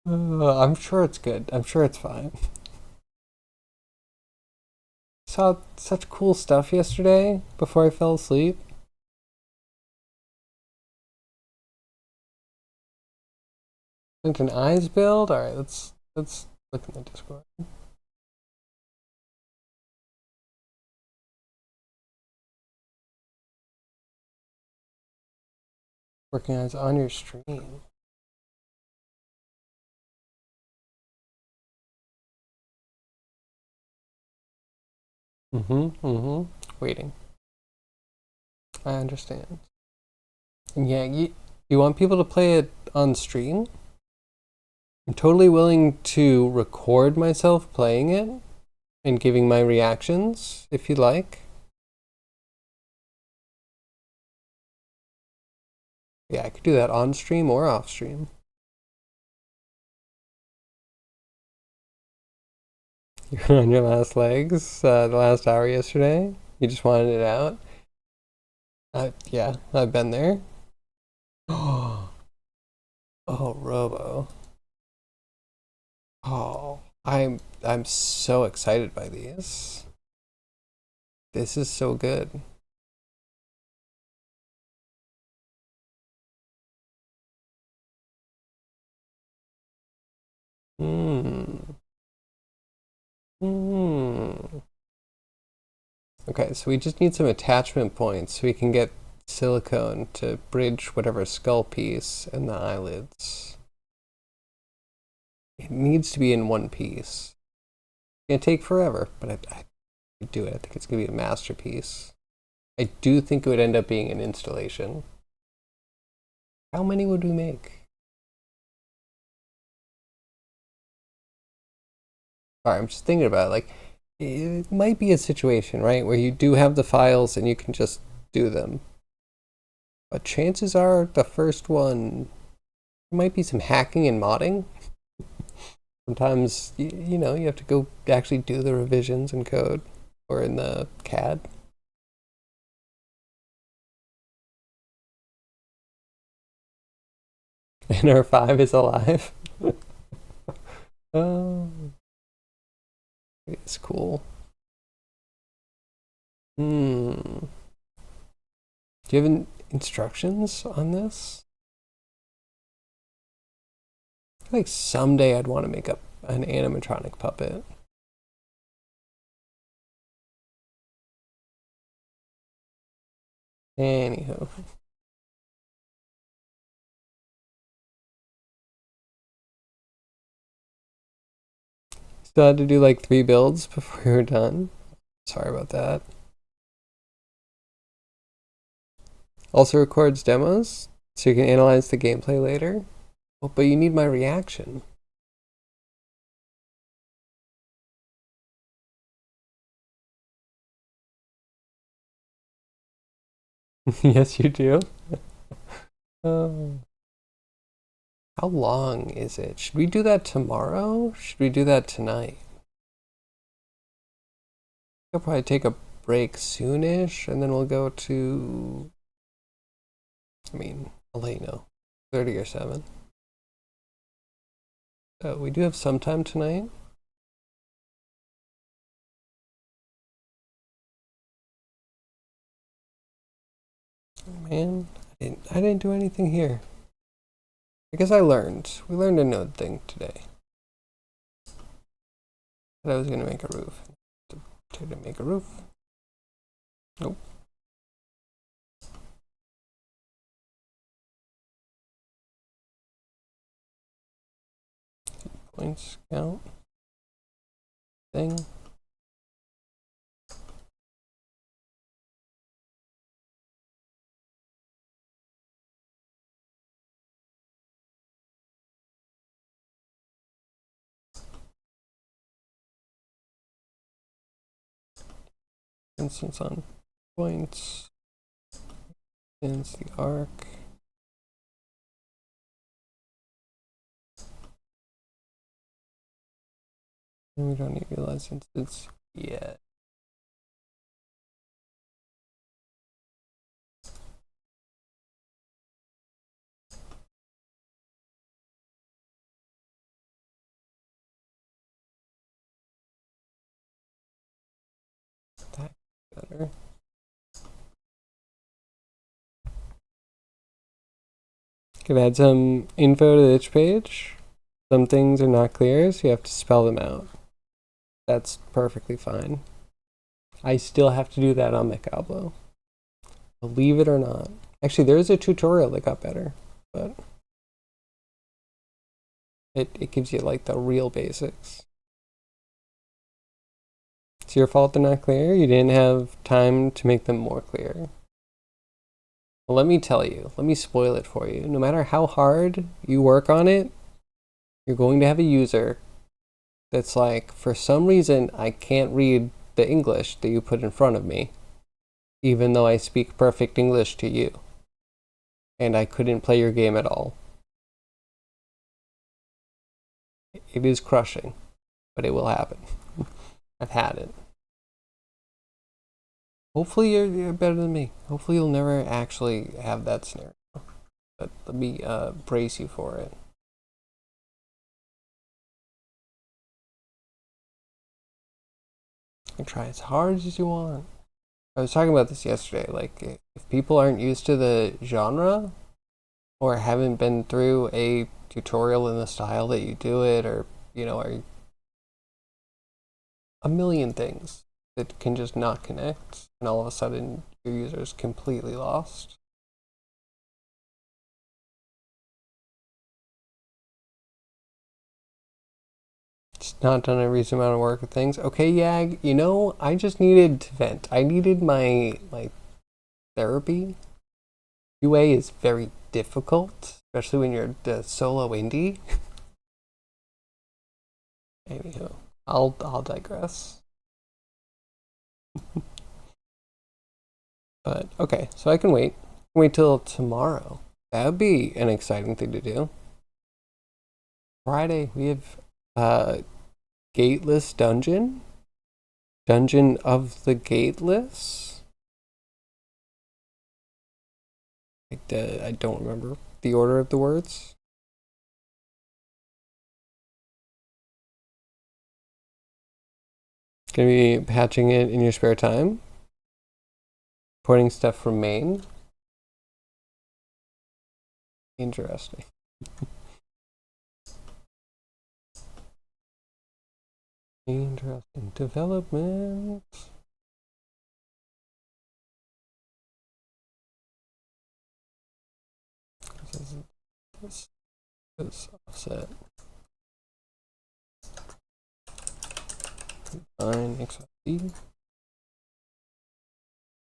[SPEAKER 1] I'm sure it's good. I'm sure it's fine. Saw such cool stuff yesterday before I fell asleep. Linked an eyes build? Alright, let's look in the Discord. Working eyes on your stream. Waiting. I understand. And yeah, you want people to play it on stream? I'm totally willing to record myself playing it and giving my reactions, if you'd like. Yeah, I could do that on stream or off stream. You're on your last legs, the last hour yesterday. You just wanted it out. Yeah, I've been there. Oh, Robo. Oh, I'm so excited by these. This is so good. Okay, so we just need some attachment points so we can get silicone to bridge whatever skull piece and the eyelids. It needs to be in one piece. It's gonna take forever, but I do it. I think it's gonna be a masterpiece. I do think it would end up being an installation. How many would we make? Alright, I'm just thinking about it. Like, it might be a situation, right, where you do have the files and you can just do them. But chances are the first one, there might be some hacking and modding. Sometimes, you have to go actually do the revisions in code or in the CAD. And R5 is alive. Oh, it's cool. Do you have instructions on this? I feel like someday I'd want to make up an animatronic puppet. Anywho. Still had to do like 3 builds before we were done. Sorry about that. Also records demos, so you can analyze the gameplay later. Well, but you need my reaction. Yes, you do. Oh. How long is it? Should we do that tomorrow? Should we do that tonight? I'll probably take a break soonish, and then we'll go to, I mean, I'll let you know, 30 or 7. We do have some time tonight. Man, I didn't do anything here. I guess I learned. We learned a node thing today. That I was gonna make a roof. To make a roof. Nope. Points count. Thing. Instance on points. Instance the arc. And we don't need realize instance yet. That better. Could add some info to each page. Some things are not clear, so you have to spell them out. That's perfectly fine. I still have to do that on Mecablo. Believe it or not. Actually, there is a tutorial that got better, but it gives you like the real basics. It's your fault they're not clear. You didn't have time to make them more clear. Well, let me tell you, let me spoil it for you. No matter how hard you work on it, you're going to have a user that's like, for some reason, I can't read the English that you put in front of me, even though I speak perfect English to you. And I couldn't play your game at all. It is crushing, but it will happen. I've had it. Hopefully you're better than me. Hopefully you'll never actually have that scenario. But let me brace you for it. And try as hard as you want. I was talking about this yesterday. Like, if people aren't used to the genre or haven't been through a tutorial in the style that you do it, or, you know, are a million things that can just not connect, and all of a sudden your user is completely lost. It's not done a reasonable amount of work with things. Okay, Yag, you know, I just needed to vent. I needed my therapy. UA is very difficult, especially when you're the solo indie. Anywho, I'll digress. But okay, so I can wait. Wait till tomorrow. That would be an exciting thing to do. Friday we have Gateless Dungeon. Dungeon of the Gateless. I don't remember the order of the words. Gonna be patching it in your spare time. Porting stuff from main. Interesting. Interesting development. This is offset. Fine, XYZ.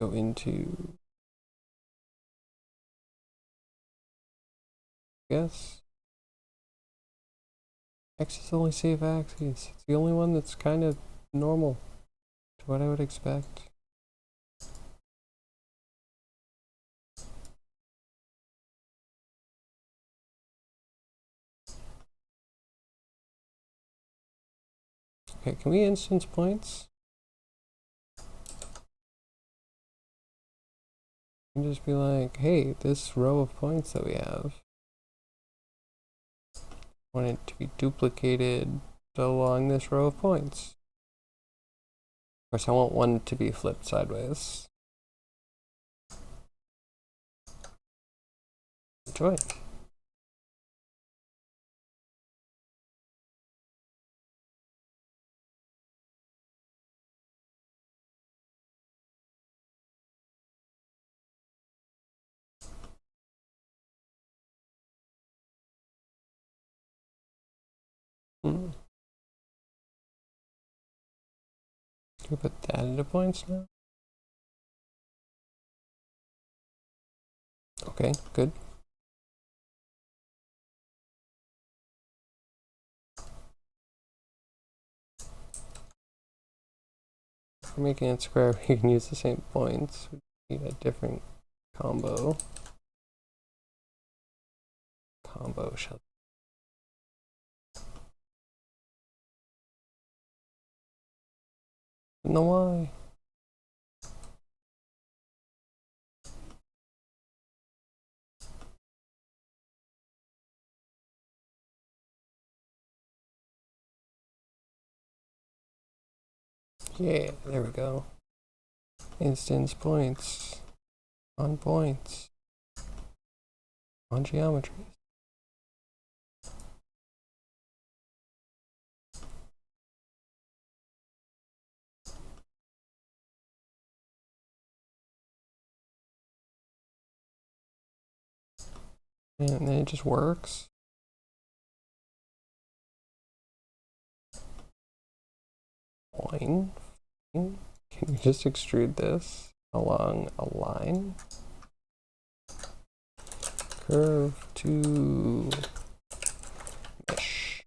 [SPEAKER 1] Go into, yes. X is the only safe axis. It's the only one that's kind of normal to what I would expect. Okay, can we instance points? And just be like, hey, this row of points that we have, I want it to be duplicated along this row of points. Of course, I want one to be flipped sideways. Enjoy. Can we put that into points now? Okay, good. For making it square, we can use the same points. We need a different combo. Combo shall. No, why? Yeah, there we go. Instance points. On points. On geometry. And then it just works. Fine. Can you just extrude this along a line? Curve to mesh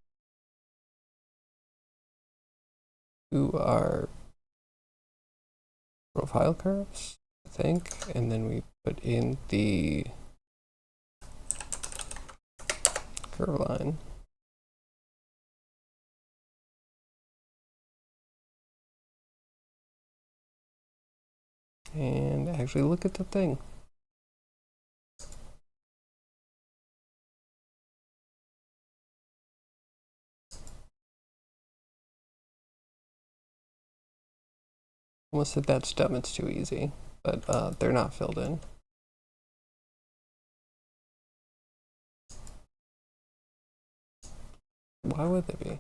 [SPEAKER 1] to our profile curves, I think, and then we put in the curve line. And actually look at the thing. Almost said that's dumb, it's too easy, but they're not filled in. Why would they be?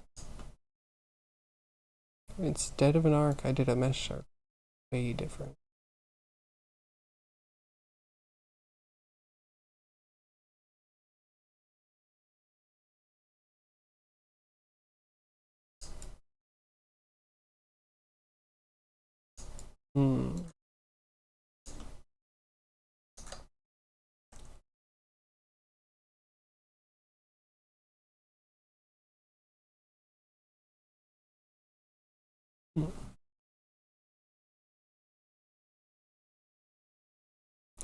[SPEAKER 1] Instead of an arc, I did a mesh arc. Way different.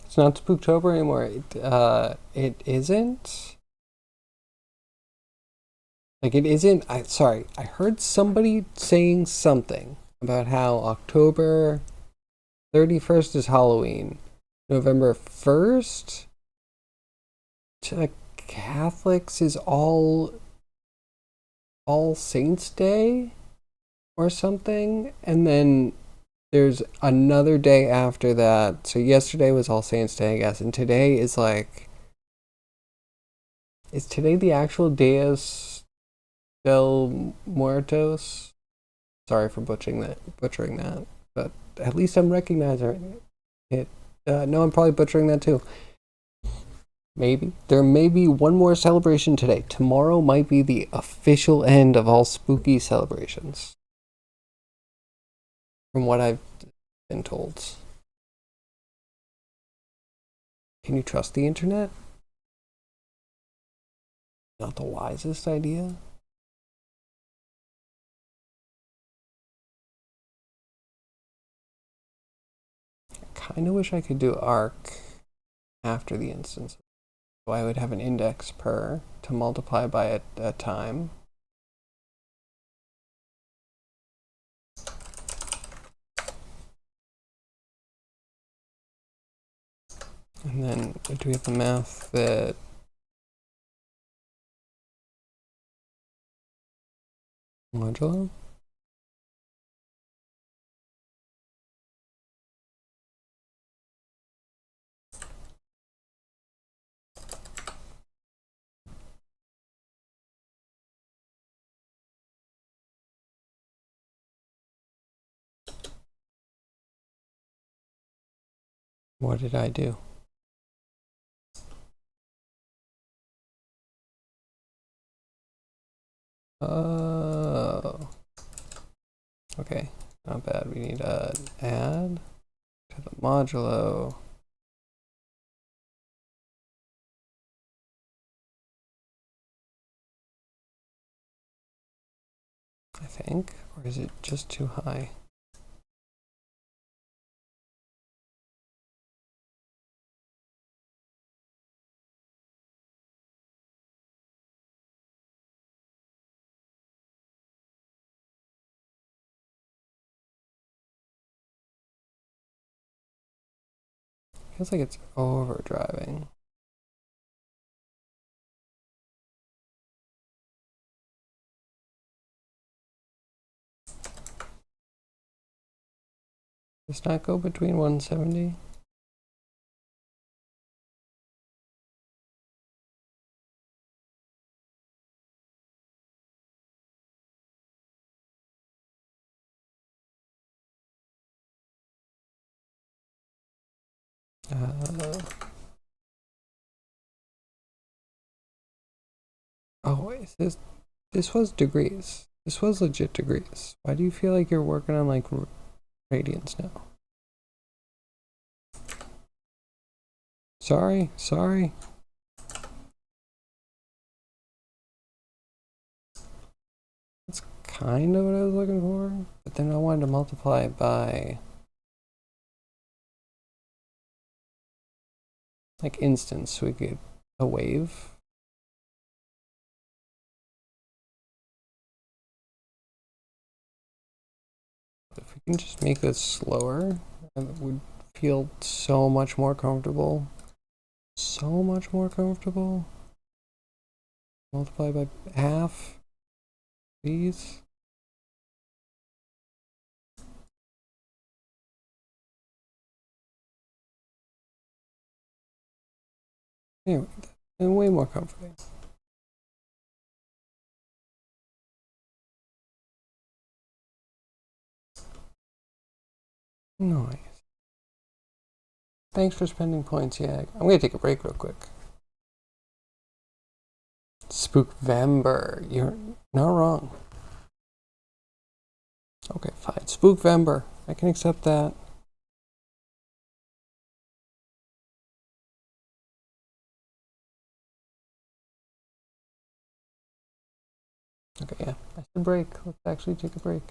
[SPEAKER 1] It's not Spooktober anymore. It isn't. Like, it isn't. Sorry, I heard somebody saying something about how October 31st is Halloween. November 1st to Catholics is All Saints Day or something. And then there's another day after that. So yesterday was All Saints Day, I guess. And today is like. Is today the actual Dias del Muertos? Sorry for butchering that, but at least I'm recognizing it. No, I'm probably butchering that too. Maybe. There may be one more celebration today. Tomorrow might be the official end of all spooky celebrations. From what I've been told. Can you trust the internet? Not the wisest idea. kind of wish I could do arc after the instance. So I would have an index per to multiply by a time. And then do we have the math that modulo? What did I do? Oh. Okay, not bad. We need to add to the modulo. I think, or is it just too high? Feels like it's overdriving. Does not go between 170? Oh, this was degrees. This was legit degrees. Why do you feel like you're working on like radians now? Sorry. That's kind of what I was looking for, but then I wanted to multiply it by like instance so we get a wave. If we can just make this slower, it would feel so much more comfortable. So much more comfortable. Multiply by half, please. Anyway, and way more comforting. Nice. Thanks for spending points, Yag. I'm gonna take a break real quick. Spookvember. You're not wrong. Okay, fine. Spookvember. I can accept that. Okay, yeah. I said break. Let's actually take a break.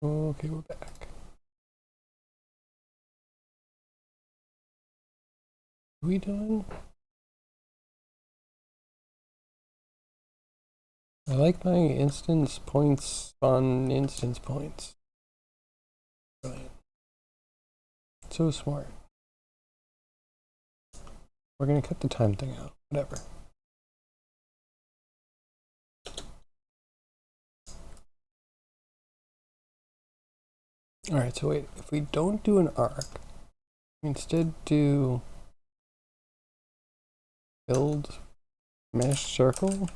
[SPEAKER 1] Okay, we're back. Are we done? I like my instance points on instance points. Brilliant. So smart. We're gonna cut the time thing out. Whatever. Alright, so wait. If we don't do an arc, we instead do build mesh circle.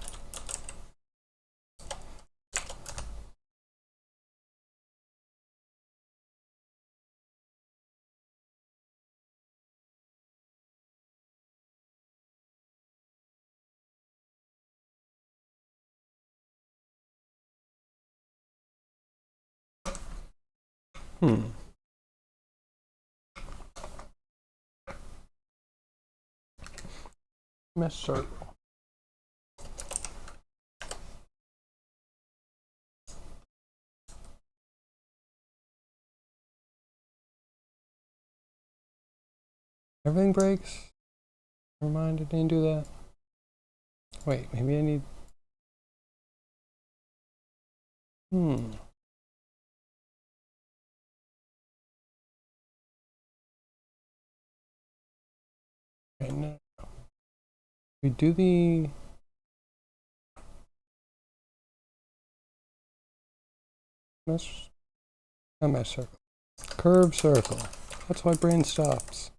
[SPEAKER 1] Mesh circle. Everything breaks. Never mind, I didn't do that. Wait, maybe I need... Okay, no. We do the... Mesh... Not mesh circle. Curve circle. That's why brain stops.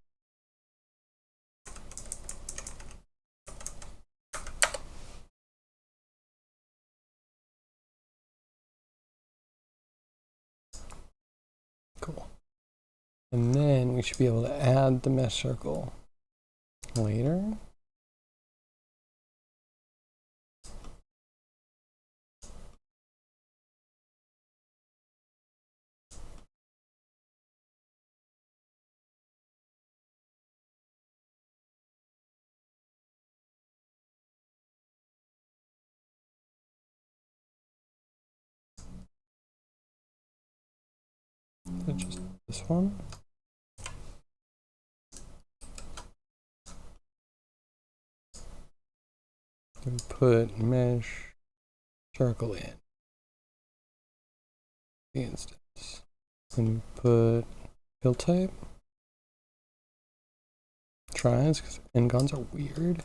[SPEAKER 1] Cool. And then we should be able to add the mesh circle later. So just this one. And put mesh circle in the instance. And put fill type. Tries, because n-gons are weird.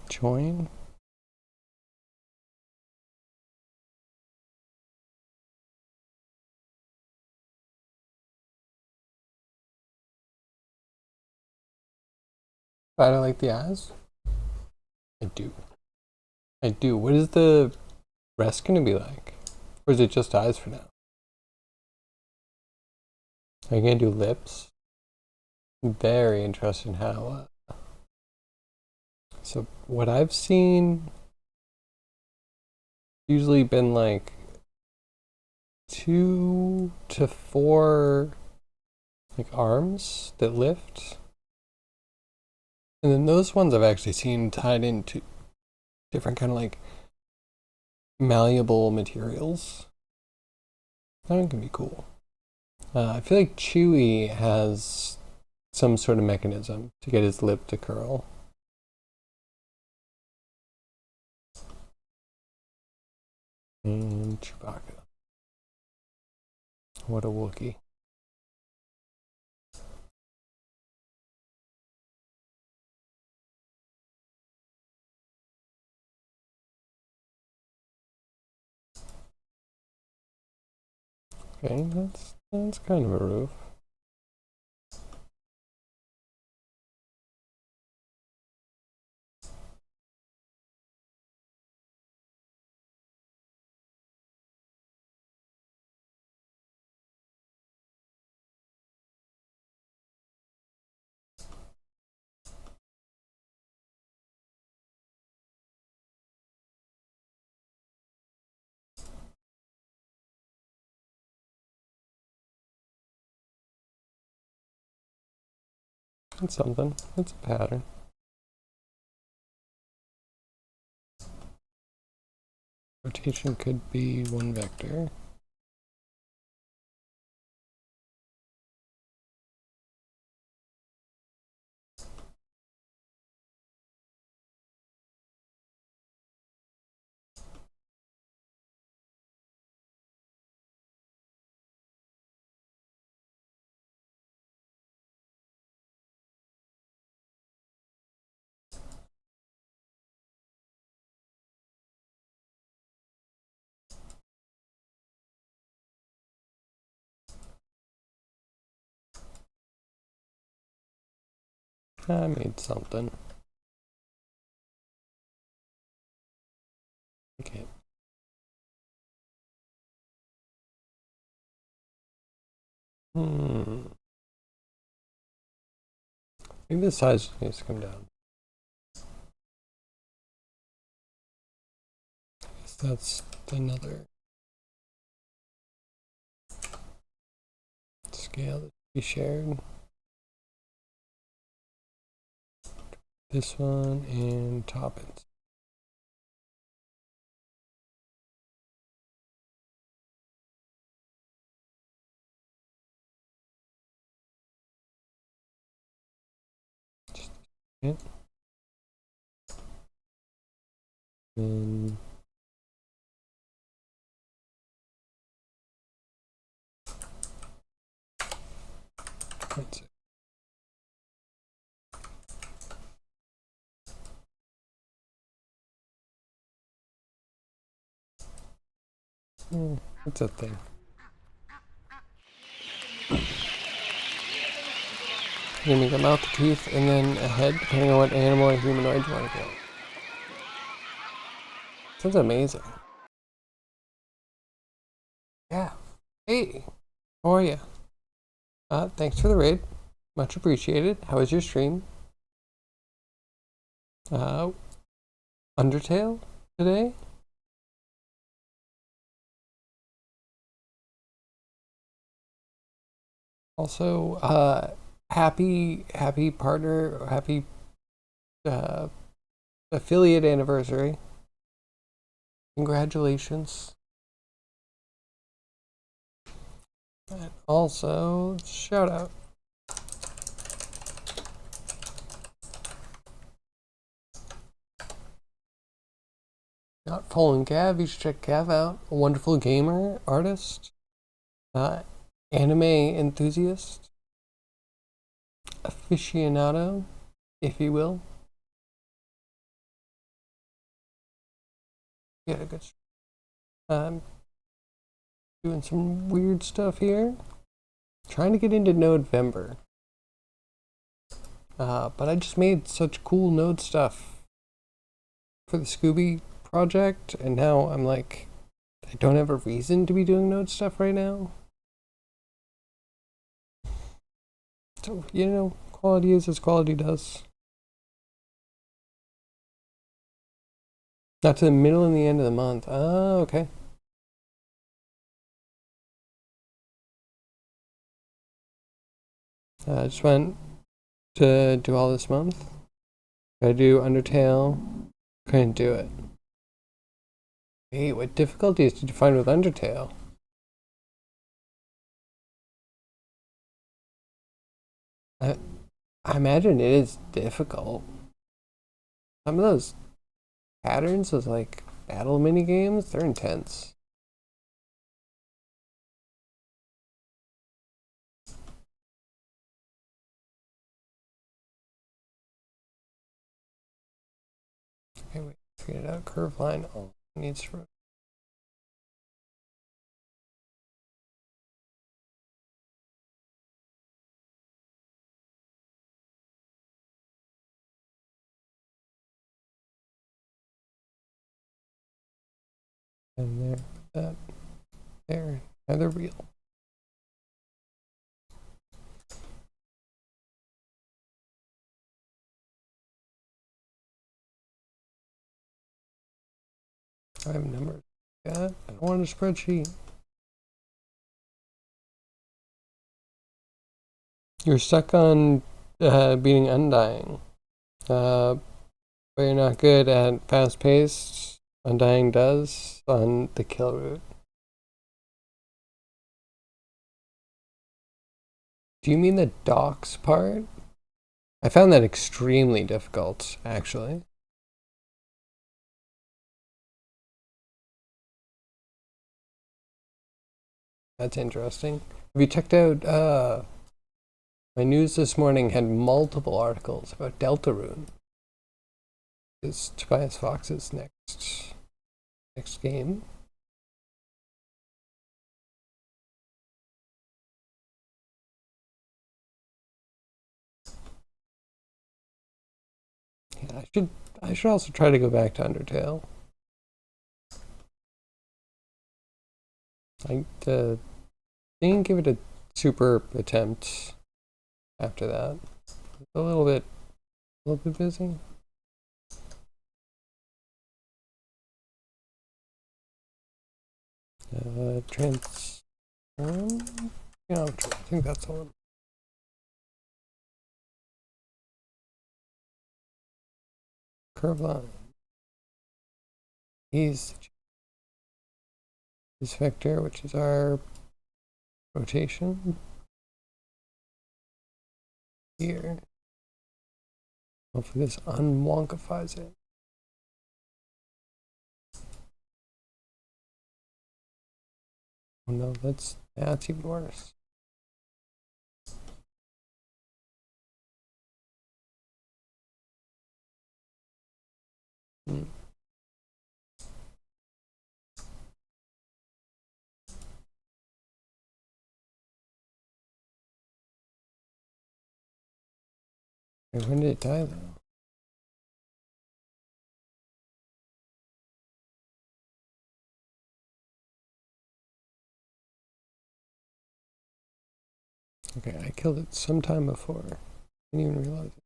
[SPEAKER 1] Join. I don't like the eyes. I do. I do. What is the rest going to be like? Or is it just eyes for now? Are you going to do lips? Very interesting how... So what I've seen usually been like 2 to 4 like arms that lift. And then those ones I've actually seen tied into different kind of like malleable materials. That one can be cool. I feel like Chewie has some sort of mechanism to get his lip to curl. And Chewbacca. What a Wookiee. Okay, that's kind of a roof. It's something. It's a pattern. Rotation could be one vector. I made something. Okay. Maybe the size needs to come down. I guess that's another scale that we shared. This one and top it. And that's it. It's a thing. You can make a mouth, teeth, and then a head, depending on what animal or humanoid you want to get. Sounds amazing. Yeah. Hey, how are you? Thanks for the raid. Much appreciated. How was your stream? Undertale today? Also, happy partner, happy uh, affiliate anniversary. Congratulations. And also, shout out. Not following Gav, you should check Gav out. A wonderful gamer, artist, anime enthusiast, aficionado, if you will. Get a good doing some weird stuff here. Trying to get into November. But I just made such cool Node stuff for the Scooby project, and now I'm like, I don't have a reason to be doing Node stuff right now. So, you know, quality is as quality does. Not to the middle and the end of the month. Oh, okay. I just went to do all this month. Gotta do Undertale. Couldn't do it. Hey, what difficulties did you find with Undertale? I, I imagine it is difficult. Some of those patterns, those like battle mini games, they're intense. Okay, wait, figured it out. Curve line. Oh, needs to. And there, that, there. Now they're real. I have numbers. Yeah, I don't want a spreadsheet. You're stuck on beating Undying. But you're not good at fast paced. Undying does on the kill route. Do you mean the docks part? I found that extremely difficult, actually. That's interesting. Have you checked out my news this morning had multiple articles about Deltarune. Is Tobias Fox's next game. Yeah, I should also try to go back to Undertale. I didn't give it a super attempt after that. A little bit busy. Transform? Yeah, I think that's the one. Curve line. He's this vector, which is our rotation here. Hopefully this unwonkifies it. Oh no, that's even worse. Hmm. When did it die though? Okay, I killed it sometime before. Didn't even realize it.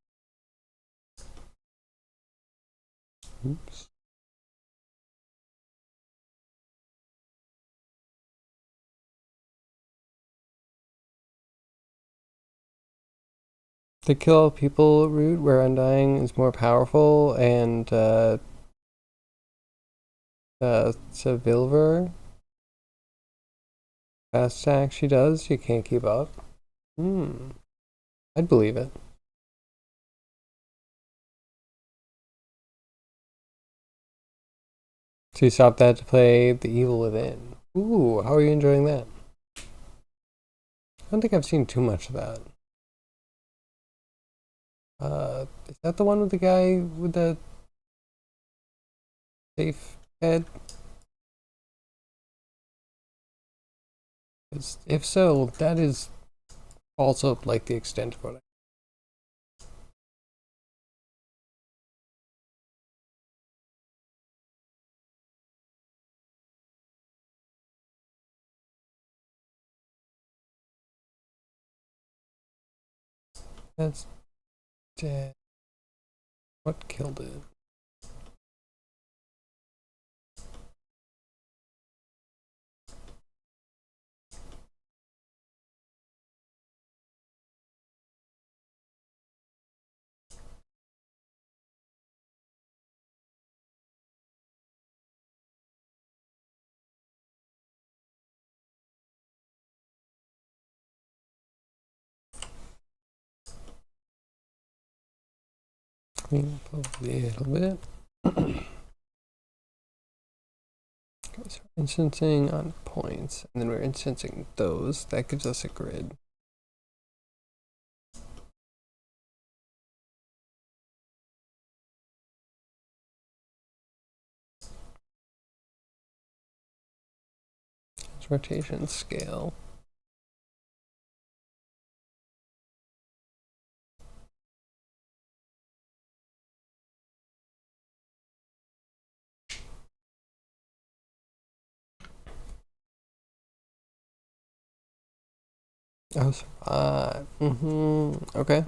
[SPEAKER 1] Oops. The kill people route where Undying is more powerful and Sevilver fast attack she does, you can't keep up. I'd believe it. So you stopped that to play The Evil Within. Ooh, how are you enjoying that? I don't think I've seen too much of that. Is that the one with the guy with the safe head? If so, that is also like the extent of what I. That's dead. What killed it? Clean up a little bit. So we're instancing on points, and then we're instancing those. That gives us a grid. It's rotation scale. Oh, survive. Okay.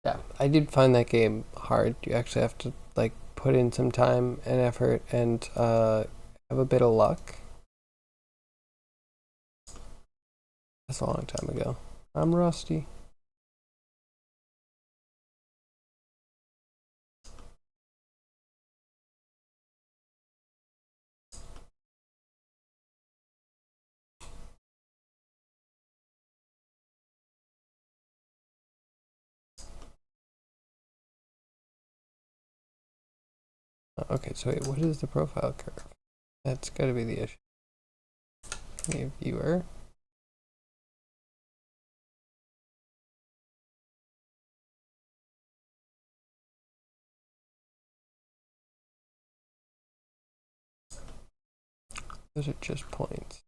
[SPEAKER 1] Yeah, I did find that game hard. You actually have to like put in some time and effort and have a bit of luck. That's a long time ago. I'm rusty. Okay, so wait, what is the profile curve? That's got to be the issue. Okay, viewer. Those are just points.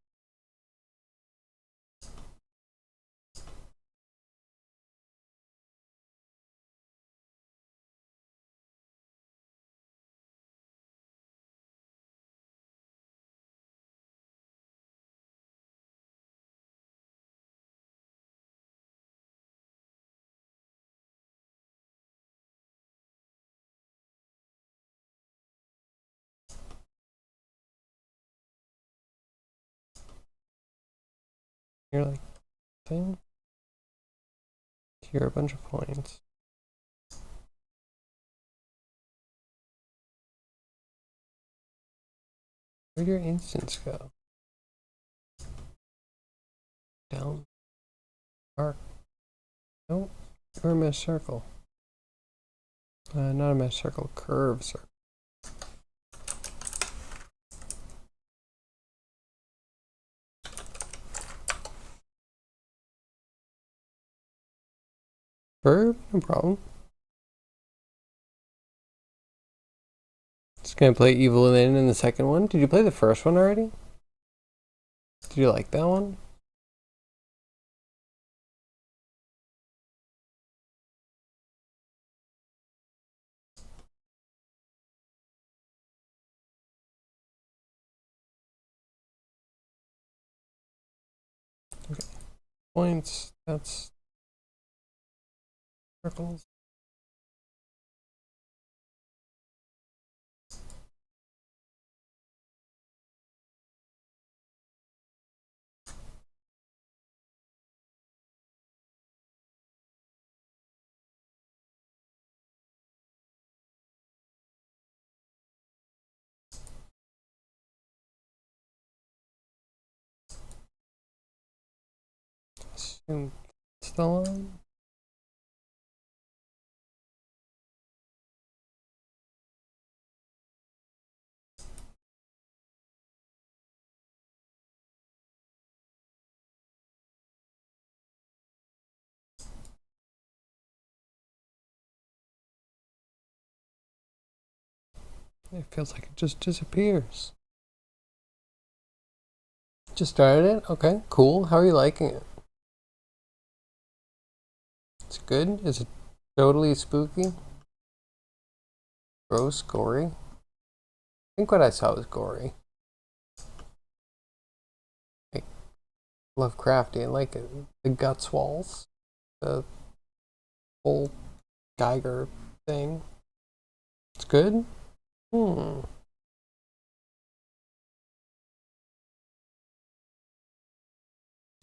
[SPEAKER 1] You're like, thing? Here are a bunch of points. Where'd your instance go? Down. Arc. Nope. Or a mesh circle. Not a mesh circle, curve circle. Curve? No problem. Just gonna play Evil in the second one. Did you play the first one already? Did you like that one? Okay. Points. That's circles. Assume it's the line. It feels like it just disappears. Just started it? Okay, cool. How are you liking it? It's good? Is it totally spooky? Gross? Gory? I think what I saw was gory. Like Lovecraftian, like the guts walls, the whole Geiger thing. It's good? Hmm.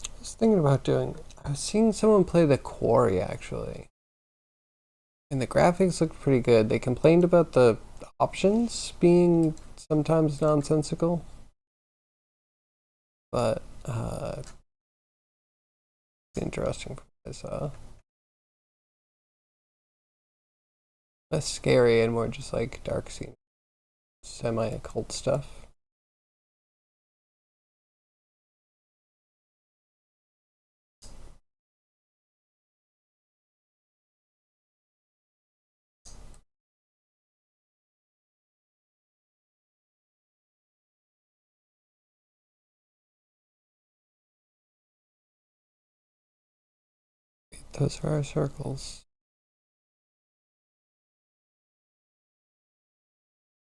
[SPEAKER 1] I was thinking about doing. I was seeing someone play The Quarry actually, and the graphics looked pretty good. They complained about the options being sometimes nonsensical, but interesting. I saw less scary and more just like dark scene, semi-occult stuff. Those are our circles.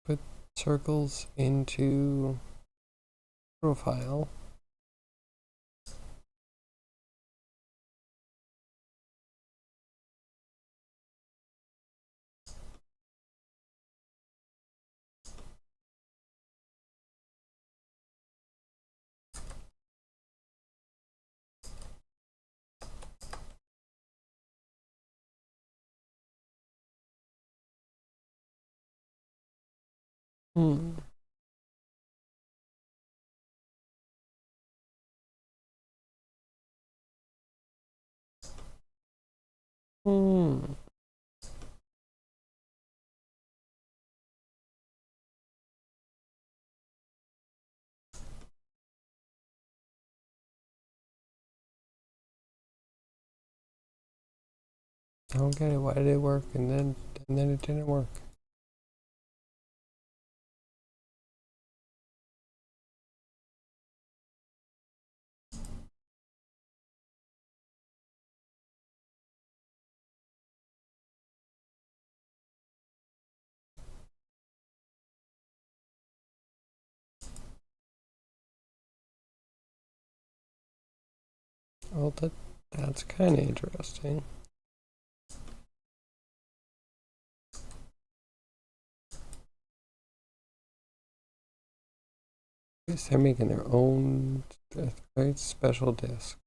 [SPEAKER 1] Put circles into profile. Hmm. Hmm. I don't get it. Why did it work and then it didn't work? Well, that's kind of interesting. They're making their own very special disc.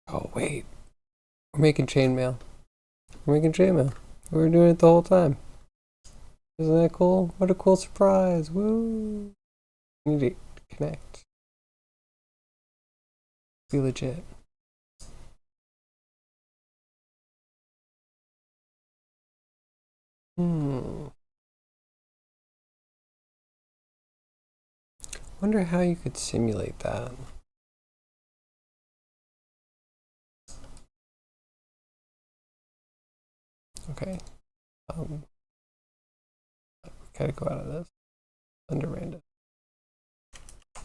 [SPEAKER 1] Oh wait, we're making chainmail. We're making chainmail. We were doing it the whole time. Isn't that cool? What a cool surprise! Woo! We need to connect. Be legit. Wonder how you could simulate that. Okay. Gotta go out of this. Under random.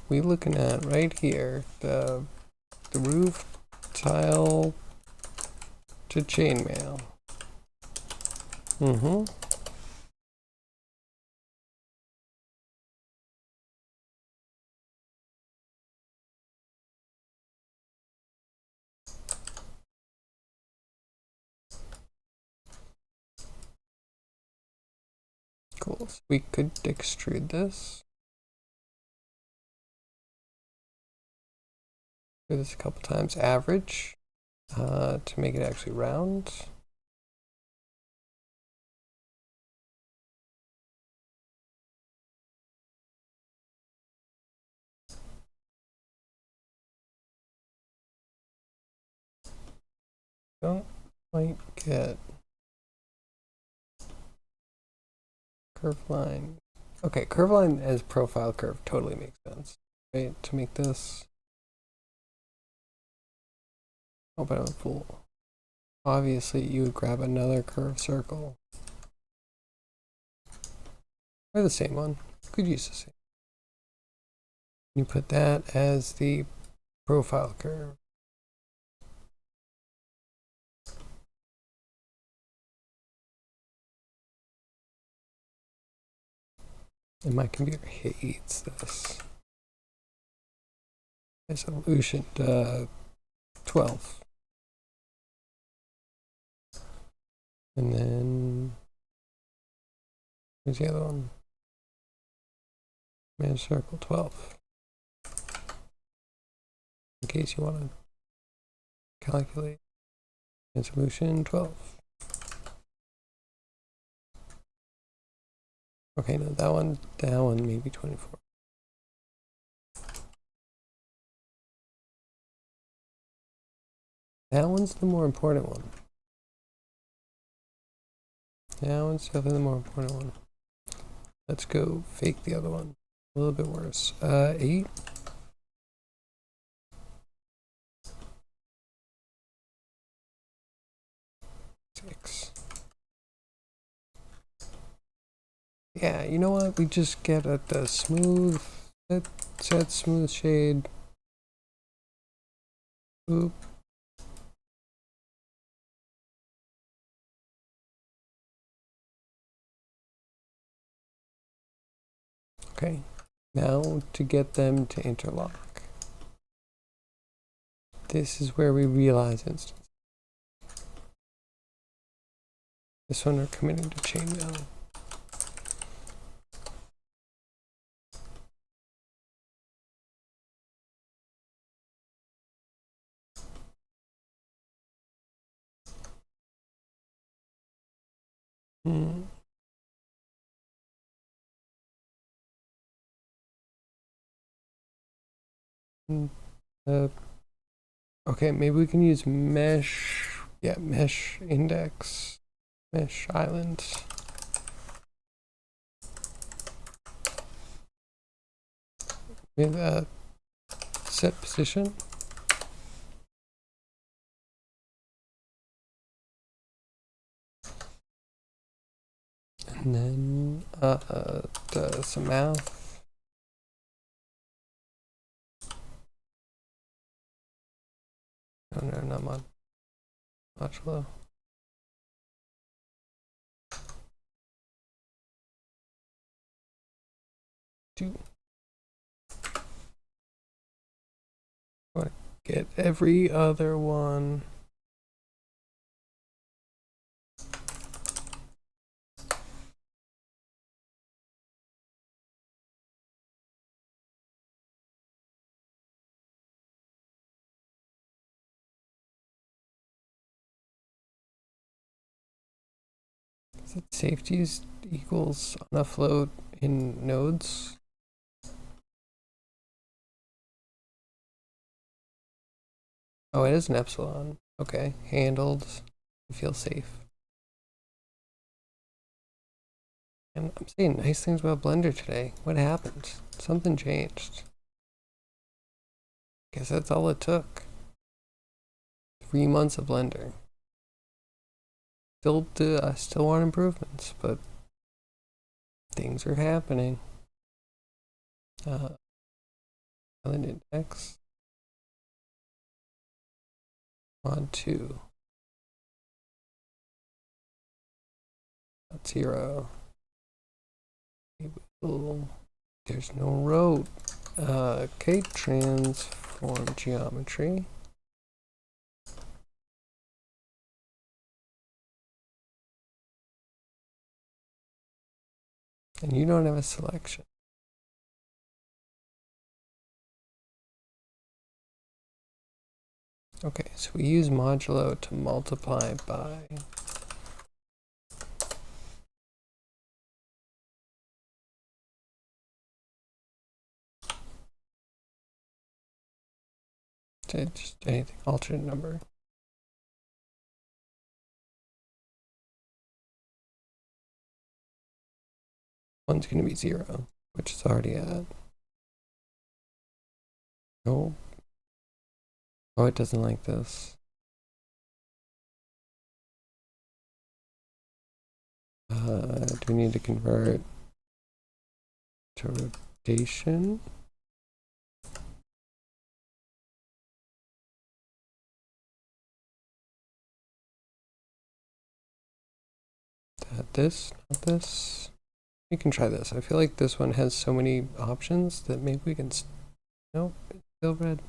[SPEAKER 1] We looking at right here the roof tile to chainmail. Cool. So we could extrude this. Do this a couple times. Average to make it actually round. Don't quite get curve line. Okay, curve line as profile curve totally makes sense. Right, to make this. Oh, but I'm a fool. Obviously, you would grab another curved circle. Or the same one. Could use the same. You put that as the profile curve. And my computer hates this. Resolution 12. And then here's the other one. Manage circle 12. In case you want to calculate resolution 12. Okay, no, that one maybe 24. That one's the more important one. That one's definitely the more important one. Let's go fake the other one. A little bit worse. 8. Yeah, you know what? We just get at the smooth, set smooth shade. Oop. Okay, now to get them to interlock. This is where we realize instance. This one we're committing to chainmail. Okay, maybe we can use mesh. Yeah, mesh index, mesh island. With a set position. And then some math. Oh no, not much. Much low. 2. I want to get every other one. Safeties equals on a float in nodes. Oh, it is an epsilon. Okay, handled. I feel safe. And I'm saying nice things about Blender today. What happened? Something changed. Guess that's all it took. 3 months of Blender. I still want improvements, but things are happening. Island index on 2. 0. There's no road. Okay, transform geometry. And you don't have a selection. Okay, so we use modulo to multiply by just anything, alternate number. One's going to be 0, which is already at. Oh. Oh, it doesn't like this. Do we need to convert to rotation? This, not this. We can try this. I feel like this one has so many options that maybe we can. Nope, it's still red.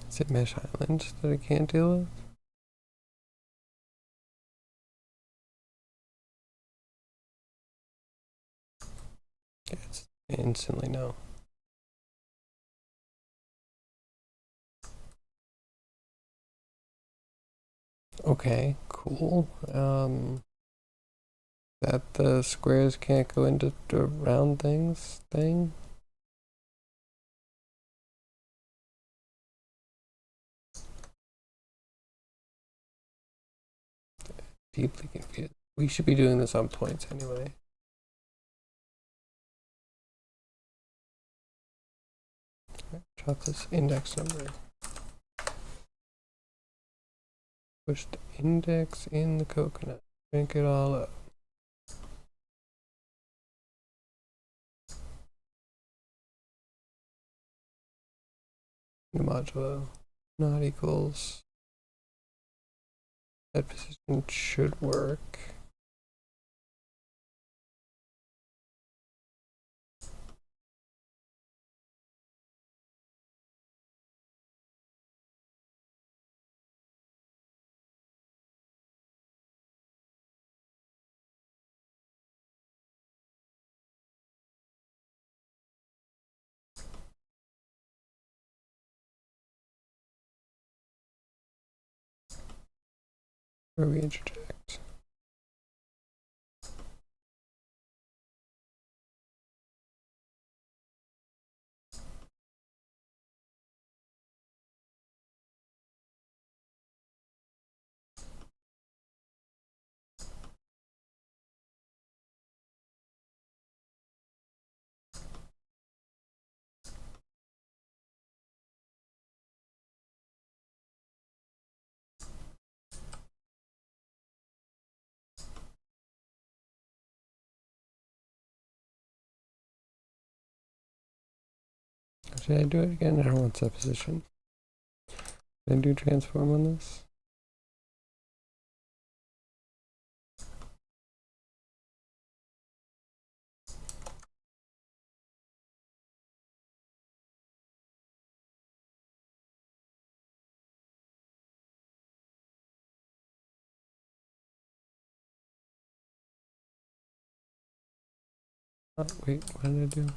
[SPEAKER 1] Is it Mesh Island that I can't deal with? Yes, instantly no. Okay, cool. That the squares can't go into the round things thing. Deeply confused. We should be doing this on points anyway. Drop this index number. Push the index in the coconut. Crank it all up. The modulo not equals. That position should work. Where we interject. Should I do it again? I don't want supposition. Can I do transform on this? Oh, wait, what did I do?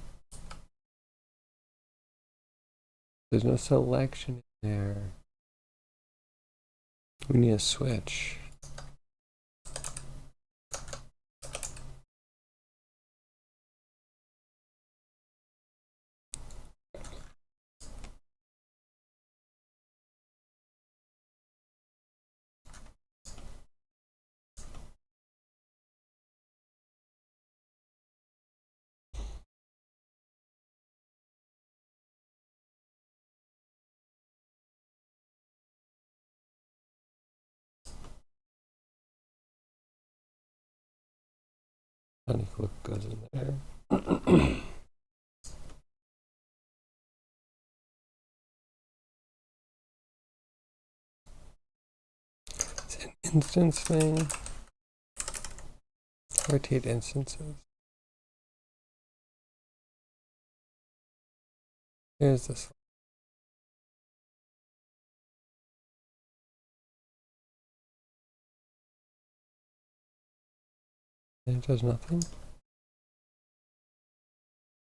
[SPEAKER 1] There's no selection in there. We need a switch. Honey clip goes in there. It's an instance thing. Rotate instances. Here's this. And it does nothing.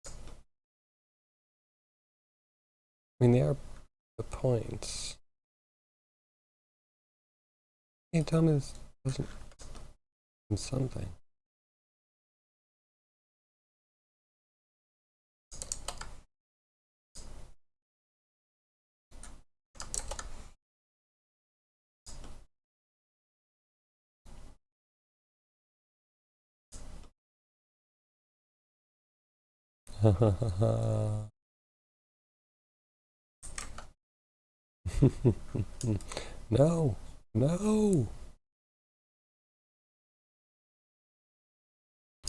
[SPEAKER 1] I mean, they are the points. Can you tell me this doesn't do something? No, no.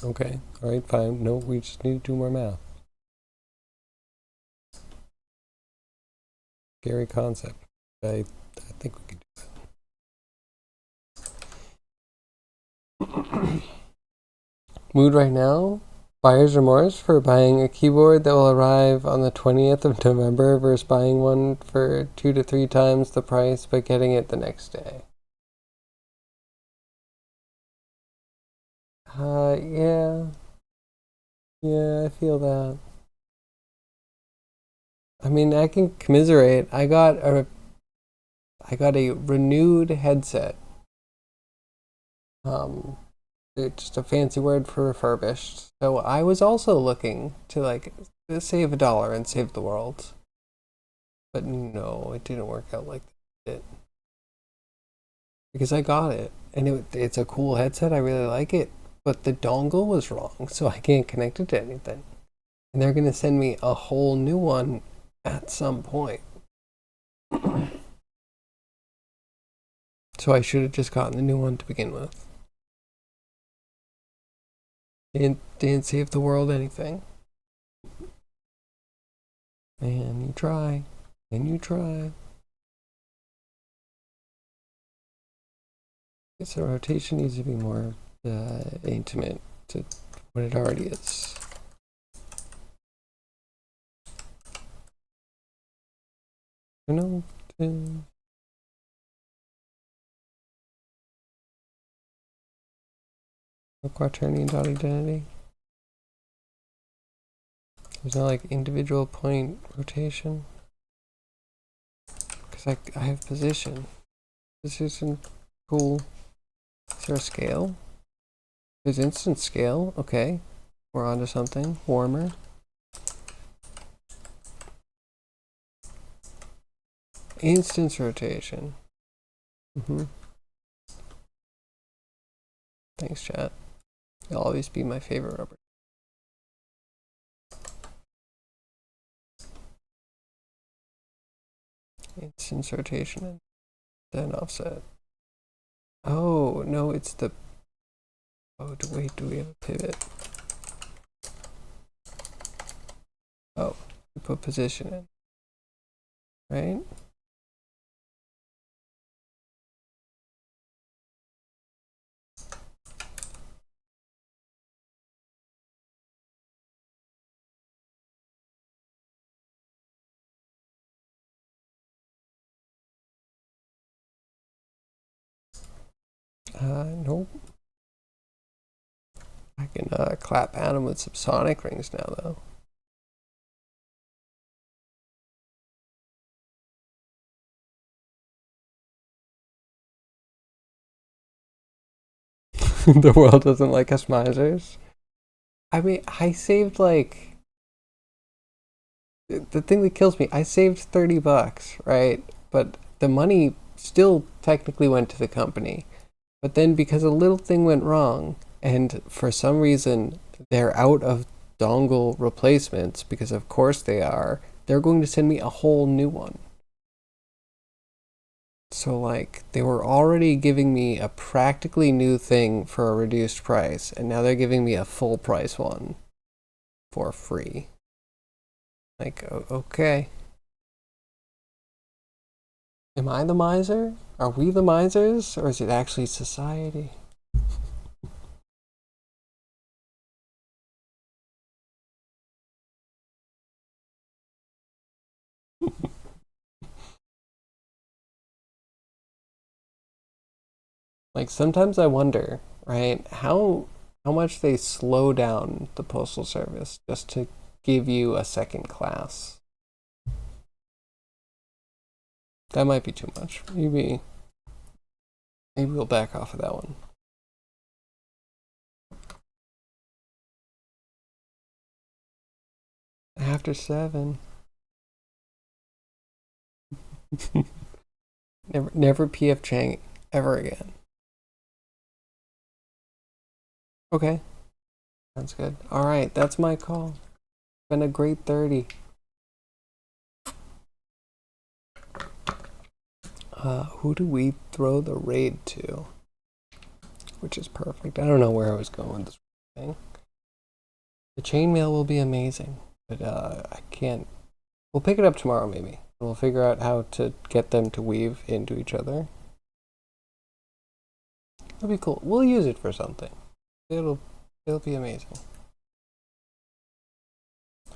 [SPEAKER 1] Okay, all right, fine. No, we just need to do more math. Scary concept. I think we can do that. Mood right now? Buyer's remorse for buying a keyboard that will arrive on the 20th of November versus buying one for 2 to 3 times the price but getting it the next day. Yeah. Yeah, I feel that. I mean, I can commiserate. I got a renewed headset. It's just a fancy word for refurbished. So I was also looking to like save $1 and save the world. But no, it didn't work out like that. Because I got it and it's a cool headset. I really like it, but the dongle was wrong, so I can't connect it to anything. And they're gonna send me a whole new one at some point. So I should have just gotten the new one to begin with. Didn't save the world anything. And you try, and you try. So rotation needs to be more intimate to what it already is. No, quaternion dot identity. There's no like individual point rotation. Because I have position. Position, cool. Is there a scale? There's instant scale. Okay. We're onto something. Warmer. Instance rotation. Thanks, chat. You'll always be my favorite rubber. Instance rotation and then offset. Oh, no, it's the... Oh, wait, do we have a pivot? Oh, We put position in, right? Nope. I can clap at him with some sonic rings now, though. The world doesn't like us misers. I mean, I saved like the thing that kills me. I saved $30, right? But the money still technically went to the company. But then because a little thing went wrong, and for some reason they're out of dongle replacements, because of course they are, they're going to send me a whole new one. So like they were already giving me a practically new thing for a reduced price, and now they're giving me a full price one for free. Like, okay. Am I the miser? Are we the misers? Or is it actually society? Like sometimes I wonder, right, how much they slow down the postal service just to give you a second class. That might be too much. Maybe we'll back off of that one. After 7. Never PF Chang ever again. Okay. Sounds good. Alright, that's my call. Been a great 30. Who do we throw the raid to? Which is perfect. I don't know where I was going with this thing. The chainmail will be amazing, but I can't. We'll pick it up tomorrow, maybe. We'll figure out how to get them to weave into each other. It'll be cool. We'll use it for something. It'll be amazing.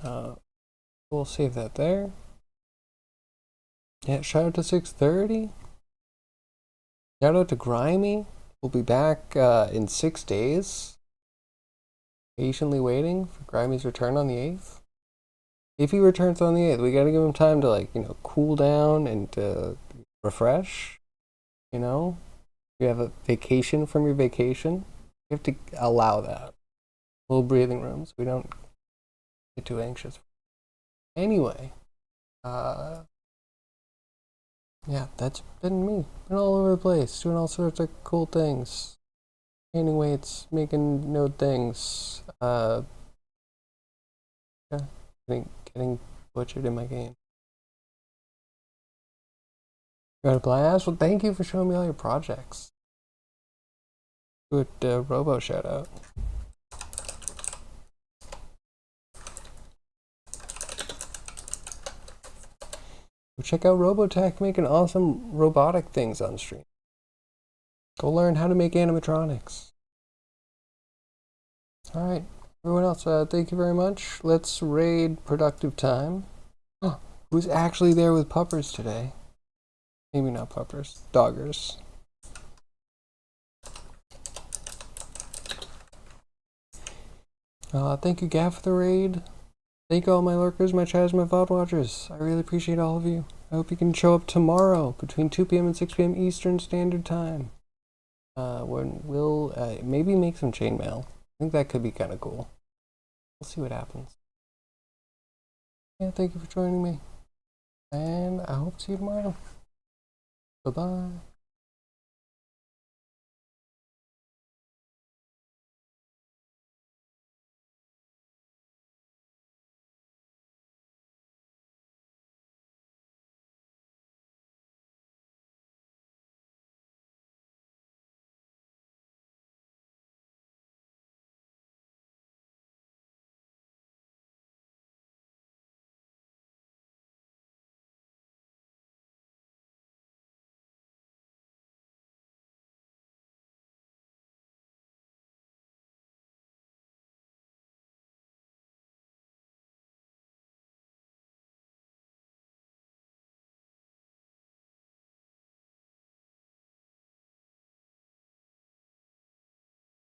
[SPEAKER 1] We'll save that there. Yeah, shout out to 630. Shout out to Grimy. We'll be back in 6 days. Patiently waiting for Grimy's return on the 8th. If he returns on the 8th, we gotta give him time to, like, you know, cool down and refresh. You know? You have a vacation from your vacation. You have to allow that. A little breathing room so we don't get too anxious. Anyway, yeah, that's been me. Been all over the place, doing all sorts of cool things. Gaining weights, making node things. Yeah, getting butchered in my game. You got a blast? Well, thank you for showing me all your projects. Good Robo shout out. Check out Robotech making awesome robotic things on stream. Go learn how to make animatronics. Alright, everyone else, thank you very much. Let's raid Productive Time. Who's actually there with puppers today? Maybe not puppers, doggers. Thank you, Gav, for the raid. Thank you all my lurkers, my chatters, my VOD watchers. I really appreciate all of you. I hope you can show up tomorrow between 2 p.m. and 6 p.m. Eastern Standard Time. When we'll maybe make some chainmail. I think that could be kind of cool. We'll see what happens. Yeah, thank you for joining me. And I hope to see you tomorrow. Bye-bye.